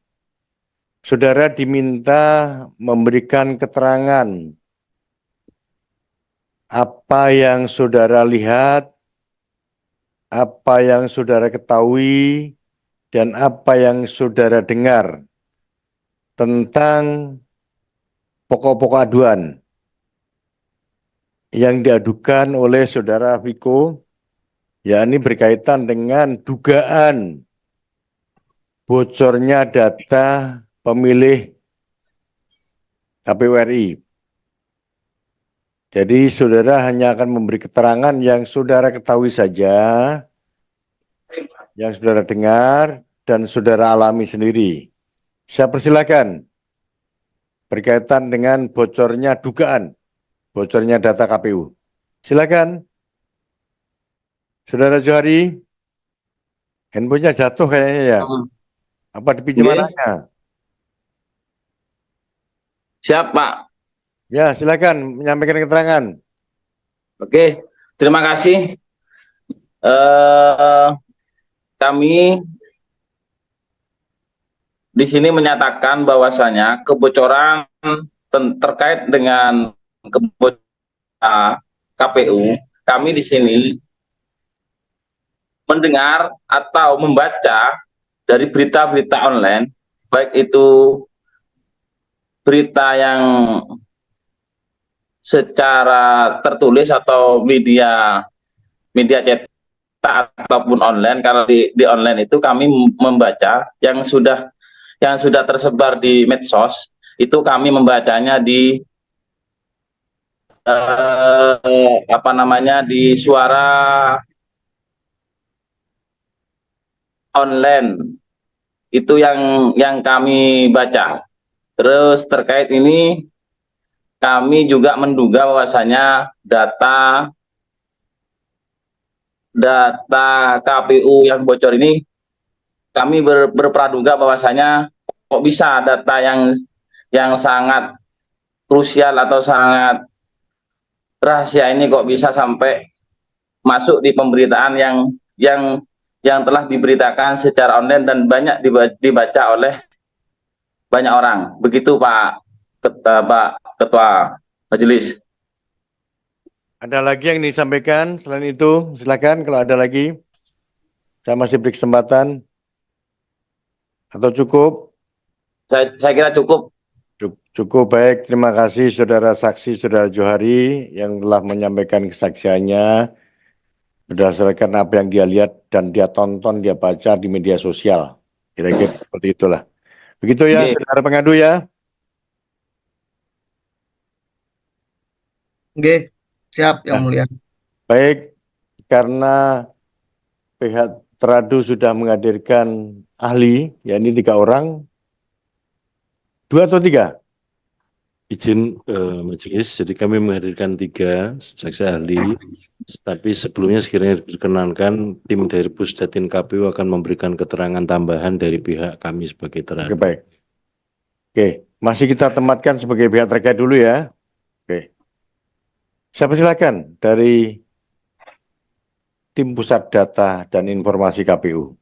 Speaker 2: Saudara diminta memberikan keterangan apa yang saudara lihat, apa yang saudara ketahui, dan apa yang saudara dengar tentang pokok-pokok aduan yang diadukan oleh saudara Viko, yakni berkaitan dengan dugaan bocornya data pemilih KPU RI. Jadi saudara hanya akan memberi keterangan yang saudara ketahui saja, yang saudara dengar, dan saudara alami sendiri. Saya persilakan berkaitan dengan bocornya data KPU. Silakan. Saudara Johari, handphonenya jatuh kayaknya ya. Apa dipinjam anaknya?
Speaker 10: Siap, Pak.
Speaker 2: Ya, silakan menyampaikan keterangan.
Speaker 10: Oke, terima kasih. Kami di sini menyatakan bahwasanya kebocoran terkait dengan kebocoran KPU, kami di sini mendengar atau membaca dari berita-berita online, baik itu berita yang secara tertulis atau media cetak ataupun online. Karena di online itu kami membaca yang sudah tersebar di medsos, itu kami membacanya di di suara online, itu yang kami baca. Terus terkait ini kami juga menduga bahwasanya data KPU yang bocor ini, kami berpraduga bahwasanya kok bisa data yang sangat krusial atau sangat rahasia ini kok bisa sampai masuk di pemberitaan yang telah diberitakan secara online dan banyak dibaca oleh banyak orang. Begitu Pak Ketua Majelis.
Speaker 2: Ada lagi yang disampaikan selain itu? Silakan kalau ada lagi. Saya masih beri kesempatan. Atau cukup?
Speaker 10: Saya kira cukup.
Speaker 2: Cukup baik. Terima kasih Saudara Saksi, Saudara Johari yang telah menyampaikan kesaksiannya berdasarkan apa yang dia lihat dan dia tonton, dia baca di media sosial. Kira-kira seperti itulah. Begitu ya,
Speaker 10: Oke.
Speaker 2: Saudara pengadu ya.
Speaker 4: Oke, siap Yang Mulia.
Speaker 2: Baik, karena pihak teradu sudah menghadirkan ahli, yakni 3 orang, 2 atau 3?
Speaker 12: Izin majelis, jadi kami menghadirkan 3 saksi ahli, tapi sebelumnya sekiranya diperkenankan tim dari Pusdatin KPU akan memberikan keterangan tambahan dari pihak kami sebagai teradu.
Speaker 2: Oke, baik. Oke, masih kita tempatkan sebagai pihak terkait dulu ya. Oke. Siapa silakan dari tim Pusat Data dan Informasi KPU.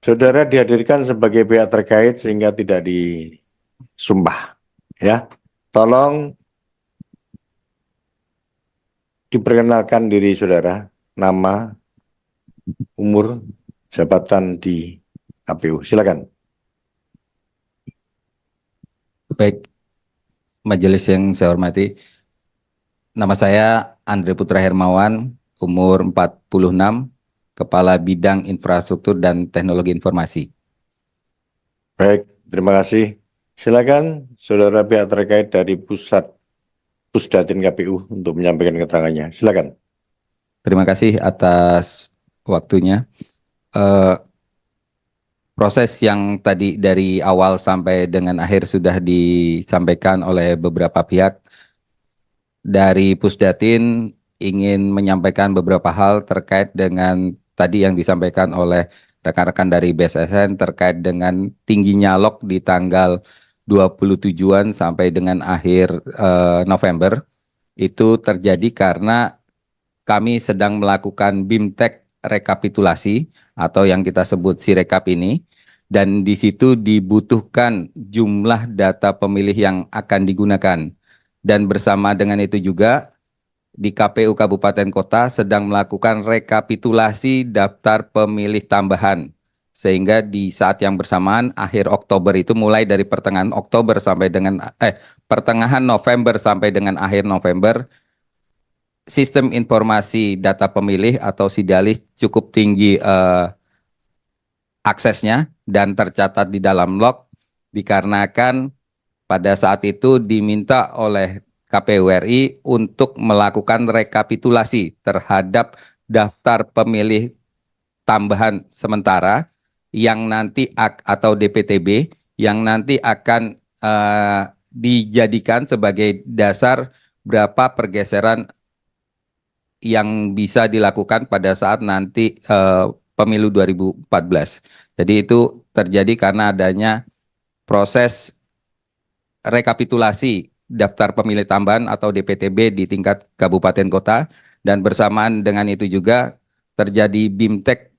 Speaker 2: Saudara dihadirkan sebagai pihak terkait sehingga tidak disumpah. Ya, tolong diperkenalkan diri saudara, nama, umur, jabatan di KPU. Silakan.
Speaker 17: Baik, majelis yang saya hormati, nama saya Andre Putra Hermawan, umur 46, Kepala Bidang Infrastruktur dan Teknologi Informasi.
Speaker 2: Baik, terima kasih. Silakan saudara pihak terkait dari Pusdatin KPU untuk menyampaikan keterangannya. Silakan.
Speaker 17: Terima kasih atas waktunya. Proses yang tadi dari awal sampai dengan akhir sudah disampaikan oleh beberapa pihak. Dari Pusdatin ingin menyampaikan beberapa hal terkait dengan tadi yang disampaikan oleh rekan-rekan dari BSSN terkait dengan tingginya log di tanggal 27-an sampai dengan akhir November. Itu terjadi karena kami sedang melakukan BIMTEK rekapitulasi atau yang kita sebut Sirekap ini, dan di situ dibutuhkan jumlah data pemilih yang akan digunakan. Dan bersama dengan itu juga di KPU Kabupaten Kota sedang melakukan rekapitulasi daftar pemilih tambahan. Sehingga di saat yang bersamaan akhir Oktober itu mulai dari pertengahan Oktober sampai dengan pertengahan November sampai dengan akhir November, sistem informasi data pemilih atau SIDALIH cukup tinggi aksesnya dan tercatat di dalam log dikarenakan pada saat itu diminta oleh KPU RI untuk melakukan rekapitulasi terhadap daftar pemilih tambahan sementara yang nanti atau DPTB yang nanti akan dijadikan sebagai dasar berapa pergeseran yang bisa dilakukan pada saat nanti pemilu 2014. Jadi itu terjadi karena adanya proses rekapitulasi daftar pemilih tambahan atau DPTB di tingkat kabupaten kota, dan bersamaan dengan itu juga terjadi BIMTEK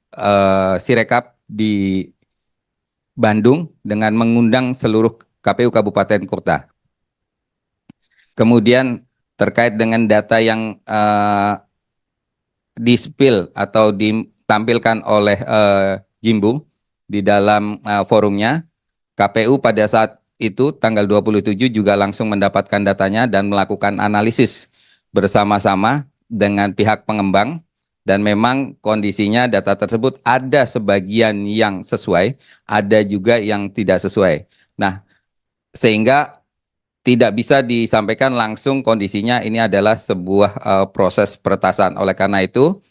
Speaker 17: Sirekap di Bandung dengan mengundang seluruh KPU kabupaten kota. Kemudian terkait dengan data yang di-spill atau ditampilkan oleh Jimbo di dalam forumnya, KPU pada saat itu tanggal 27 juga langsung mendapatkan datanya dan melakukan analisis bersama-sama dengan pihak pengembang, dan memang kondisinya data tersebut ada sebagian yang sesuai, ada juga yang tidak sesuai. Nah, sehingga tidak bisa disampaikan langsung kondisinya ini adalah sebuah proses peretasan. Oleh karena itu,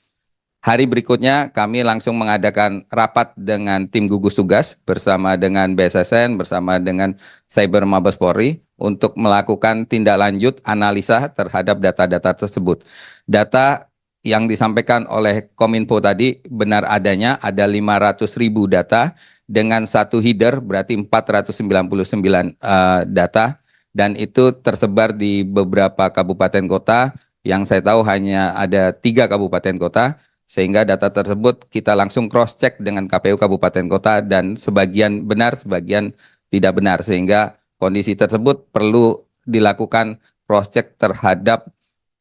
Speaker 17: hari berikutnya kami langsung mengadakan rapat dengan tim gugus tugas bersama dengan BSSN, bersama dengan Cyber Mabes Polri untuk melakukan tindak lanjut analisa terhadap data-data tersebut. Data yang disampaikan oleh Kominfo tadi benar adanya ada 500.000 data dengan satu header berarti 499 data. Dan itu tersebar di beberapa kabupaten kota yang saya tahu hanya ada 3 kabupaten kota, sehingga data tersebut kita langsung cross check dengan KPU kabupaten kota dan sebagian benar, sebagian tidak benar, sehingga kondisi tersebut perlu dilakukan cross check terhadap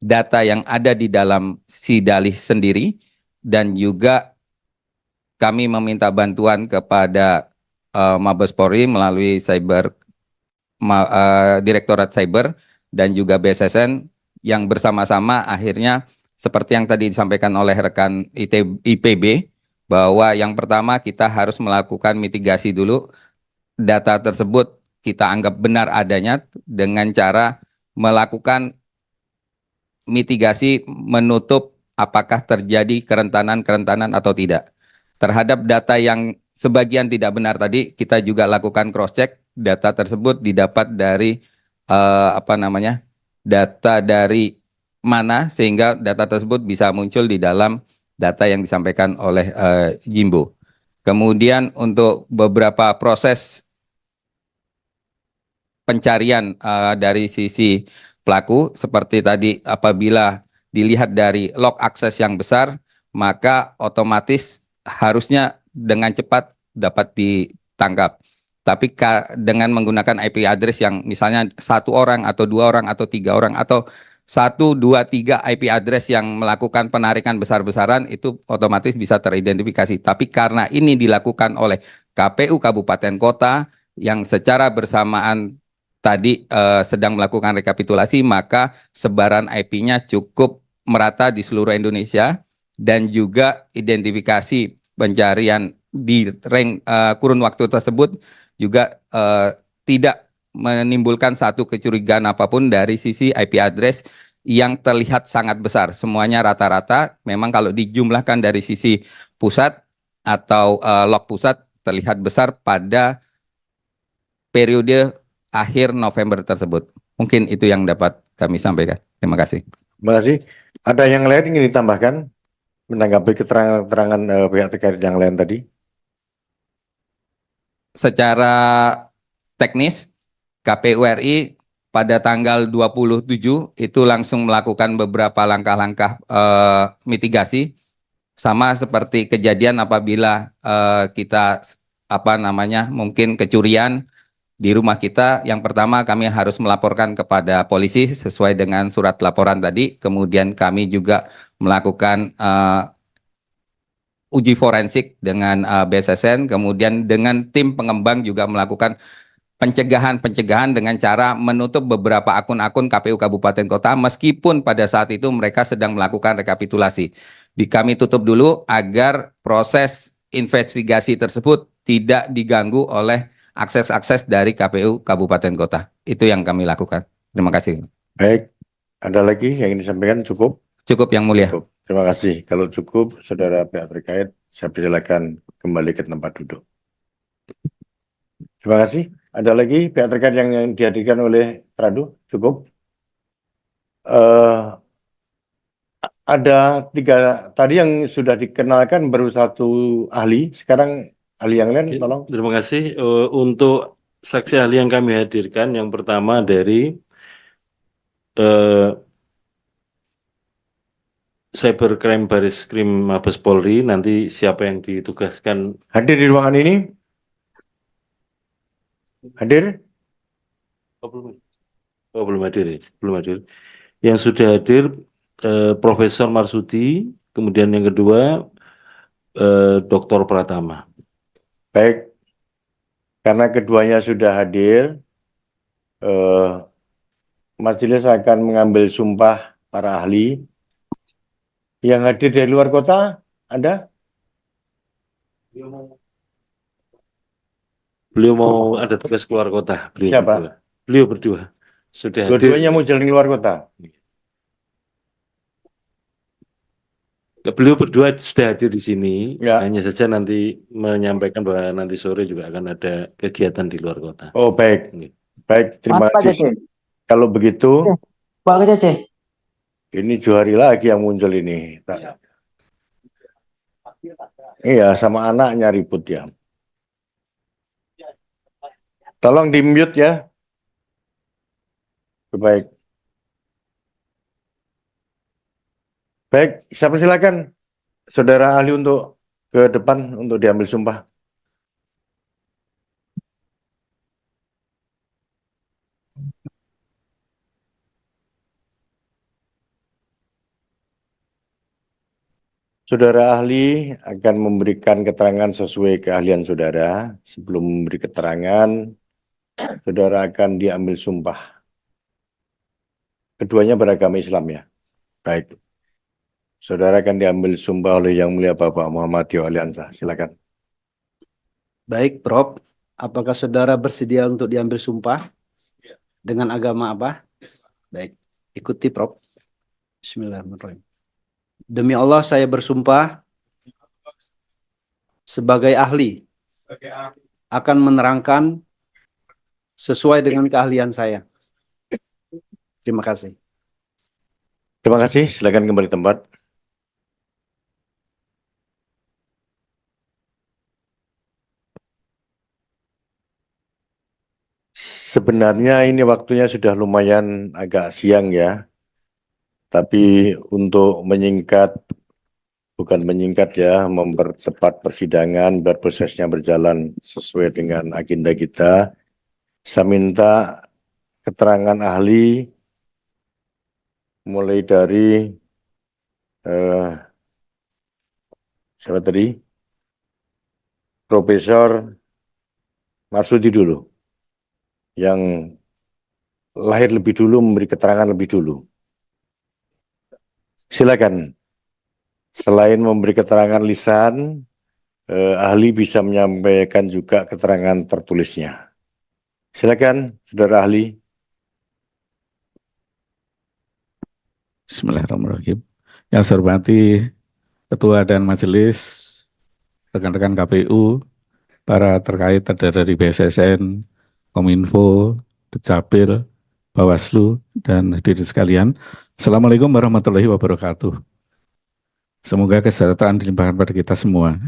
Speaker 17: data yang ada di dalam Sidalih sendiri, dan juga kami meminta bantuan kepada Mabes Polri melalui Direktorat Cyber dan juga BSSN yang bersama-sama akhirnya seperti yang tadi disampaikan oleh rekan IPB, bahwa yang pertama kita harus melakukan mitigasi dulu. Data tersebut kita anggap benar adanya dengan cara melakukan mitigasi, menutup apakah terjadi kerentanan atau tidak. Terhadap data yang sebagian tidak benar tadi, kita juga lakukan cross check. Data tersebut didapat dari data dari mana, sehingga data tersebut bisa muncul di dalam data yang disampaikan oleh Jimbo. Kemudian untuk beberapa proses pencarian dari sisi pelaku, seperti tadi apabila dilihat dari log akses yang besar, maka otomatis harusnya dengan cepat dapat ditangkap. Tapi dengan menggunakan IP address yang misalnya 1 orang atau 2 orang atau 3 orang atau 1, 2, 3 IP address yang melakukan penarikan besar-besaran, itu otomatis bisa teridentifikasi. Tapi karena ini dilakukan oleh KPU kabupaten kota yang secara bersamaan tadi sedang melakukan rekapitulasi, maka sebaran IP-nya cukup merata di seluruh Indonesia, dan juga identifikasi pencarian di kurun waktu tersebut juga tidak menimbulkan satu kecurigaan apapun dari sisi IP address yang terlihat sangat besar. Semuanya rata-rata, memang kalau dijumlahkan dari sisi pusat atau log pusat terlihat besar pada periode akhir November tersebut. Mungkin itu yang dapat kami sampaikan. Terima kasih.
Speaker 2: Terima kasih. Ada yang lain ingin ditambahkan menanggapi keterangan pihak terkait yang lain tadi?
Speaker 17: Secara teknis, KPU RI pada tanggal 27 itu langsung melakukan beberapa langkah-langkah mitigasi, sama seperti kejadian apabila kita mungkin kecurian di rumah kita. Yang pertama, kami harus melaporkan kepada polisi sesuai dengan surat laporan tadi. Kemudian kami juga melakukan uji forensik dengan BSSN, kemudian dengan tim pengembang juga melakukan pencegahan dengan cara menutup beberapa akun-akun KPU kabupaten kota, meskipun pada saat itu mereka sedang melakukan rekapitulasi. Kami tutup dulu agar proses investigasi tersebut tidak diganggu oleh akses-akses dari KPU kabupaten kota. Itu yang kami lakukan. Terima kasih.
Speaker 2: Baik, ada lagi yang ingin disampaikan? Cukup?
Speaker 17: Cukup yang mulia.
Speaker 2: Cukup. Terima kasih. Kalau cukup, saudara pihak terkait, saya persilakan kembali ke tempat duduk. Terima kasih. Ada lagi pihak terkait yang dihadirkan oleh Tradu? Cukup? Ada 3 tadi yang sudah dikenalkan, baru 1 ahli. Sekarang ahli yang lain, tolong.
Speaker 12: Terima kasih. Untuk saksi ahli yang kami hadirkan, yang pertama dari Cybercrime Baris Krim Mabes Polri. Nanti siapa yang ditugaskan
Speaker 2: hadir di ruangan ini? Hadir?
Speaker 12: Belum hadir, belum hadir. Yang sudah hadir Profesor Marsudi, kemudian yang kedua Dr. Pratama.
Speaker 2: Baik, karena keduanya sudah hadir, majelis akan mengambil sumpah para ahli. Yang hadir dari luar kota, ada?
Speaker 12: Beliau mau ada tugas keluar kota.
Speaker 2: Siapa?
Speaker 12: Beliau berdua. Sudah hadir.
Speaker 2: Dua-duanya mau jalan keluar kota?
Speaker 12: Beliau berdua sudah hadir di sini.
Speaker 2: Ya.
Speaker 12: Hanya saja nanti menyampaikan bahwa nanti sore juga akan ada kegiatan di luar kota.
Speaker 2: Oh, baik. Baik, terima kasih. Kalau begitu,
Speaker 18: Pak Cece.
Speaker 2: Ini Johari lagi yang muncul ini. Iya, sama anaknya ribut ya. Tolong di-mute ya. Baik. Baik, saya persilakan saudara ahli untuk ke depan untuk diambil sumpah. Saudara ahli akan memberikan keterangan sesuai keahlian saudara. Sebelum memberi keterangan, saudara akan diambil sumpah. Keduanya beragama Islam ya. Baik. Saudara akan diambil sumpah oleh Yang Mulia Bapak Muhammad Tio Aliansa. Silakan.
Speaker 18: Baik, Prof. Apakah saudara bersedia untuk diambil sumpah? Dengan agama apa? Baik, ikuti, Prof. Bismillahirrahmanirrahim. Demi Allah, saya bersumpah sebagai ahli akan menerangkan sesuai dengan keahlian saya. Terima kasih.
Speaker 2: Terima kasih. Silakan kembali tempat. Sebenarnya ini waktunya sudah lumayan agak siang ya. Tapi untuk bukan menyingkat ya, mempercepat persidangan biar prosesnya berjalan sesuai dengan agenda kita. Saya minta keterangan ahli mulai dari siapa tadi? Profesor Marsudi dulu. Yang lahir lebih dulu memberi keterangan lebih dulu. Silakan. Selain memberi keterangan lisan, ahli bisa menyampaikan juga keterangan tertulisnya. Silakan, saudara ahli.
Speaker 11: Bismillahirrahmanirrahim. Yang saya hormati Ketua dan Majelis, rekan-rekan KPU, para terkait dari BSSN, Kominfo, Dukcapil, Bawaslu, dan hadirin sekalian. Assalamualaikum warahmatullahi wabarakatuh. Semoga kesejahteraan dilimpahkan pada kita semua.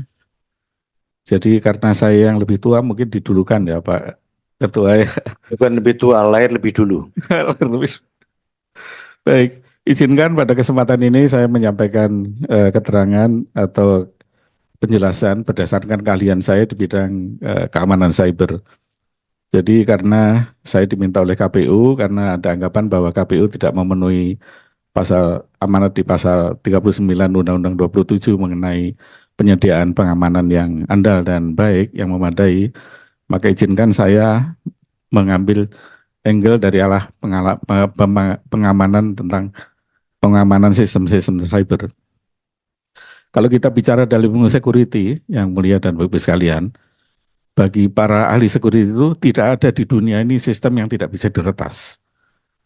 Speaker 11: Jadi karena saya yang lebih tua mungkin didulukan ya Pak Ketua ya.
Speaker 2: Bukan lebih tua, lahir lebih dulu.
Speaker 11: Baik, izinkan pada kesempatan ini saya menyampaikan keterangan atau penjelasan berdasarkan keahlian saya di bidang keamanan cyber. Jadi karena saya diminta oleh KPU, karena ada anggapan bahwa KPU tidak memenuhi pasal amanat di pasal 39 Undang-Undang 27 mengenai penyediaan pengamanan yang andal dan baik, yang memadai, maka izinkan saya mengambil angle dari arah pengamanan tentang pengamanan sistem-sistem cyber. Kalau kita bicara dari ilmu security, yang mulia dan bapak sekalian, bagi para ahli security itu tidak ada di dunia ini sistem yang tidak bisa diretas.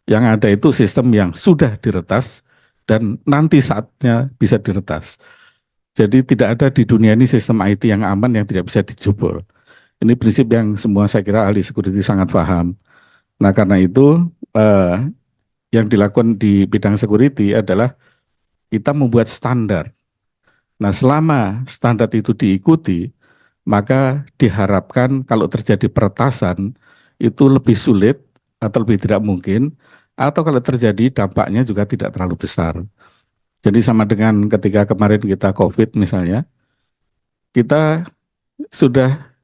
Speaker 11: Yang ada itu sistem yang sudah diretas dan nanti saatnya bisa diretas. Jadi tidak ada di dunia ini sistem IT yang aman yang tidak bisa dijebol. Ini prinsip yang semua saya kira ahli security sangat paham. Nah karena itu yang dilakukan di bidang security adalah kita membuat standar. Nah selama standar itu diikuti, maka diharapkan kalau terjadi peretasan itu lebih sulit atau lebih tidak mungkin, atau kalau terjadi dampaknya juga tidak terlalu besar. Jadi sama dengan ketika kemarin kita COVID misalnya, kita sudah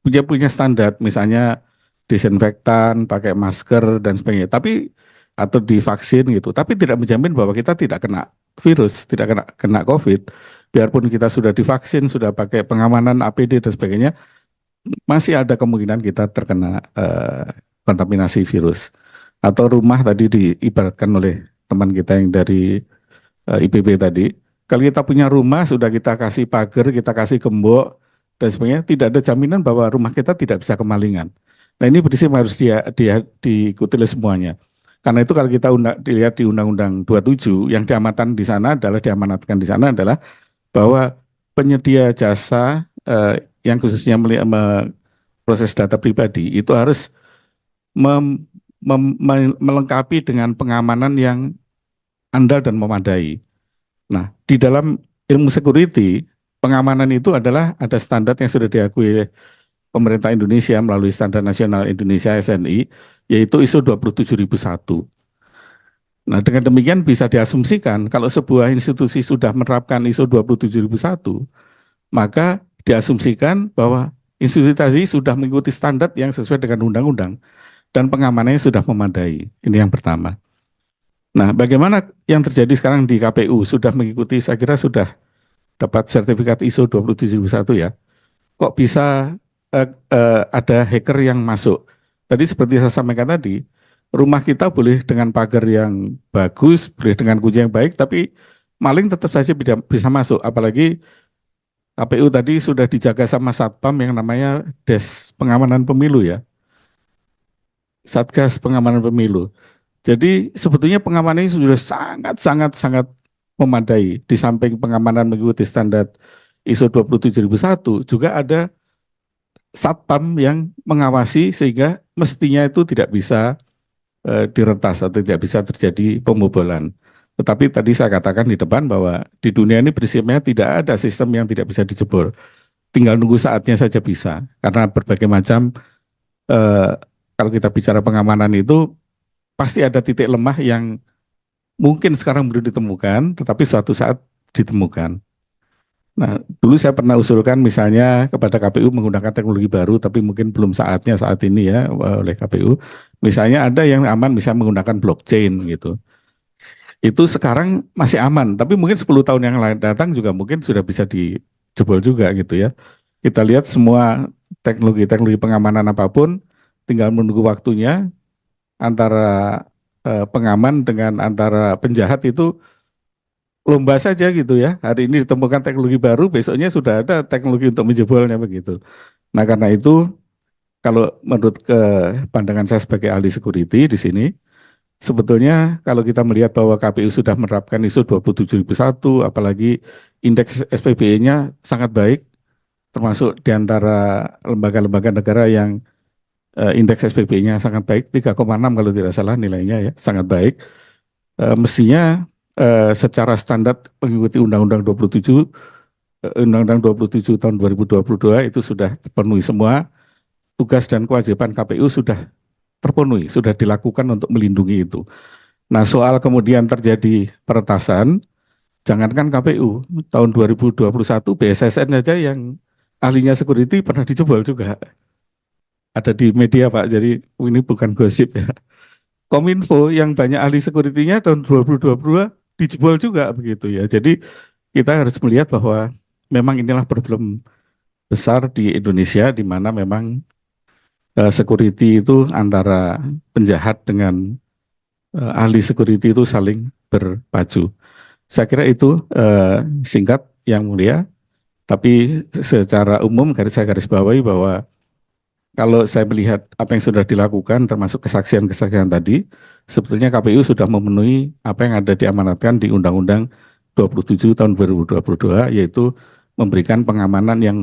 Speaker 11: punya standar, misalnya disinfektan, pakai masker dan sebagainya, tapi atau divaksin gitu, tapi tidak menjamin bahwa kita tidak kena virus, tidak kena COVID. Biarpun kita sudah divaksin, sudah pakai pengamanan APD dan sebagainya, masih ada kemungkinan kita terkena kontaminasi virus. Atau rumah tadi diibaratkan oleh teman kita yang dari IPB tadi, kalau kita punya rumah, sudah kita kasih pagar, kita kasih gembok, dan sebagainya, tidak ada jaminan bahwa rumah kita tidak bisa kemalingan. Nah ini prinsip harus diikuti oleh semuanya. Karena itu kalau kita dilihat di Undang-Undang 27, yang diamanatkan di sana adalah bahwa penyedia jasa yang khususnya proses data pribadi itu harus melengkapi dengan pengamanan yang andal dan memadai. Nah, di dalam ilmu security, pengamanan itu adalah ada standar yang sudah diakui oleh pemerintah Indonesia melalui Standar Nasional Indonesia SNI, yaitu ISO 27001. Nah, dengan demikian bisa diasumsikan kalau sebuah institusi sudah menerapkan ISO 27001, maka diasumsikan bahwa institusi tadi sudah mengikuti standar yang sesuai dengan undang-undang dan pengamanannya sudah memadai. Ini yang pertama. Nah, bagaimana yang terjadi sekarang di KPU? Sudah mengikuti, saya kira sudah dapat sertifikat ISO 27001 ya. Kok bisa ada hacker yang masuk? Tadi seperti saya sampaikan tadi, rumah kita boleh dengan pagar yang bagus, boleh dengan kunci yang baik, tapi maling tetap saja bisa masuk. Apalagi KPU tadi sudah dijaga sama Satpam yang namanya Des Pengamanan Pemilu ya. Satgas Pengamanan Pemilu. Jadi sebetulnya pengamanan ini sudah sangat memadai. Di samping pengamanan mengikuti standar ISO 27001, juga ada Satpam yang mengawasi sehingga mestinya itu tidak bisa diretas atau tidak bisa terjadi pembobolan. Tetapi tadi saya katakan di depan bahwa di dunia ini prinsipnya tidak ada sistem yang tidak bisa dijebol. Tinggal nunggu saatnya saja bisa. Karena berbagai macam, kalau kita bicara pengamanan itu, pasti ada titik lemah yang mungkin sekarang belum ditemukan, tetapi suatu saat ditemukan. Nah, dulu saya pernah usulkan misalnya kepada KPU menggunakan teknologi baru, tapi mungkin belum saatnya saat ini ya oleh KPU. Misalnya ada yang aman bisa menggunakan blockchain gitu. Itu sekarang masih aman, tapi mungkin 10 tahun yang datang juga mungkin sudah bisa dijebol juga gitu ya. Kita lihat semua teknologi pengamanan apapun, tinggal menunggu waktunya antara pengaman dengan antara penjahat itu lomba saja gitu ya. Hari ini ditemukan teknologi baru, besoknya sudah ada teknologi untuk menjebolnya begitu. Nah, karena itu kalau menurut pandangan saya sebagai ahli security di sini, sebetulnya kalau kita melihat bahwa KPU sudah menerapkan ISO 27001, apalagi indeks SPBE-nya sangat baik, termasuk di antara lembaga-lembaga negara yang indeks SPBE-nya sangat baik, 3,6 kalau tidak salah nilainya ya, sangat baik. Mestinya secara standar mengikuti Undang-Undang 27 tahun 2022 itu sudah terpenuhi semua, tugas dan kewajiban KPU sudah terpenuhi, sudah dilakukan untuk melindungi itu. Nah, soal kemudian terjadi peretasan, jangankan KPU, tahun 2021 BSSN aja yang ahlinya security pernah dijebol juga. Ada di media Pak, jadi ini bukan gosip ya. Kominfo yang banyak ahli security-nya tahun 2022 dijebol juga begitu ya. Jadi kita harus melihat bahwa memang inilah problem besar di Indonesia di mana memang security itu antara penjahat dengan ahli security itu saling berpacu. Saya kira itu singkat yang mulia, tapi secara umum saya garis bawahi bahwa kalau saya melihat apa yang sudah dilakukan termasuk kesaksian-kesaksian tadi, sebetulnya KPU sudah memenuhi apa yang ada diamanatkan di Undang-Undang 27 tahun 2022, yaitu memberikan pengamanan yang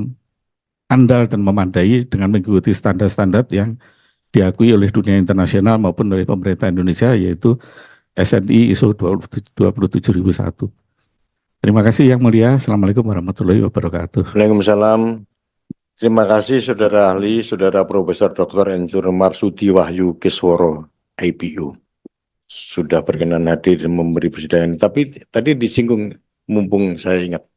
Speaker 11: andal dan memadai dengan mengikuti standar-standar yang diakui oleh dunia internasional maupun oleh pemerintah Indonesia, yaitu SNI ISO 27001. Terima kasih yang mulia. Assalamualaikum warahmatullahi wabarakatuh.
Speaker 2: Waalaikumsalam. Terima kasih Saudara Ahli, Saudara Profesor Dr. Ensur Marsudi Wahyu Kisworo, IPU. Sudah berkenan hadir dan memberi persidangan. Tapi tadi disinggung, mumpung saya ingat.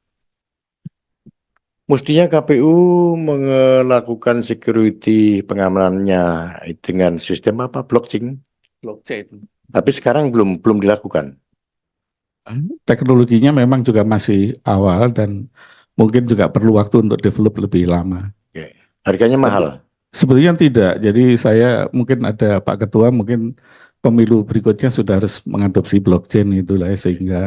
Speaker 2: Mestinya KPU melakukan security pengamanannya dengan sistem apa? Blockchain. Tapi sekarang belum dilakukan.
Speaker 11: Teknologinya memang juga masih awal dan mungkin juga perlu waktu untuk develop lebih lama.
Speaker 2: Oke. Harganya mahal?
Speaker 11: Sebetulnya tidak. Jadi saya mungkin ada Pak Ketua, mungkin pemilu berikutnya sudah harus mengadopsi blockchain itulah ya, sehingga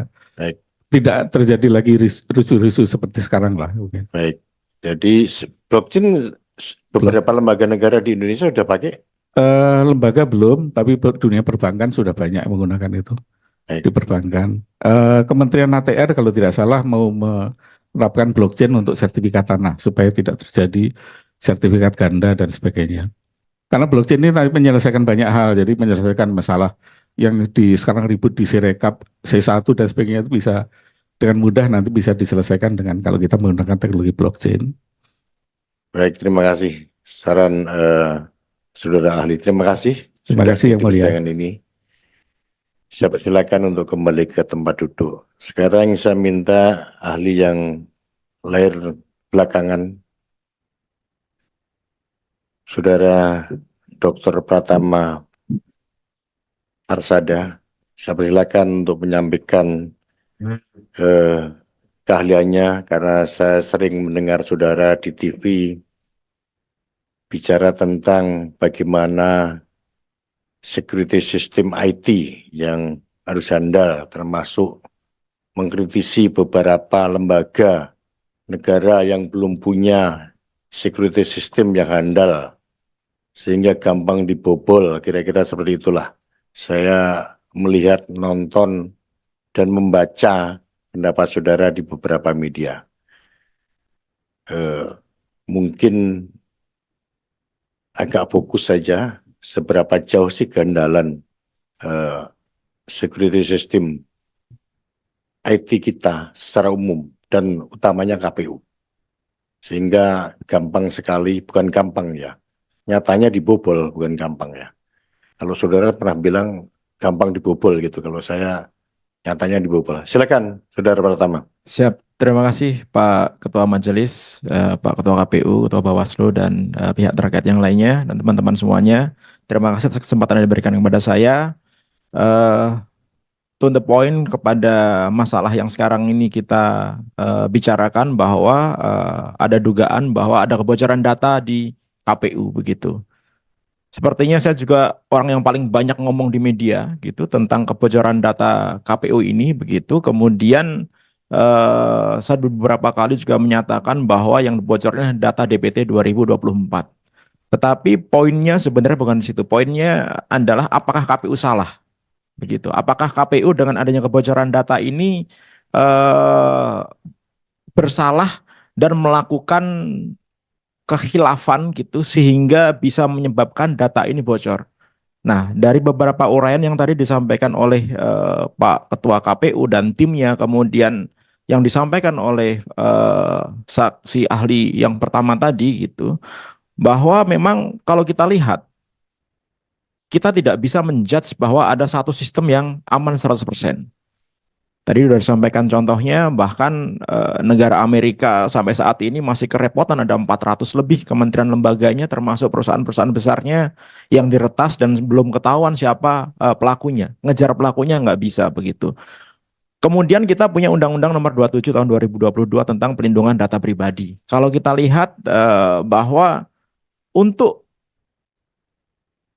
Speaker 11: tidak terjadi lagi risu-risu seperti sekarang lah. Mungkin.
Speaker 2: Baik. Jadi blockchain beberapa lembaga negara di Indonesia sudah pakai?
Speaker 11: Lembaga belum, tapi dunia perbankan sudah banyak menggunakan itu. Di perbankan. Kementerian ATR kalau tidak salah mau menerapkan blockchain untuk sertifikat tanah supaya tidak terjadi sertifikat ganda dan sebagainya. Karena blockchain ini menyelesaikan banyak hal, jadi menyelesaikan masalah yang sekarang ribut di Sirekap, C1 dan sebagainya itu bisa dengan mudah nanti bisa diselesaikan dengan kalau kita menggunakan teknologi blockchain.
Speaker 2: Baik, terima kasih saran Saudara Ahli. Terima kasih.
Speaker 11: Terima kasih yang mulia.
Speaker 2: Ini. Saya persilakan untuk kembali ke tempat duduk. Sekarang saya minta ahli yang lahir belakangan, Saudara Dr. Pratama Arsada, saya persilakan untuk menyampaikan keahliannya karena saya sering mendengar saudara di TV bicara tentang bagaimana security system IT yang harus handal, termasuk mengkritisi beberapa lembaga negara yang belum punya security system yang handal, sehingga gampang dibobol, kira-kira seperti itulah. Saya melihat, nonton, dan membaca pendapat saudara di beberapa media. Mungkin agak fokus saja, seberapa jauh sih kehandalan security system IT kita secara umum dan utamanya KPU. Sehingga gampang sekali, bukan gampang ya, nyatanya dibobol, bukan gampang ya. Kalau saudara pernah bilang gampang dibobol gitu, kalau saya nyatanya dibobol. Silakan, Saudara Pratama.
Speaker 19: Siap, terima kasih Pak Ketua Majelis, Pak Ketua KPU, Ketua Bawaslu, dan pihak terkait yang lainnya, dan teman-teman semuanya. Terima kasih atas kesempatan yang diberikan kepada saya. To the point kepada masalah yang sekarang ini kita bicarakan bahwa ada dugaan bahwa ada kebocoran data di KPU begitu. Sepertinya saya juga orang yang paling banyak ngomong di media gitu tentang kebocoran data KPU ini begitu. Kemudian saya beberapa kali juga menyatakan bahwa yang bocornya data DPT 2024. Tetapi poinnya sebenarnya bukan di situ. Poinnya adalah apakah KPU salah? Begitu. Apakah KPU dengan adanya kebocoran data ini bersalah dan melakukan kekhilafan gitu sehingga bisa menyebabkan data ini bocor? Nah, dari beberapa uraian yang tadi disampaikan oleh Pak Ketua KPU dan timnya, kemudian yang disampaikan oleh saksi ahli yang pertama tadi gitu, bahwa memang kalau kita lihat, kita tidak bisa menjudge bahwa ada satu sistem yang aman 100%. Tadi sudah disampaikan contohnya, bahkan negara Amerika sampai saat ini masih kerepotan, ada 400 lebih kementerian lembaganya, termasuk perusahaan-perusahaan besarnya yang diretas dan belum ketahuan siapa pelakunya. Ngejar pelakunya nggak bisa begitu. Kemudian kita punya Undang-Undang Nomor 27 Tahun 2022 tentang pelindungan data pribadi. Kalau kita lihat bahwa untuk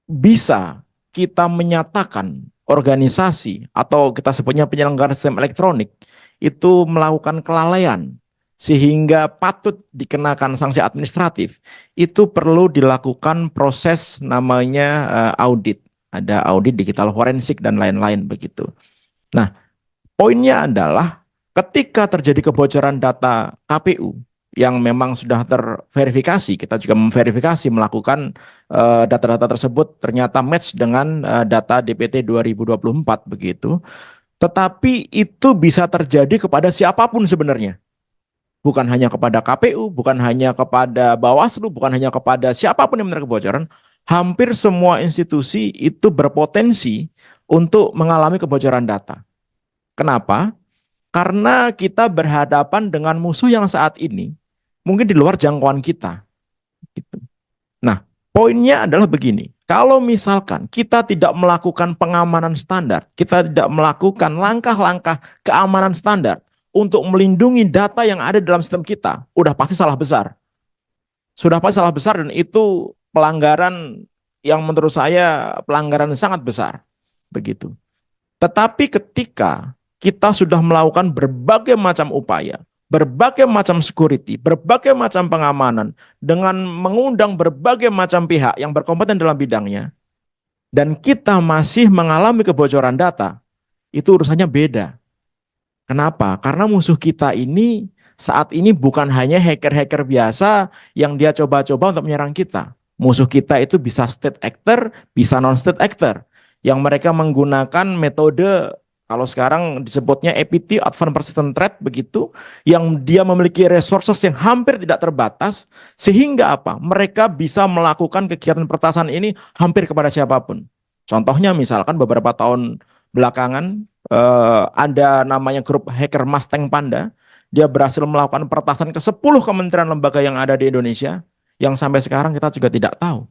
Speaker 19: bisa kita menyatakan organisasi atau kita sebutnya penyelenggara sistem elektronik itu melakukan kelalaian sehingga patut dikenakan sanksi administratif, itu perlu dilakukan proses namanya audit. Ada audit digital forensik dan lain-lain begitu. Nah, poinnya adalah ketika terjadi kebocoran data KPU yang memang sudah terverifikasi, kita juga memverifikasi melakukan data-data tersebut ternyata match dengan data DPT 2024 begitu. Tetapi itu bisa terjadi kepada siapapun sebenarnya. Bukan hanya kepada KPU, bukan hanya kepada Bawaslu, bukan hanya kepada siapapun yang menerima kebocoran. Hampir semua institusi itu berpotensi untuk mengalami kebocoran data. Kenapa? Karena kita berhadapan dengan musuh yang saat ini mungkin di luar jangkauan kita. Gitu. Nah, poinnya adalah begini. Kalau misalkan kita tidak melakukan pengamanan standar, kita tidak melakukan langkah-langkah keamanan standar untuk melindungi data yang ada dalam sistem kita, udah pasti salah besar. Sudah pasti salah besar dan itu pelanggaran yang menurut saya pelanggaran sangat besar. Begitu. Tetapi ketika kita sudah melakukan berbagai macam upaya, berbagai macam security, berbagai macam pengamanan, dengan mengundang berbagai macam pihak yang berkompeten dalam bidangnya, dan kita masih mengalami kebocoran data, itu urusannya beda. Kenapa? Karena musuh kita ini saat ini bukan hanya hacker-hacker biasa yang dia coba-coba untuk menyerang kita. Musuh kita itu bisa state actor, bisa non-state actor, yang mereka menggunakan metode kalau sekarang disebutnya APT, Advanced Persistent Threat begitu, yang dia memiliki resources yang hampir tidak terbatas, sehingga apa? Mereka bisa melakukan kegiatan pertasan ini hampir kepada siapapun. Contohnya misalkan beberapa tahun belakangan ada namanya grup hacker Mustang Panda. Dia berhasil melakukan peretasan ke 10 kementerian lembaga yang ada di Indonesia, yang sampai sekarang kita juga tidak tahu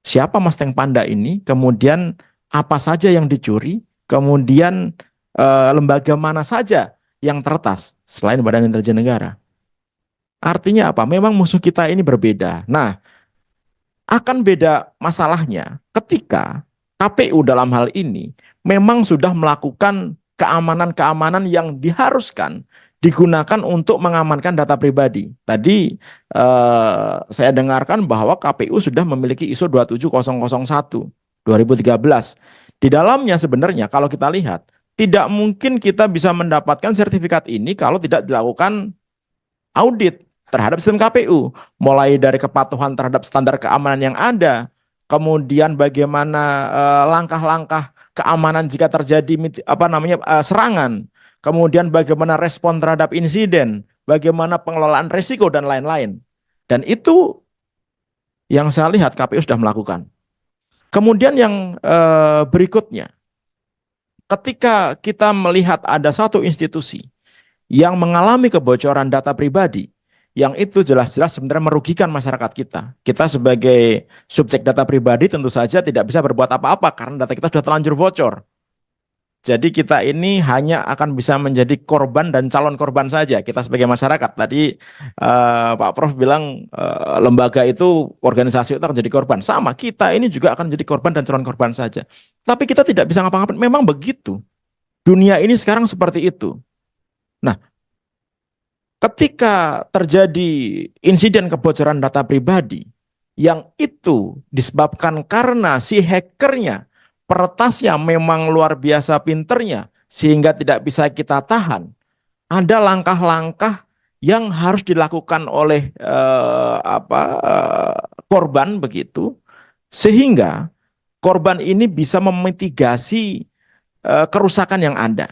Speaker 19: siapa Mustang Panda ini, kemudian apa saja yang dicuri, kemudian lembaga mana saja yang teretas selain Badan Intelijen Negara. Artinya apa? Memang musuh kita ini berbeda. Nah, akan beda masalahnya ketika KPU dalam hal ini memang sudah melakukan keamanan-keamanan yang diharuskan digunakan untuk mengamankan data pribadi. Tadi saya dengarkan bahwa KPU sudah memiliki ISO 27001 2013. Di dalamnya sebenarnya kalau kita lihat, tidak mungkin kita bisa mendapatkan sertifikat ini kalau tidak dilakukan audit terhadap sistem KPU, mulai dari kepatuhan terhadap standar keamanan yang ada, kemudian bagaimana langkah-langkah keamanan jika terjadi serangan, kemudian bagaimana respon terhadap insiden, bagaimana pengelolaan risiko dan lain-lain. Dan itu yang saya lihat KPU sudah melakukan. Kemudian yang berikutnya, ketika kita melihat ada satu institusi yang mengalami kebocoran data pribadi, yang itu jelas-jelas sebenarnya merugikan masyarakat kita. Kita sebagai subjek data pribadi tentu saja tidak bisa berbuat apa-apa karena data kita sudah terlanjur bocor. Jadi kita ini hanya akan bisa menjadi korban dan calon korban saja kita sebagai masyarakat. Tadi Pak Prof bilang lembaga itu, organisasi itu akan jadi korban. Sama, kita ini juga akan jadi korban dan calon korban saja. Tapi kita tidak bisa ngapa-ngapain. Memang begitu. Dunia ini sekarang seperti itu. Nah, ketika terjadi insiden kebocoran data pribadi yang itu disebabkan karena si hackernya, peretasnya memang luar biasa pinternya sehingga tidak bisa kita tahan, ada langkah-langkah yang harus dilakukan oleh korban begitu, sehingga korban ini bisa memitigasi kerusakan yang ada.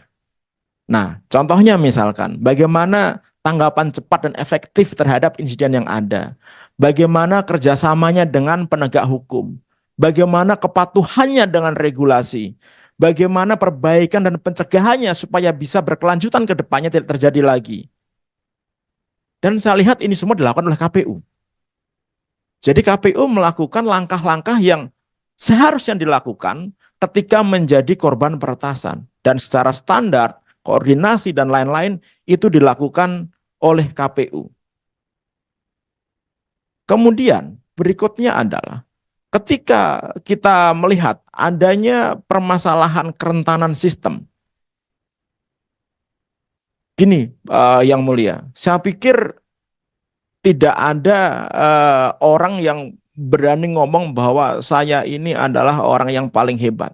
Speaker 19: Nah, contohnya misalkan bagaimana tanggapan cepat dan efektif terhadap insiden yang ada, bagaimana kerjasamanya dengan penegak hukum, bagaimana kepatuhannya dengan regulasi, bagaimana perbaikan dan pencegahannya supaya bisa berkelanjutan ke depannya tidak terjadi lagi. Dan saya lihat ini semua dilakukan oleh KPU. Jadi KPU melakukan langkah-langkah yang seharusnya dilakukan ketika menjadi korban peretasan. Dan secara standar, koordinasi dan lain-lain itu dilakukan oleh KPU. Kemudian berikutnya adalah ketika kita melihat adanya permasalahan kerentanan sistem. Gini, Yang Mulia, saya pikir tidak ada orang yang berani ngomong bahwa saya ini adalah orang yang paling hebat.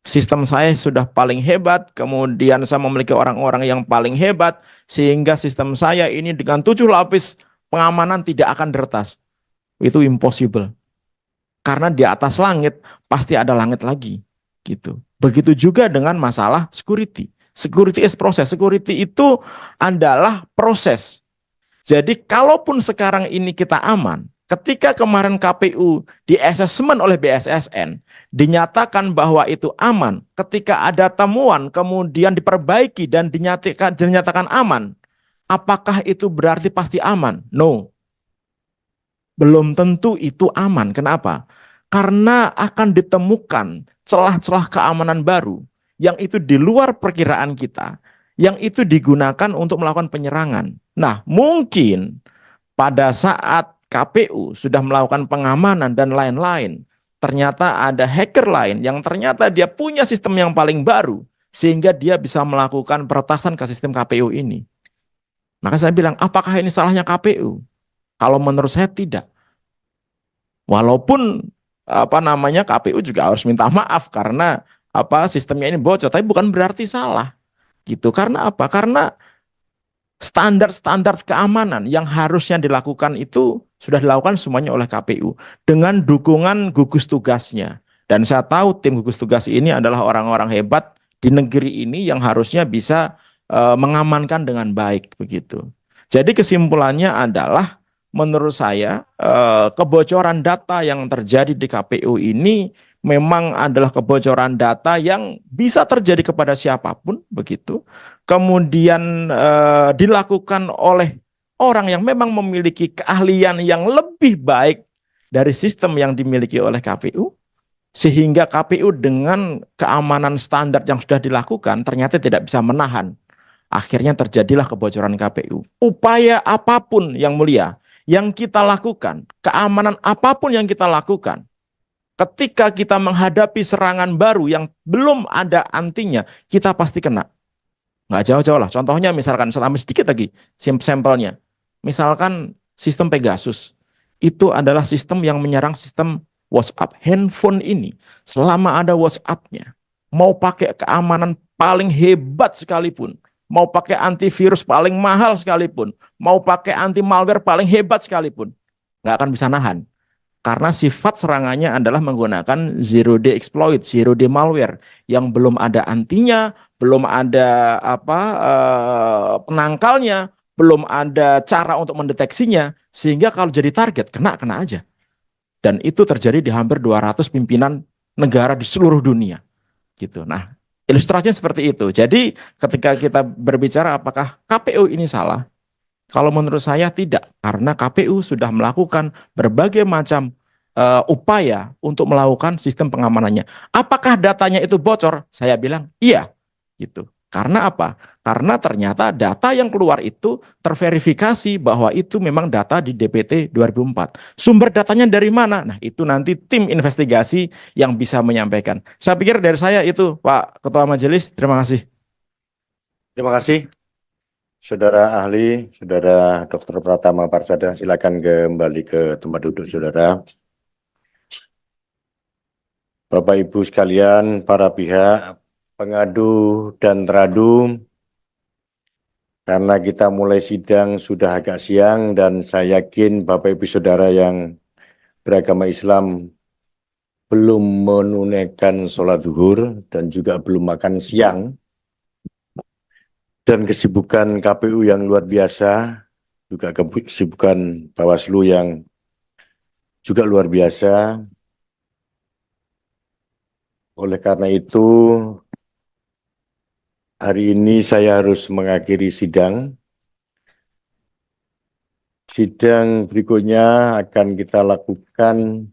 Speaker 19: Sistem saya sudah paling hebat, kemudian saya memiliki orang-orang yang paling hebat, sehingga sistem saya ini dengan 7 lapis pengamanan tidak akan diretas. Itu impossible. Karena di atas langit pasti ada langit lagi, gitu. Begitu juga dengan masalah security. Security is process. Security itu adalah proses. Jadi kalaupun sekarang ini kita aman, ketika kemarin KPU di assessment oleh BSSN dinyatakan bahwa itu aman, ketika ada temuan kemudian diperbaiki dan dinyatakan aman, apakah itu berarti pasti aman? No. Belum tentu itu aman. Kenapa? Karena akan ditemukan celah-celah keamanan baru yang itu di luar perkiraan kita, yang itu digunakan untuk melakukan penyerangan. Nah, mungkin pada saat KPU sudah melakukan pengamanan dan lain-lain, ternyata ada hacker lain yang ternyata dia punya sistem yang paling baru, sehingga dia bisa melakukan peretasan ke sistem KPU ini. Maka saya bilang, apakah ini salahnya KPU? Kalau menurut saya tidak. Walaupun KPU juga harus minta maaf karena sistemnya ini bocor, tapi bukan berarti salah. Gitu. Karena apa? Karena standar-standar keamanan yang harusnya dilakukan itu sudah dilakukan semuanya oleh KPU dengan dukungan gugus tugasnya. Dan saya tahu tim gugus tugas ini adalah orang-orang hebat di negeri ini yang harusnya bisa mengamankan dengan baik begitu. Jadi kesimpulannya adalah menurut saya kebocoran data yang terjadi di KPU ini memang adalah kebocoran data yang bisa terjadi kepada siapapun begitu. Kemudian dilakukan oleh orang yang memang memiliki keahlian yang lebih baik dari sistem yang dimiliki oleh KPU, sehingga KPU dengan keamanan standar yang sudah dilakukan ternyata tidak bisa menahan. Akhirnya terjadilah kebocoran KPU. Upaya apapun yang mulia yang kita lakukan, keamanan apapun yang kita lakukan, ketika kita menghadapi serangan baru yang belum ada antinya, kita pasti kena. Nggak jauh-jauh lah. Contohnya misalkan, selama sedikit lagi sampelnya. Misalkan sistem Pegasus. Itu adalah sistem yang menyerang sistem WhatsApp. Handphone ini, selama ada WhatsApp-nya, mau pakai keamanan paling hebat sekalipun, mau pakai antivirus paling mahal sekalipun, mau pakai anti malware paling hebat sekalipun, nggak akan bisa nahan. Karena sifat serangannya adalah menggunakan zero day exploit, zero day malware yang belum ada antinya, belum ada penangkalnya, belum ada cara untuk mendeteksinya, sehingga kalau jadi target kena aja. Dan itu terjadi di hampir 200 pimpinan negara di seluruh dunia. Gitu. Nah, ilustrasinya seperti itu. Jadi ketika kita berbicara apakah KPU ini salah, kalau menurut saya tidak, karena KPU sudah melakukan berbagai macam upaya untuk melakukan sistem pengamanannya. Apakah datanya itu bocor? Saya bilang iya, gitu. Karena apa? Karena ternyata data yang keluar itu terverifikasi bahwa itu memang data di DPT 2004. Sumber datanya dari mana? Nah, itu nanti tim investigasi yang bisa menyampaikan. Saya pikir dari saya itu, Pak Ketua Majelis. Terima kasih.
Speaker 2: Terima kasih. Saudara ahli, Saudara Dr. Pratama Parsada, silakan kembali ke tempat duduk Saudara. Bapak Ibu sekalian, para pihak, pengadu dan teradu, karena kita mulai sidang sudah agak siang dan saya yakin Bapak Ibu Saudara yang beragama Islam belum menunaikan sholat zuhur dan juga belum makan siang, dan kesibukan KPU yang luar biasa, juga kesibukan Bawaslu yang juga luar biasa. Oleh karena itu, hari ini saya harus mengakhiri sidang. Sidang berikutnya akan kita lakukan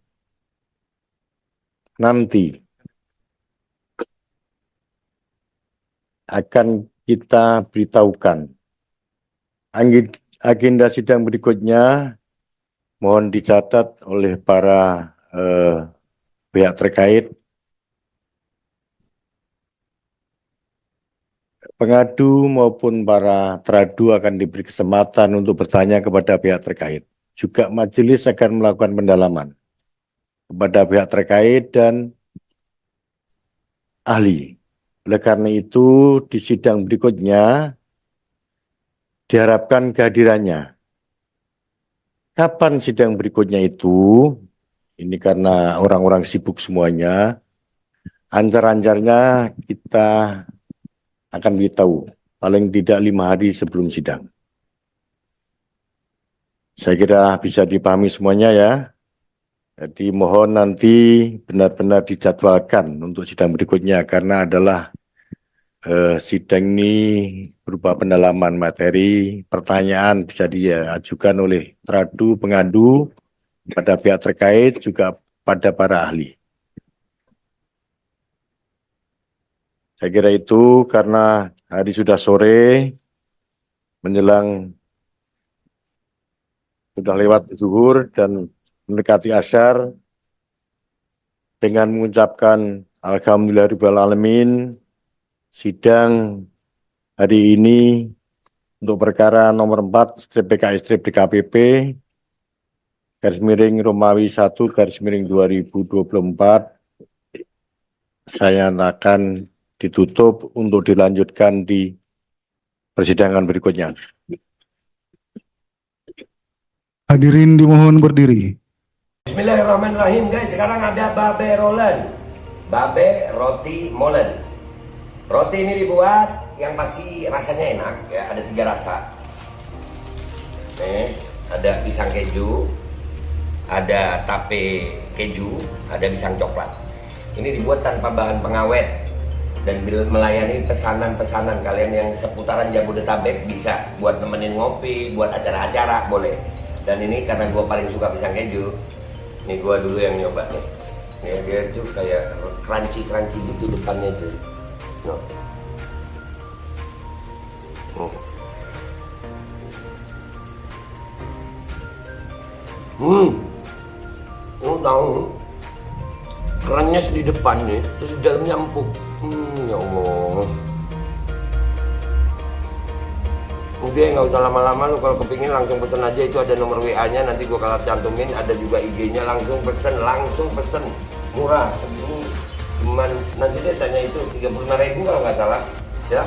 Speaker 2: nanti. Akan kita beritahukan. Agenda sidang berikutnya mohon dicatat oleh para pihak terkait. Pengadu maupun para teradu akan diberi kesempatan untuk bertanya kepada pihak terkait. Juga majelis akan melakukan pendalaman kepada pihak terkait dan ahli. Oleh karena itu, di sidang berikutnya diharapkan kehadirannya. Kapan sidang berikutnya itu? Ini karena orang-orang sibuk semuanya. Ancar-ancarnya kita akan beritahu paling tidak 5 hari sebelum sidang. Saya kira bisa dipahami semuanya ya. Jadi mohon nanti benar-benar dijadwalkan untuk sidang berikutnya karena adalah sidang ini berupa pendalaman materi, pertanyaan bisa diajukan oleh teradu, pengadu pada pihak terkait juga pada para ahli. Saya kira itu karena hari sudah sore, menjelang sudah lewat zuhur dan mendekati asar, dengan mengucapkan Alhamdulillahirabbil alamin, sidang hari ini untuk perkara nomor 4/PKI/DKPP /Romawi 1/2024 saya nyatakan ditutup untuk dilanjutkan di persidangan berikutnya.
Speaker 20: Hadirin dimohon berdiri.
Speaker 21: Bismillahirrahmanirrahim guys, sekarang ada babe rolen, babe roti molen. Roti ini dibuat yang pasti rasanya enak ya, ada 3 rasa. Nih, ada pisang keju, ada tape keju, ada pisang coklat. Ini dibuat tanpa bahan pengawet dan melayani pesanan-pesanan kalian yang seputaran Jabodetabek, bisa buat nemenin ngopi, buat acara-acara boleh. Dan ini karena gue paling suka pisang keju, nih gue dulu yang nyoba nih. Nih dia tuh kayak crunchy gitu depannya tuh. No. Lu tahu kerannya di depan nih, terus di dalamnya empuk. Ya Allah. Udah nggak usah lama-lama, lu kalau kepingin langsung pesen aja, itu ada nomor WA-nya, nanti gua kalau cantumin, ada juga IG-nya, langsung pesen, murah. Cuman nanti dia tanya itu 35.000 kalau nggak salah, ya.